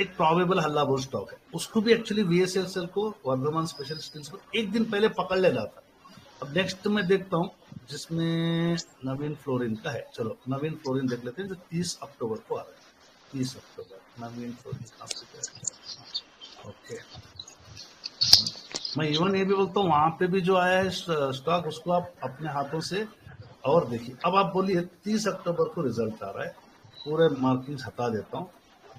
C: एक प्रोबेबल हल्ला बोल स्टॉक है, उसको भी एक्चुअली VSSL को वर्धमान स्पेशल स्टील्स को एक दिन पहले पकड़ लेना था। अब नेक्स्ट मैं देखता हूँ जिसमें नवीन फ्लोरिन का है। चलो नवीन फ्लोरिन देख लेते हैं जो 30 अक्टूबर को आ रहा है। 30 अक्टूबर नवीन फ्लोरिन ओके। मैं इवन ये भी बोलता हूँ वहां पे भी जो आया है स्टॉक, उसको आप अपने हाथों से और देखिए। अब आप बोलिए 30 अक्टूबर को रिजल्ट आ रहा है, पूरे मार्किंग्स हटा देता हूँ,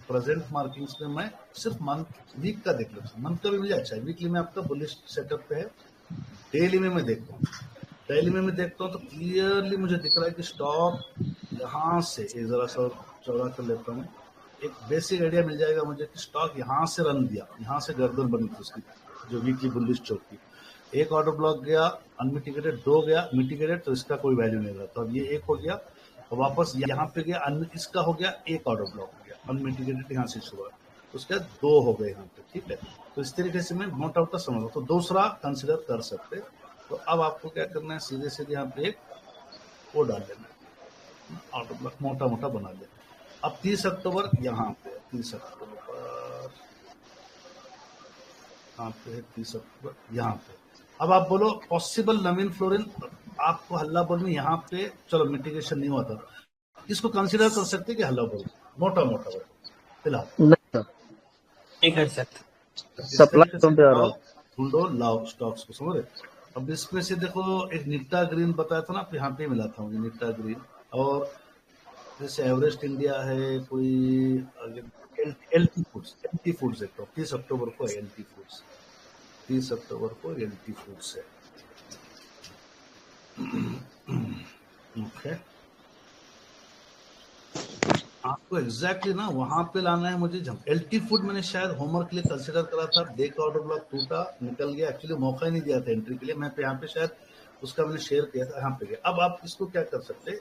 C: प्रेजेंट मार्किंग्स में मैं सिर्फ मंथ वीक का देख लेता हूँ। मंथ का भी मुझे अच्छा है, वीकली में आपका बुलिश सेटअप पे है। डेली में मैं देखता हूँ, तो क्लियरली मुझे दिख रहा है कि स्टॉक यहाँ से जरा सा चौड़ा कर लेता हूँ, एक बेसिक आइडिया मिल जाएगा मुझे कि स्टॉक यहाँ से रन दिया, यहाँ से गर्दन बनी थी उसकी जो वीकली बुलिश चौक की। एक ऑर्डर ब्लॉक गया अनमिटिगेटेड, 2 गया मिटिगेटेड, तो इसका कोई वैल्यू नहीं रहा। तो अब ये एक हो गया, और वापस यहाँ पे गया, इसका हो गया एक ऑर्डर ब्लॉक हो गया अनमिटिगेटेड, यहाँ से शुरू हुआ, उसके बाद 2 हो गए यहाँ पे। ठीक है, तो इस तरीके से मैं मोटा मोटा समझ, तो दूसरा कंसिडर कर सकते। तो अब आपको क्या करना है, सीधे सीधे यहाँ पे एक वो डाल देना है, ऑर्डर ब्लॉक मोटा मोटा बना देना। अब 30 अक्टूबर यहाँ पे, 30 अक्टूबर यहाँ पे, 30 अक्टूबर यहाँ पे। अब आप बोलो पॉसिबल नवीन फ्लोरिन, आपको हल्ला बोल में यहाँ पे चलो मिटिगेशन नहीं हुआ था, इसको कंसिडर कर सकते कि हल्ला बोल मोटा मोटा फिलहाल
I: नहीं कर सकते, सप्लाई जोन पे आ रहा है।
C: ढूंढो लाओ स्टॉक्स को, समझ रहे। अब इसमें से देखो एक निट्टा ग्रीन बताया था ना, यहाँ पे मिला था मुझे निट्टा ग्रीन, और जैसे एवरेस्ट इंडिया है, कोई LT फूड्स देखो 30 अक्टूबर को LT फूड्स, 30 अक्टूबर को LT फूड्स है। ओके, आपको एग्जैक्टली ना वहां पे लाना है मुझे। LT फूड मैंने शायद होमवर्क के लिए कंसिडर करा था, डे का ऑर्डर ब्लॉक टूटा, निकल गया, एक्चुअली मौका ही नहीं दिया था एंट्री के लिए। मैं यहाँ पे शायद उसका मैंने शेयर किया था, यहाँ पे गया। अब आप इसको क्या कर सकते,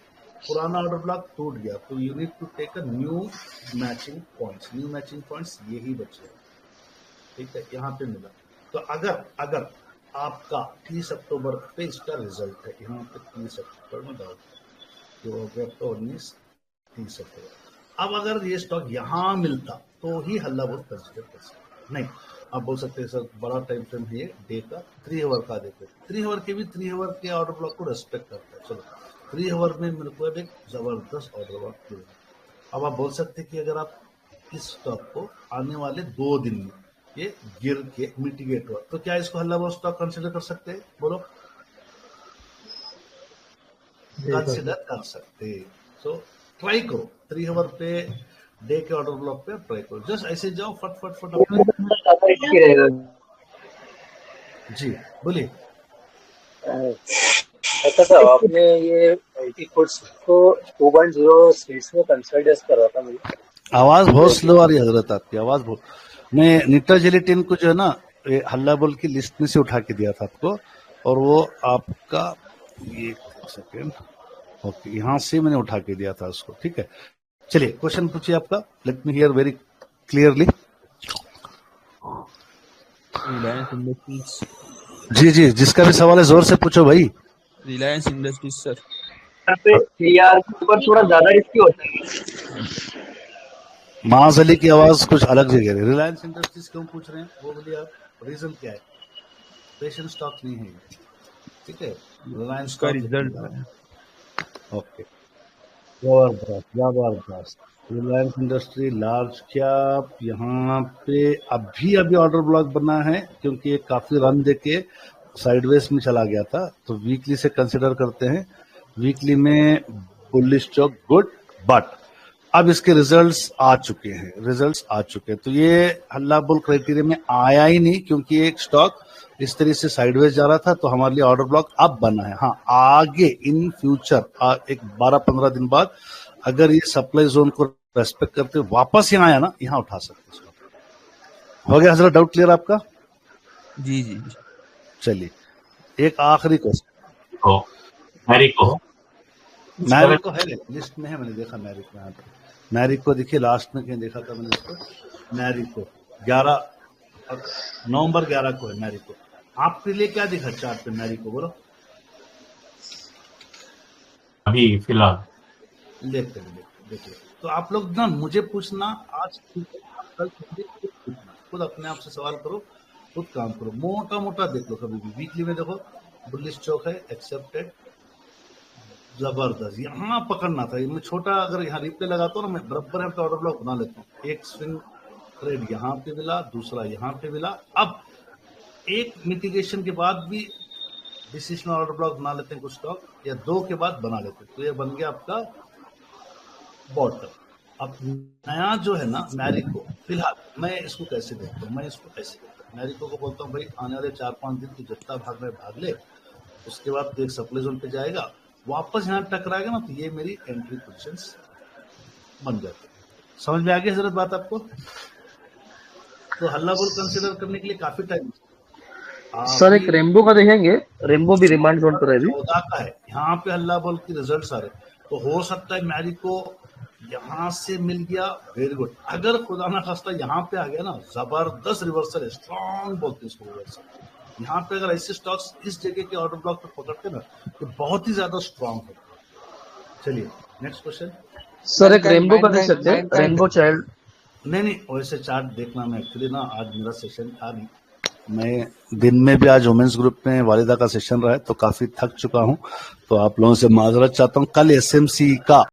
C: पुराना ऑर्डर ब्लॉक टूट गया तो you need to take a new matching points, यही बचे। ठीक है, यहाँ पे मिला। तो अगर आपका 30 अक्टूबर पे इसका रिजल्ट है, यहाँ पे 30 अक्टूबर में डाल जो हो गया तो 19 30 अक्टूबर। अब अगर ये स्टॉक यहाँ मिलता तो ही हल्ला बहुत कंसिडर कर सकते, नहीं आप बोल सकते हैं सर बड़ा टाइम फ्रेम है ये डे का, 3 आवर का देखो, 3 आवर के भी 3 आवर के ऑर्डर ब्लॉक को रेस्पेक्ट करता है। चलो 3 आवर में मेरे को एक जबरदस्त ऑर्डर ब्लॉक मिला। अब आप बोल सकते कि अगर आप इस स्टॉक को आने वाले 2 दिन में ये गिर के मिटिगेट हुआ तो क्या इसको हल्ला बहुत स्टॉक कंसिडर कर सकते हैं? बोलो कंसिडर कर सकते। सो ट्राई करो 3 आवर पे डे के ऑर्डर ब्लॉक पे ट्राई करो, जस्ट ऐसे जाओ फट जी बोलिए।
K: अच्छा साहब, आपने ये LT फूड्स को 2.0 स्पीड्स में कंसिडर करा था मुझे।
C: आवाज बहुत स्लो आ रही है हजरत, आपकी आवाज बहुत। मैं निट्राजिलिटिन को जो है ना ये हल्ला बोल की लिस्ट में से उठा के दिया था आपको, और वो आपका ये सेकेंड, ओके, यहाँ से मैंने उठा के दिया था उसको, ठीक है। चलिए क्वेश्चन पूछिए आपका, let me hear very clearly.
K: Reliance Industries.
C: जी जी, जिसका भी सवाल है जोर से पूछो भाई।
K: Reliance Industries sir.
I: यार ऊपर थोड़ा ज्यादा रिस्की होता है।
C: माज अली की आवाज कुछ अलग जगह है। रिलायंस इंडस्ट्रीज क्यों पूछ रहे हैं वो बोलिए आप, रीजन क्या है? पेशेंट स्टॉक नहीं है, ठीक है। रिलायंस
K: का रिजल्ट है।
C: ओके, जबरदस्त जबरदस्त। रिलायंस इंडस्ट्री लार्ज कैप, यहाँ पे अभी ऑर्डर ब्लॉक बना है क्योंकि ये काफी रन देके साइडवेज में चला गया था, तो वीकली से कंसिडर करते हैं। वीकली में बुलिश स्टॉक गुड, बट अब इसके रिजल्ट्स आ चुके हैं, तो ये हल्ला बुल क्राइटेरिया में आया ही नहीं क्योंकि एक स्टॉक इस तरह से साइडवेज जा रहा था, तो हमारे लिए ऑर्डर ब्लॉक अब बना है। हाँ, आगे इन फ्यूचर एक 12-15 दिन बाद अगर ये सप्लाई जोन को रेस्पेक्ट करते हुए वापस यहाँ आया ना, यहाँ उठा सकते हैं। हो गया हजरत, डाउट क्लियर आपका?
K: जी जी।
C: चलिए एक आखिरी क्वेश्चन।
L: मैरिको
C: है लिस्ट में है, मैंने देखा मैरिको यहाँ पे। मैरिको देखिए लास्ट में कहीं देखा था मैंने इसको। मैरिको 11 नवंबर 11 को है मैरिको। आपके लिए क्या दिखा चार्ट पे मैरिको, बोलो
L: अभी फिलहाल? देखिए
C: तो आप लोग ना मुझे पूछना आज कल खुद अपने आप से सवाल करो, खुद काम करो, मोटा मोटा देख लो कभी भी। वीकली में देखो बुलिश स्टॉक है, एक्सेप्टेड, जबरदस्त। यहाँ पकड़ना था, मैं छोटा अगर यहाँ रिप्ले लगाता हूँ ना, मैं बराबर यहाँ पे ऑर्डर ब्लॉक बना लेता हूँ। एक स्विंग ट्रेड यहाँ पे मिला, दूसरा यहाँ पे मिला। अब एक मिटिगेशन के बाद भी डिसीजन ऑर्डर ब्लॉक बना लेते हैं कुछ स्टॉक, या 2 के बाद बना लेते हैं, तो ये बन गया आपका बॉटम। अब नया जो है ना मैरिको, फिलहाल मैं इसको कैसे देखता हूँ, मैरिको को बोलता हूँ भाई आने वाले 4-5 दिन की जितना भाग में भाग ले, उसके बाद तो एक सप्लाई जोन पे जाएगा, वापस यहाँ टकराएगा ना, तो ये मेरी एंट्री पोजीशंस बन जाती है। समझ में आ गई जरूरत बात आपको? तो हल्ला बोल कंसिडर करने के लिए काफी टाइम।
I: सर एक रेनबो का देखेंगे, रेनबो भी रिमांड जोन पर है अभी।
C: 14 का है, यहाँ पे हल्ला बोल की रिजल्ट आ रहे, तो हो सकता है मैरिको यहाँ से मिल गया, वेरी गुड। अगर खुदा ना खास्ता यहाँ पे आ गया ना, जबरदस्त रिवर्सल है, स्ट्रॉन्ग बोलते हैं इसको रिवर्सल। यहाँ पे अगर ऐसे स्टॉक्स इस जगह के ऑर्डर ब्लॉक पे पकड़ते ना, तो बहुत ही ज्यादा स्ट्रॉन्ग है। चलिए नेक्स्ट क्वेश्चन।
I: सर एक रेनबो का देख सकते हैं, रेनबो चाइल्ड।
C: नहीं वैसे चार्ट देखना, मैं एक्चुअली ना आज मेरा सेशन था नहीं, मैं दिन में भी आज वुमेन्स ग्रुप में वालिदा का सेशन रहा है, तो काफी थक चुका हूं, तो आप लोगों से माजरत चाहता हूं। कल एसएमसी का